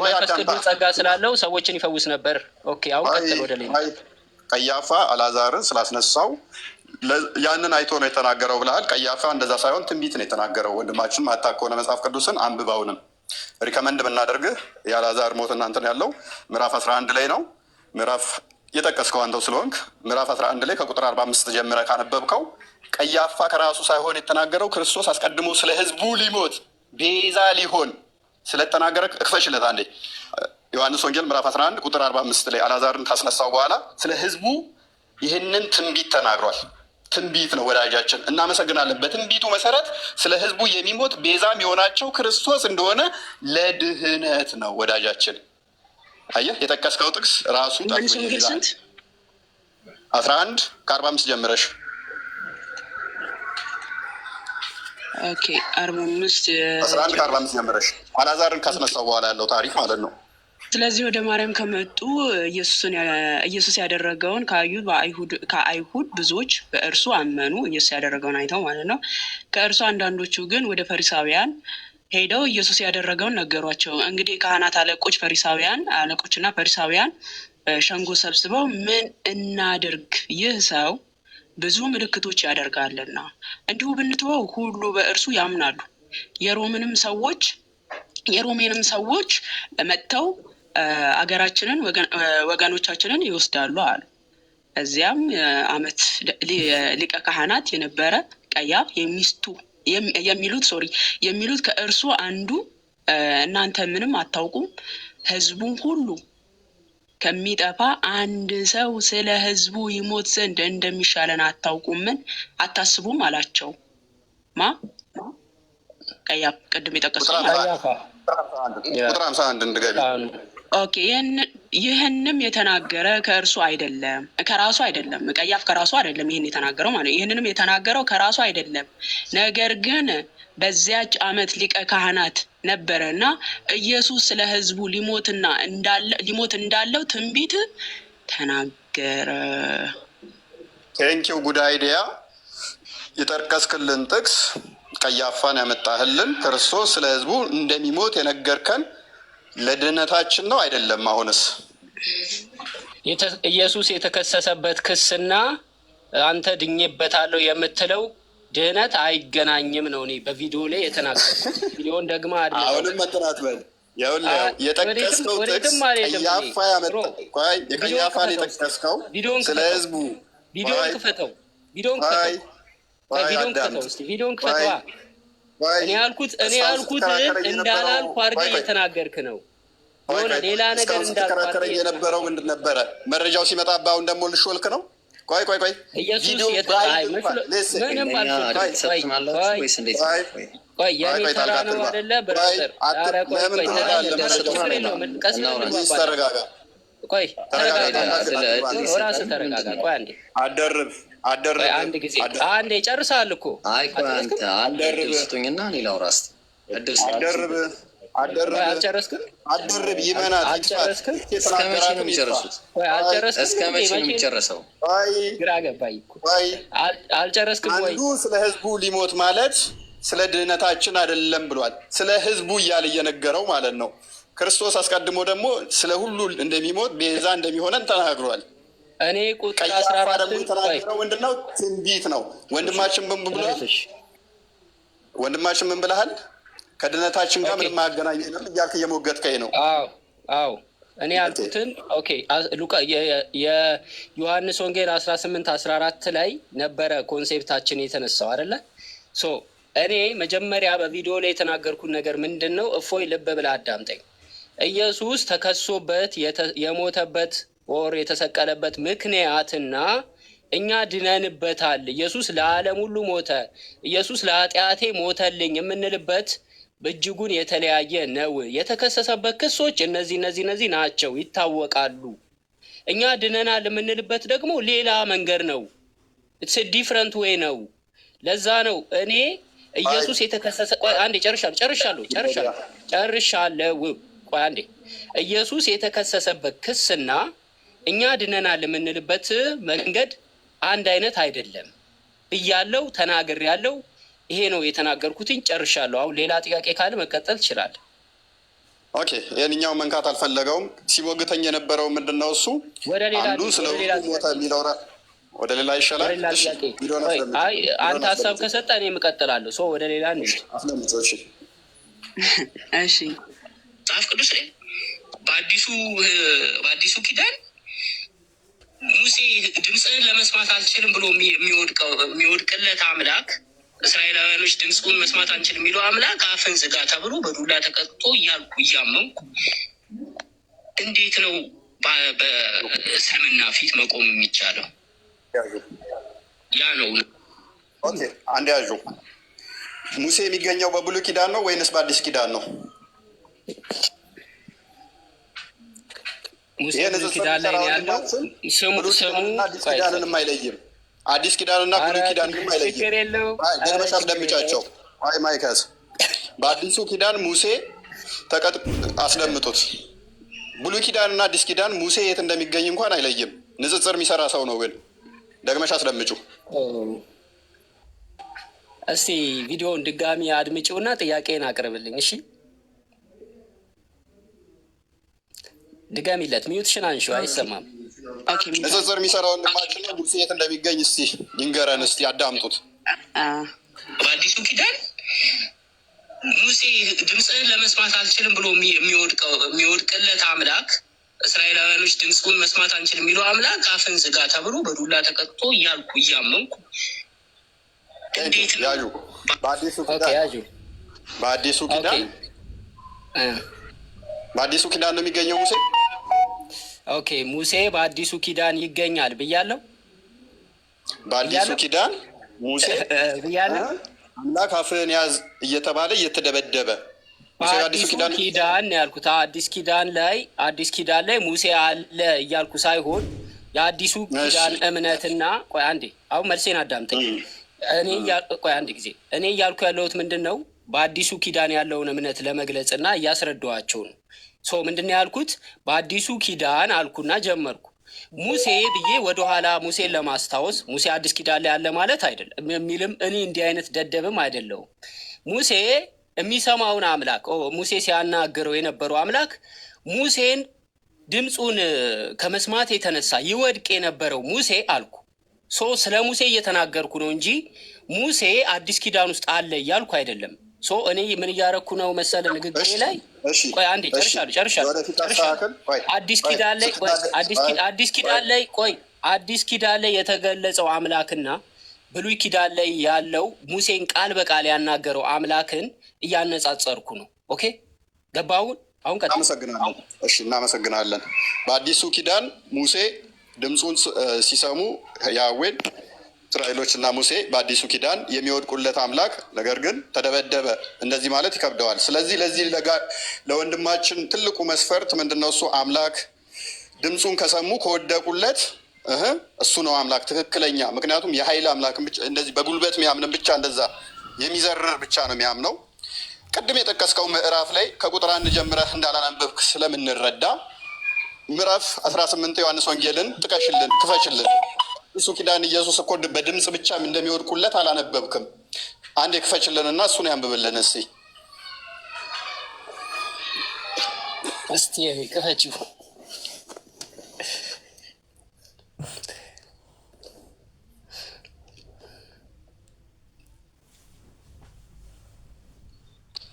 መንፈስ ቅዱስ ጸጋ ስላለው ሰዎችን ይፈውስ ነበር። ኦኬ፣ አሁን ቀጥል። ወደ ሌላ ቀያፋ አልዓዛርን ስላስነሳው ያንን አይቶ ነው የተናገረው ብለሃል። ቀያፋ እንደዛ ሳይሆን ትንቢት ነው የተናገረው። ወንድማችን ማታ ከሆነ መጽሐፍ ቅዱስን አንብባውንም ሪከመንድ ብናደርግህ የአልዓዛር ሞት እናንተን ያለው ምዕራፍ 11 ላይ ነው። ምዕራፍ የጠቀስከው አንተው ስለሆንክ ምዕራፍ 11 ላይ ከቁጥር 45 ጀምረ ካነበብከው ቀያፋ ከራሱ ሳይሆን የተናገረው ክርስቶስ አስቀድሞ ስለ ሕዝቡ ሊሞት ቤዛ ሊሆን ስለተናገረ እክፈሽለት አንዴ። ዮሐንስ ወንጌል ምዕራፍ 11 ቁጥር 45 ላይ አልዓዛርን ካስነሳው በኋላ ስለ ሕዝቡ ይህንን ትንቢት ተናግሯል። ትንቢት ነው ወዳጃችን፣ እናመሰግናለን። በትንቢቱ መሰረት ስለ ሕዝቡ የሚሞት ቤዛም የሆናቸው ክርስቶስ እንደሆነ ለድህነት ነው ወዳጃችን። አየህ፣ የጠቀስከው ጥቅስ ራሱ 11 ከ45 ጀምረሽ 11 ከ45 ጀምረሽ አልዓዛርን ካስነሳው በኋላ ያለው ታሪክ ማለት ነው። ስለዚህ ወደ ማርያም ከመጡ ኢየሱስ ያደረገውን ከአይሁድ ብዙዎች በእርሱ አመኑ። ኢየሱስ ያደረገውን አይተው ማለት ነው። ከእርሱ አንዳንዶቹ ግን ወደ ፈሪሳውያን ሄደው ኢየሱስ ያደረገውን ነገሯቸው። እንግዲህ ካህናት አለቆችና ፈሪሳውያን ሸንጎ ሰብስበው ምን እናድርግ? ይህ ሰው ብዙ ምልክቶች ያደርጋልና እንዲሁ ብንተወው ሁሉ በእርሱ ያምናሉ። የሮሜንም ሰዎች መጥተው አገራችንን ወገኖቻችንን ይወስዳሉ አሉ። እዚያም ዓመት ሊቀ ካህናት የነበረ ቀያፍ የሚሉት ከእርሱ አንዱ እናንተ ምንም አታውቁም፣ ሕዝቡን ሁሉ ከሚጠፋ አንድ ሰው ስለ ሕዝቡ ይሞት ዘንድ እንደሚሻለን አታውቁምን? አታስቡም አላቸው። ቀያፍ ቅድም የጠቀሰው ቁጥር 51 እንድገቢ። ኦኬ፣ ይህንም የተናገረ ከራሱ አይደለም። ቀያፍ ከራሱ አይደለም ይህን የተናገረው ማለት ነው። ይህንንም የተናገረው ከራሱ አይደለም፣ ነገር ግን በዚያች ዓመት ሊቀ ካህናት ነበረ እና ኢየሱስ ስለ ሕዝቡ ሊሞት እንዳለው ትንቢት ተናገረ። ቴንኪው ጉድ አይዲያ። የጠቀስክልን ጥቅስ ቀያፋን ያመጣህልን ክርስቶስ ስለ ሕዝቡ እንደሚሞት የነገርከን ለድህነታችን ነው አይደለም? አሁንስ ኢየሱስ የተከሰሰበት ክስና አንተ ድኜበታለሁ የምትለው ድህነት አይገናኝም ነው። እኔ በቪዲዮ ላይ የተናገርኩት ቪዲዮን ደግማ አይደለም። አሁንም መጥራት በል የጠቀስከው ጥቅስ ቀያፋ ያመጣው የቀያፋን የጠቀስከው ስለ ሕዝቡ ቪዲዮን ክፈተው፣ ቪዲዮን ክፈተው፣ ቪዲዮን ክፈተው። እኔ ያልኩት እንዳላልኩ አድርገህ እየተናገርክ ነው። የሆነ ሌላ ነገር እንዳልከራከረኝ የነበረው ምንድን ነበረ? መረጃው ሲመጣብህ አሁን ደግሞ ልሾልክ ነው። ቆይ ኢየሱስ ምንም የኔ ተራ ነው አይደለ? ብራዘር ተረጋጋ። ቆይ ተረጋጋ፣ እራስህ ተረጋጋ። ቆይ አንዴ አደርብ አንድ ጊዜ አንዴ ጨርሰሃል እኮ። አይ ቆይ አንተ አደርብ ስጡኝና ሌላው ራስ አልጨረስክም? አደርብ ይመናል። አልጨረስክም? እስከ መቼ ነው የሚጨርሱት? እስከ መቼ ነው የሚጨርሰው? ግራ ገባኝ እኮ። አልጨረስክም ወይ? አንዱ ስለ ሕዝቡ ሊሞት ማለት ስለ ድህነታችን አይደለም ብሏል። ስለ ሕዝቡ እያለ እየነገረው ማለት ነው። ክርስቶስ አስቀድሞ ደግሞ ስለ ሁሉ እንደሚሞት ቤዛ እንደሚሆነን ተናግሯል። እኔ ቁጥር 14 ደግሞ የተናገረው ምንድነው? ትንቢት ነው። ወንድማችን ምን ብለሃል? ከድነታችን ጋር ምንም አያገናኘንም እያልክ እየሞገትከኝ ነው። አዎ እኔ ያልኩትን የዮሐንስ ወንጌል 18-14 ላይ ነበረ ኮንሴፕታችን የተነሳው አይደለ? እኔ መጀመሪያ በቪዲዮ ላይ የተናገርኩት ነገር ምንድን ነው? እፎይ ልብ ብለህ አዳምጠኝ። ኢየሱስ ተከሶበት የሞተበት ወር የተሰቀለበት ምክንያትና እኛ ድነንበታል፣ ኢየሱስ ለዓለም ሁሉ ሞተ፣ ኢየሱስ ለኃጢአቴ ሞተልኝ የምንልበት በእጅጉን የተለያየ ነው። የተከሰሰበት ክሶች እነዚህ ናቸው፣ ይታወቃሉ። እኛ ድነናል የምንልበት ደግሞ ሌላ መንገድ ነው። ኢትስ ዲፍረንት ዌይ ነው። ለዛ ነው እኔ ኢየሱስ የተከሰሰ ቆይ አንዴ ጨርሻለሁ። ቆይ አንዴ ኢየሱስ የተከሰሰበት ክስና እኛ ድነናል የምንልበት መንገድ አንድ አይነት አይደለም እያለው ተናግሬያለሁ። ይሄ ነው የተናገርኩትኝ። ጨርሻለሁ። አሁን ሌላ ጥያቄ ካለ መቀጠል ትችላለህ። ኦኬ። ይህንኛው መንካት አልፈለገውም። ሲሞግተኝ የነበረው ምንድን ነው? እሱ አንዱ ስለ ሞተ የሚለው ወደ ሌላ ይሻላል። አንተ ሀሳብ ከሰጠ እኔ እቀጥላለሁ። ወደ ሌላ እንሂድ። እሺ መጽሐፍ ቅዱስ ላይ በአዲሱ ኪዳን ሙሴ ድምፅህን ለመስማት አልችልም ብሎ የሚወድቅለት አምላክ እስራኤላውያኖች ድምፁን መስማት አንችልም የሚለው አምላክ አፍን ዝጋ ተብሎ በዱላ ተቀጥቶ እያልኩ እያመንኩ እንዴት ነው በእስልምና ፊት መቆም የሚቻለው? ያ ነው። አንድ ያዡ ሙሴ የሚገኘው በብሉይ ኪዳን ነው ወይንስ በአዲስ ኪዳን ነው? ሙሴ ብሉይ ኪዳን ላይ ነው ያለው። አዲስ ኪዳንንም አይለይም። አዲስ ኪዳንና ብሉይ ኪዳንንም አይለይም። ደመሻ አስደምጫቸው። አይ ማይከስ በአዲሱ ኪዳን ሙሴ አስደምጡት። ብሉይ ኪዳንና አዲስ ኪዳን ሙሴ የት እንደሚገኝ እንኳን አይለይም። ንጽጽር የሚሰራ ሰው ነው። ግን ደግመሽ አስደምጩ። እስቲ ቪዲዮውን ድጋሚ አድምጪውና ጥያቄን አቅርብልኝ። እሺ ድጋሚለት። ሚዩትሽን አንሺው፣ አይሰማም። ንጽጽር የሚሰራ ወንድማችን ነው። ሙሴ የት እንደሚገኝ እስቲ ይንገረን። እስቲ አዳምጡት። በአዲሱ ኪዳን ሙሴ ድምፅህን ለመስማት አልችልም ብሎ የሚወድቅለት አምላክ እስራኤላውያኖች ድምፁን መስማት አንችልም የሚለው አምላክ አፍን ዝጋ ተብሎ በዱላ ተቀጥቶ እያልኩ እያመንኩ እንዴት ነው በአዲሱ ኪዳን ነው የሚገኘው ሙሴ? ኦኬ ሙሴ በአዲሱ ኪዳን ይገኛል ብያለሁ። በአዲሱ ኪዳን ሙሴ ብያለሁ። አምላክ አፍህን ያዝ እየተባለ እየተደበደበ በአዲሱ ኪዳን ያልኩት አዲስ ኪዳን ላይ ሙሴ አለ እያልኩ ሳይሆን የአዲሱ ኪዳን እምነትና ቆይ አንዴ አሁን መልሴን አዳምጠኝ። ቆይ አንድ ጊዜ እኔ እያልኩ ያለሁት ምንድን ነው? በአዲሱ ኪዳን ያለውን እምነት ለመግለጽ እና እያስረዳኋቸው ነው። ምንድን ነው ያልኩት? በአዲሱ ኪዳን አልኩና ጀመርኩ። ሙሴ ብዬ ወደኋላ ሙሴን ለማስታወስ ሙሴ አዲስ ኪዳን ላይ ያለ ማለት አይደለም የሚልም እኔ እንዲህ አይነት ደደብም አይደለሁም። ሙሴ የሚሰማውን አምላክ ሙሴ ሲያናግረው የነበረው አምላክ ሙሴን ድምፁን ከመስማት የተነሳ ይወድቅ የነበረው ሙሴ አልኩ። ስለ ሙሴ እየተናገርኩ ነው እንጂ ሙሴ አዲስ ኪዳን ውስጥ አለ እያልኩ አይደለም። እኔ ምን እያረኩ ነው መሰለ ንግግሬ ላይ ቆይ አንዴ ጨርሻለሁ። አዲስ ኪዳን ላይ የተገለጸው አምላክና ብሉይ ኪዳን ላይ ያለው ሙሴን ቃል በቃል ያናገረው አምላክን እያነጻጸርኩ ነው። ኦኬ ገባውን? አሁን እናመሰግናለን። በአዲሱ ኪዳን ሙሴ ድምፁን ሲሰሙ ያዌን እስራኤሎች እና ሙሴ በአዲሱ ኪዳን የሚወድቁለት አምላክ ነገር ግን ተደበደበ። እንደዚህ ማለት ይከብደዋል። ስለዚህ ለዚህ ለወንድማችን ትልቁ መስፈርት ምንድነው? እሱ አምላክ ድምፁን ከሰሙ ከወደቁለት እሱ ነው አምላክ ትክክለኛ። ምክንያቱም የኃይል አምላክ እንደዚህ በጉልበት የሚያምንን ብቻ እንደዛ የሚዘርር ብቻ ነው የሚያምነው። ቅድም የጠቀስከው ምዕራፍ ላይ ከቁጥር 1 ጀምረህ እንዳላነበብክ ስለምንረዳ ምዕራፍ 18 ዮሐንስ ወንጌልን ጥቀሽልን፣ ክፈችልን። እሱ ኪዳን ኢየሱስ እኮ በድምፅ ብቻ እንደሚወድቁለት አላነበብክም። አንድ የክፈችልንና እሱን ያንብብልን እስቲ ክፈችው።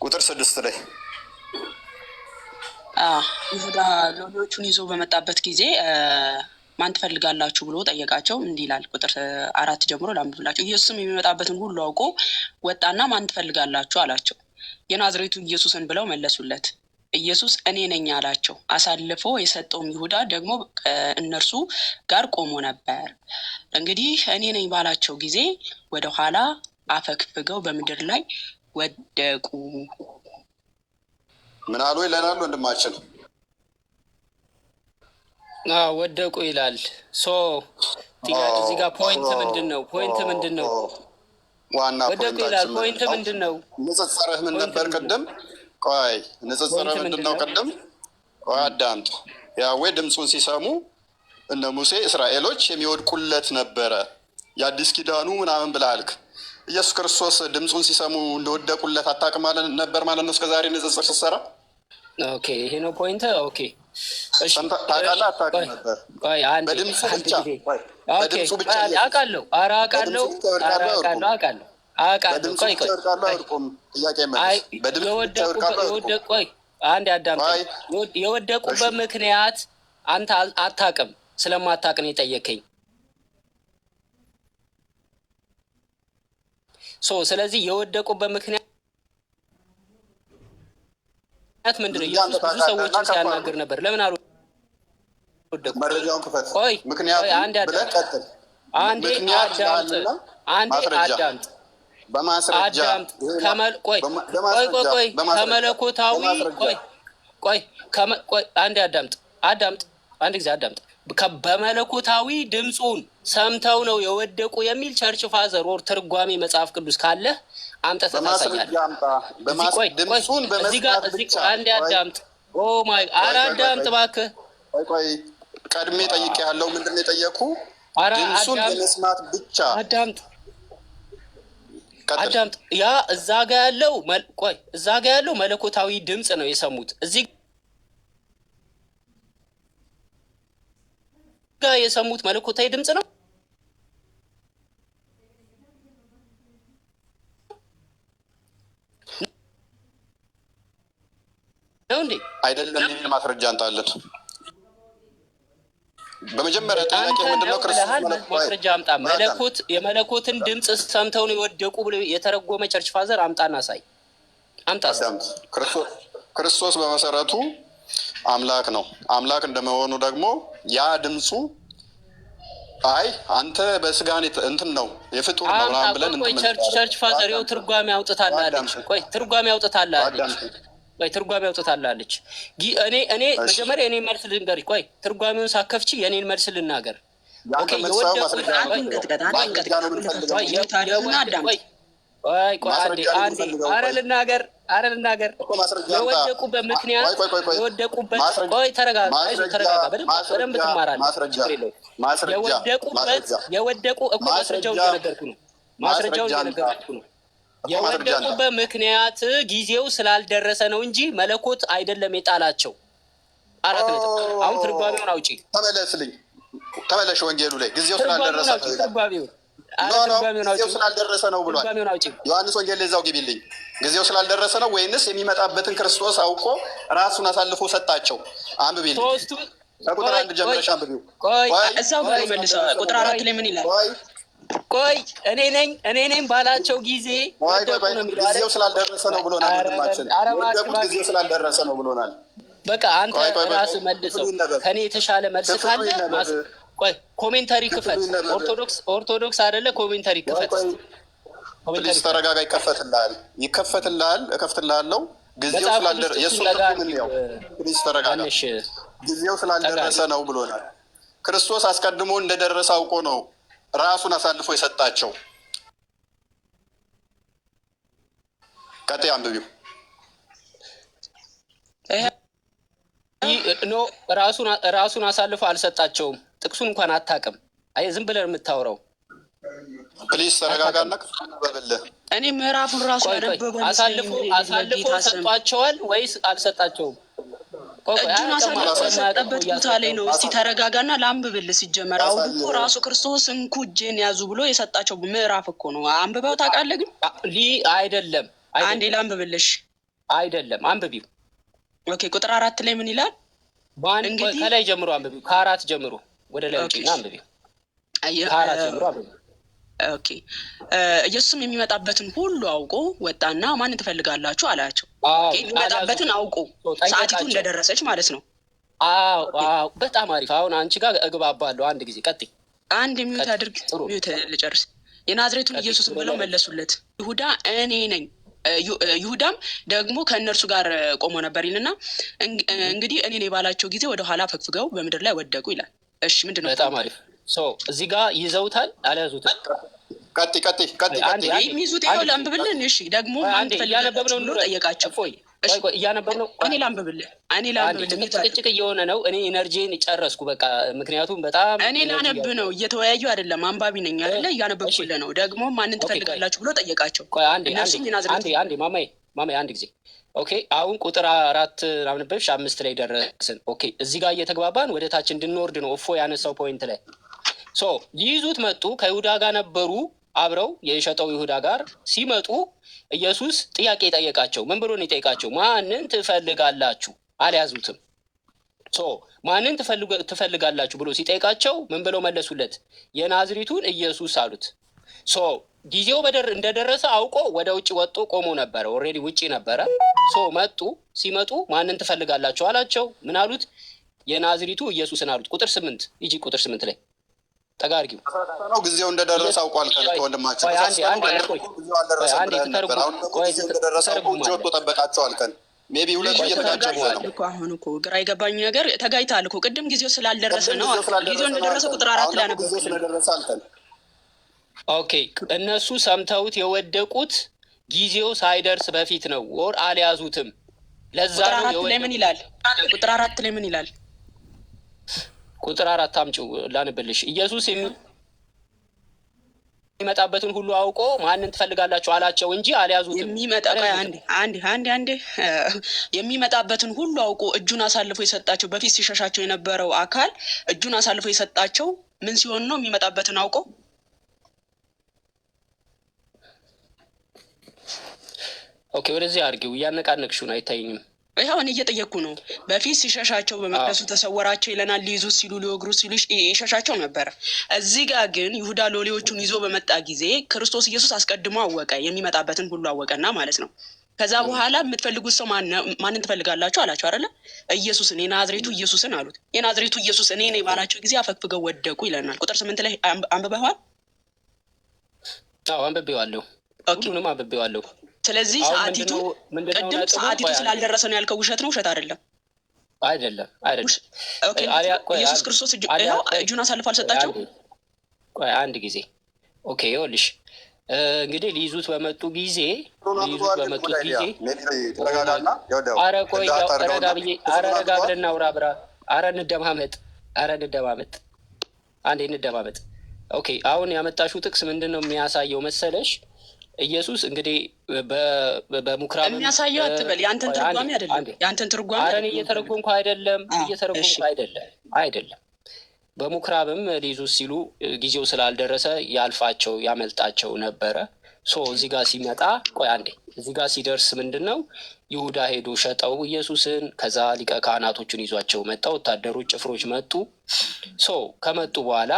ቁጥር 6 ላይ ይሁዳ ሎሌዎቹን ይዞ በመጣበት ጊዜ ማን ትፈልጋላችሁ ብሎ ጠየቃቸው። እንዲህ ይላል ቁጥር 4 ጀምሮ ላንብብላችሁ። ኢየሱስም የሚመጣበትን ሁሉ አውቆ ወጣና ማን ትፈልጋላችሁ አላቸው። የናዝሬቱ ኢየሱስን ብለው መለሱለት። ኢየሱስ እኔ ነኝ አላቸው። አሳልፎ የሰጠውም ይሁዳ ደግሞ እነርሱ ጋር ቆሞ ነበር። እንግዲህ እኔ ነኝ ባላቸው ጊዜ ወደኋላ አፈግፍገው በምድር ላይ ወደቁ። ምን አሉ ይለናል ወንድማችን? ወደቁ ይላል። እዚህ ጋር ፖይንት ምንድን ነው? ዋና ወደቁ ይላል። ፖይንት ምንድን ነው? ንጽጽርህ ምን ነበር ቅድም? ቆይ ንጽጽርህ ምንድን ነው ቅድም? ቆይ አዳምጥ። ያዌ ድምፁን ሲሰሙ እነ ሙሴ እስራኤሎች የሚወድቁለት ነበረ የአዲስ ኪዳኑ ምናምን ብላልክ። ኢየሱስ ክርስቶስ ድምፁን ሲሰሙ እንደወደቁለት አታውቅም ነበር ማለት ነው እስከዛሬ ንጽጽር ስትሰራ? ኦኬ ይሄ ነው ፖይንት። ኦኬ ታውቃለህ አታውቅም ነበር? በድምፁ ብቻ አውቃለሁ። ኧረ አውቃለሁ። ቆይ አንድ አዳምጠኝ። የወደቁበት ምክንያት አንተ አታውቅም፣ ስለማታውቅ ነው የጠየከኝ። ስለዚህ የወደቁበት ምክንያት ምንድን ነው? ኢየሱስ ብዙ ሰዎችን ሲያናግር ነበር። ለምን አልወደቁም? መረጃውን ክፈት። ምክንያት ብለህ ቀጥል። አንዴ አዳምጥ። በማስረጃ አንድ ጊዜ አዳምጥ። በመለኮታዊ ድምፁን ሰምተው ነው የወደቁ የሚል ቸርች ፋዘር ወር ትርጓሜ መጽሐፍ ቅዱስ ካለ አምጥተህ ታሳያለህ። አንዴ አዳምጥ። አዳምጥ እባክህ። ቀድሜ ጠይቄ ያለው ምንድን ነው የጠየኩ? ድምፁን በመስማት ብቻ አዳምጥ። ያ እዛ ጋ ያለው መለኮታዊ ድምፅ ነው የሰሙት። እዚህ ጋ የሰሙት መለኮታዊ ድምፅ ነው እንዴ? አይደለም። ይህን ማስረጃ እንጣለን። በመጀመሪያ ጥያቄ ምንድነው? ክርስቶስ ማስረጃ አምጣ። የመለኮትን ድምፅ ሰምተው ነው የወደቁ ብሎ የተረጎመ ቸርች ፋዘር አምጣና ሳይ። ክርስቶስ በመሰረቱ አምላክ ነው። አምላክ እንደመሆኑ ደግሞ ያ ድምፁ አንተ በስጋን እንትን ነው የፍጡር ነው ብለን ቸርች ፋዘር ይኸው ትርጓሜ አውጥታላለች። ትርጓሜ አውጥታላለች። እኔ መጀመሪያ የኔን መልስ ልንገርሽ። ትርጓሜውን ሳከፍቺ የኔን መልስ ልናገር። ኦኬ የወደቁት የወደቁበት ምክንያት ቆይ ተረጋጋ፣ በደንብ ትማራለህ። ማስረጃውን እየነገርኩ ነው። የወደቁበት ምክንያት ጊዜው ስላልደረሰ ነው እንጂ መለኮት አይደለም የጣላቸው። 4 ነጥብ። አሁን ትርጓሜውን አውጪ። ተመለሽ ወንጌሉ ላይ ጊዜው ስላልደረሰ ስላልደረሰ ነው ብሏል። ዮሐንስ ወንጌል ላይ እዛው ግቢልኝ። ጊዜው ስላልደረሰ ነው ወይንስ የሚመጣበትን ክርስቶስ አውቆ ራሱን አሳልፎ ሰጣቸው? አንብቢልኝ። ከቁጥር 1 ጀምረሽ አንብቢው። እዛው ጋር መልሰው ቁጥር 4 ላይ ምን ይላል? ቆይ እኔ ነኝ ባላቸው ጊዜ ጊዜው ስላልደረሰ ነው ብሎናል። ወንድማችን ጊዜው ስላልደረሰ ነው ብሎናል። በቃ አንተ ራስህ መልሰው። ከኔ የተሻለ መልስ ካለ ቆይ ኮሜንታሪ ክፈት። ኦርቶዶክስ አይደለ? ኮሜንታሪ ክፈት። ፕሊዝ ተረጋጋ። ይከፈትልሃል። እከፍትልሃለሁ። ጊዜው ስላልደረሰ የሱ ምን ነው? ፕሊዝ ተረጋጋ። ጊዜው ስላልደረሰ ነው ብሎናል። ክርስቶስ አስቀድሞ እንደደረሰ አውቆ ነው ራሱን አሳልፎ የሰጣቸው። ቀጥይ አንብቢው። ኖ ራሱን አሳልፎ አልሰጣቸውም። ጥቅሱን እንኳን አታውቅም። አይ ዝም ብለን የምታወራው። ፕሊዝ ተረጋጋና ክፍልበልህ። እኔ ምዕራፉን ራሱ አሳልፎ ሰጧቸዋል ወይስ አልሰጣቸውም? እጁን አሳልፎ የሰጠበት ቦታ ላይ ነው። እስቲ ተረጋጋና ላንብብልህ። ሲጀመር አሁን እኮ ራሱ ክርስቶስ እንኩ እጄን ያዙ ብሎ የሰጣቸው ምዕራፍ እኮ ነው። አንብበው ታውቃለህ? ግን አይደለም። አንዴ ላንብብልሽ። አይደለም አንብቢው። ኦኬ ቁጥር 4 ላይ ምን ይላል? እንግዲህ ከላይ ጀምሮ አንብቢው። ከ4 ጀምሮ ወደ ላይ ውጪና አንብቢው። ከ4 ጀምሮ አንብቢው። ኦኬ ኢየሱስም የሚመጣበትን ሁሉ አውቆ ወጣና ማንን ትፈልጋላችሁ አላቸው። የሚመጣበትን አውቆ ሰዓቲቱ እንደደረሰች ማለት ነው። አዎ በጣም አሪፍ። አሁን አንቺ ጋር እግባባለሁ። አንድ ጊዜ ቀጥይ። አንድ ሚዩት አድርግ። ሚዩት ልጨርስ። የናዝሬቱን ኢየሱስን ብለው መለሱለት። ይሁዳ እኔ ነኝ። ይሁዳም ደግሞ ከእነርሱ ጋር ቆሞ ነበር ይልና እንግዲህ እኔ ነኝ ባላቸው ጊዜ ወደኋላ ፈግፍገው በምድር ላይ ወደቁ ይላል። እሺ ምንድን ነው? በጣም አሪፍ። እዚህ ጋር ይዘውታል አልያዙትም? ቀጥይ የሚይዙት ይኸው ላንብብልን። እሺ ደግሞ ማን ትፈልጋላችሁ ብሎ ጠየቃቸው። እያነበብ ነው። እኔ ላንብብልህ። ጭቅጭቅ እየሆነ ነው። እኔ ኤነርጂን ጨረስኩ በቃ። ምክንያቱም በጣም እኔ ላነብ ነው። እየተወያዩ አይደለም። አንባቢ ነኝ አይደለ? እያነበብኩልህ ነው። ደግሞ ማንን ትፈልጋላችሁ ብሎ ጠየቃቸው። አንዴ ማማዬ አንድ ጊዜ ኦኬ። አሁን ቁጥር 4 አምንበብሽ 5 ላይ ደረስን። ኦኬ እዚህ ጋር እየተግባባን ወደ ታች እንድንወርድ ነው። እፎ ያነሳው ፖይንት ላይ ሊይዙት መጡ። ከይሁዳ ጋር ነበሩ። አብረው የሸጠው ይሁዳ ጋር ሲመጡ ኢየሱስ ጥያቄ ጠየቃቸው። ምን ብሎ ነው የጠየቃቸው? ማንን ትፈልጋላችሁ? አልያዙትም። ማንን ትፈልጋላችሁ ብሎ ሲጠይቃቸው ምን ብለው መለሱለት? የናዝሪቱን ኢየሱስ አሉት። ጊዜው እንደደረሰ አውቆ ወደ ውጭ ወጥቶ ቆሞ ነበረ። ኦልሬዲ ውጭ ነበረ። ሲመጡ ማንን ትፈልጋላችሁ አላቸው። ምን አሉት? የናዝሪቱ ኢየሱስን አሉት። ቁጥር 8 ይጂ ቁጥር 8 ላይ ተጋርጊው ነው። ጊዜው እንደደረሰ አውቋል። ወንድማችን ጠበቃቸዋል። ቀን ሜይ ቢ ሁለቱ እየተጋጨ ነው አሁን እኮ ግራ የገባኝ ነገር ተጋይተሃል እኮ ቅድም ጊዜው ስላልደረሰ ነው። ጊዜው እንደደረሰ ቁጥር 4 ላይ ነው ስለደረሰ አልከን። ኦኬ እነሱ ሰምተውት የወደቁት ጊዜው ሳይደርስ በፊት ነው። ወር አልያዙትም። ለዛ ነው ላይ ምን ይላል? ቁጥር 4 ላይ ምን ይላል? ቁጥር 4 አምጪው ላንብልሽ። ኢየሱስ የሚመጣበትን ሁሉ አውቆ ማንን ትፈልጋላችሁ አላቸው እንጂ አልያዙትም። የሚመጣበትን ሁሉ አውቆ እጁን አሳልፎ የሰጣቸው በፊት ሲሸሻቸው የነበረው አካል እጁን አሳልፎ የሰጣቸው ምን ሲሆን ነው? የሚመጣበትን አውቆ ኦኬ ወደዚህ አድርጊው። እያነቃነቅሽው ነው፣ አይታየኝም። ይኸው እኔ እየጠየቅኩ ነው። በፊት ሲሸሻቸው በመቅደሱ ተሰወራቸው ይለናል። ሊይዙት ሲሉ ሊወግሩት ሲሉ ይሸሻቸው ነበረ። እዚህ ጋር ግን ይሁዳ ሎሌዎቹን ይዞ በመጣ ጊዜ ክርስቶስ ኢየሱስ አስቀድሞ አወቀ፣ የሚመጣበትን ሁሉ አወቀና ማለት ነው። ከዛ በኋላ የምትፈልጉት ሰው ማንን ትፈልጋላችሁ አላቸው አይደለ? ኢየሱስን፣ የናዝሬቱ ኢየሱስን አሉት። የናዝሬቱ ኢየሱስ እኔ ነኝ ባላቸው ጊዜ አፈግፍገው ወደቁ ይለናል። ቁጥር 8 ላይ አንብበዋል? አዎ አንብቤዋለሁ። ሁሉንም አንብቤዋለሁ። ስለዚህ ሰዓቲቱ ቅድም ሰዓቲቱ ስላልደረሰ ነው ያልከው ውሸት ነው? ውሸት አይደለም። አይደለም ኢየሱስ ክርስቶስ እጁን አሳልፎ አልሰጣቸው። ቆይ አንድ ጊዜ ኦኬ፣ ይኸውልሽ እንግዲህ ሊይዙት በመጡ ጊዜ ኧረ ቆይ ረጋ ብለን እናውራ ብራ። ኧረ እንደማመጥ አንዴ እንደማመጥ። ኦኬ አሁን ያመጣሽው ጥቅስ ምንድን ነው የሚያሳየው መሰለሽ? ኢየሱስ እንግዲህ በምኩራብ የሚያሳየው አትበል፣ ያንተን ትርጓሜ አይደለም፣ ያንተን ትርጓሜ አረን እየተረጎምኩ አይደለም። በምኩራብም ሊይዙት ሲሉ ጊዜው ስላልደረሰ ያልፋቸው ያመልጣቸው ነበረ። እዚህ ጋር ሲመጣ ቆይ አንዴ፣ እዚህ ጋር ሲደርስ ምንድን ነው ይሁዳ ሄዶ ሸጠው ኢየሱስን። ከዛ ሊቀ ካህናቶቹን ይዟቸው መጣ፣ ወታደሮች ጭፍሮች መጡ። ከመጡ በኋላ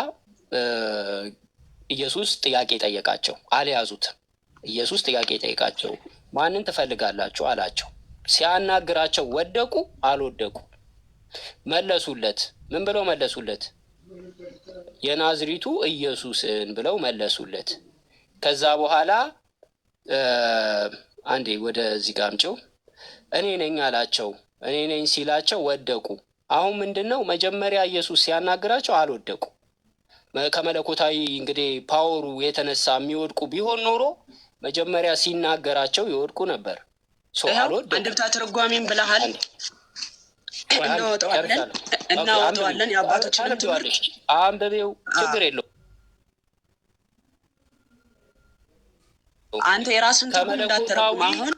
ኢየሱስ ጥያቄ ጠየቃቸው፣ አልያዙትም። ኢየሱስ ጥያቄ ጠየቃቸው፣ ማንን ትፈልጋላችሁ አላቸው። ሲያናግራቸው ወደቁ አልወደቁ? መለሱለት። ምን ብለው መለሱለት? የናዝሪቱ ኢየሱስን ብለው መለሱለት። ከዛ በኋላ አንዴ ወደዚህ ጋር አምጪው። እኔ ነኝ አላቸው። እኔ ነኝ ሲላቸው ወደቁ። አሁን ምንድን ነው መጀመሪያ ኢየሱስ ሲያናግራቸው አልወደቁ። ከመለኮታዊ እንግዲህ ፓወሩ የተነሳ የሚወድቁ ቢሆን ኖሮ መጀመሪያ ሲናገራቸው ይወድቁ ነበር። አንድምታ ትርጓሜም ብለሃል፣ እናወጣዋለን። የአባቶችን ትምህርት አንብቤው ችግር የለውም። አንተ የራስን ትርጉም እንዳትተረጉም። አሁን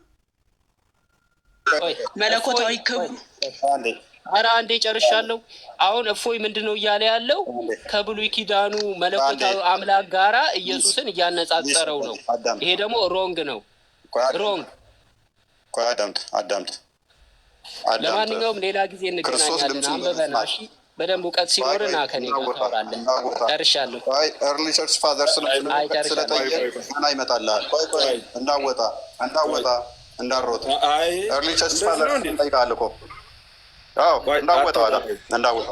መለኮታዊ ክብሩ ኧረ አንዴ ጨርሻለሁ። አሁን እፎይ ምንድን ነው እያለ ያለው? ከብሉይ ኪዳኑ መለኮታዊ አምላክ ጋራ ኢየሱስን እያነጻጸረው ነው። ይሄ ደግሞ ሮንግ ነው። ሮንግ። አዳምጥ። ለማንኛውም ሌላ ጊዜ እንገናኛለን። አንብበና እሺ፣ በደንብ እውቀት ሲኖርና ከኔ ጋር ታወራለህ። ጨርሻለሁ። ኤርሊ ቸርች ፋዘር ስለጠየቅ ይመጣልሃል። እንዳወጣ እንዳሮጥ ኤርሊ ቸርች ፋዘር ጠይቃለህ እኮ እንዳወጣ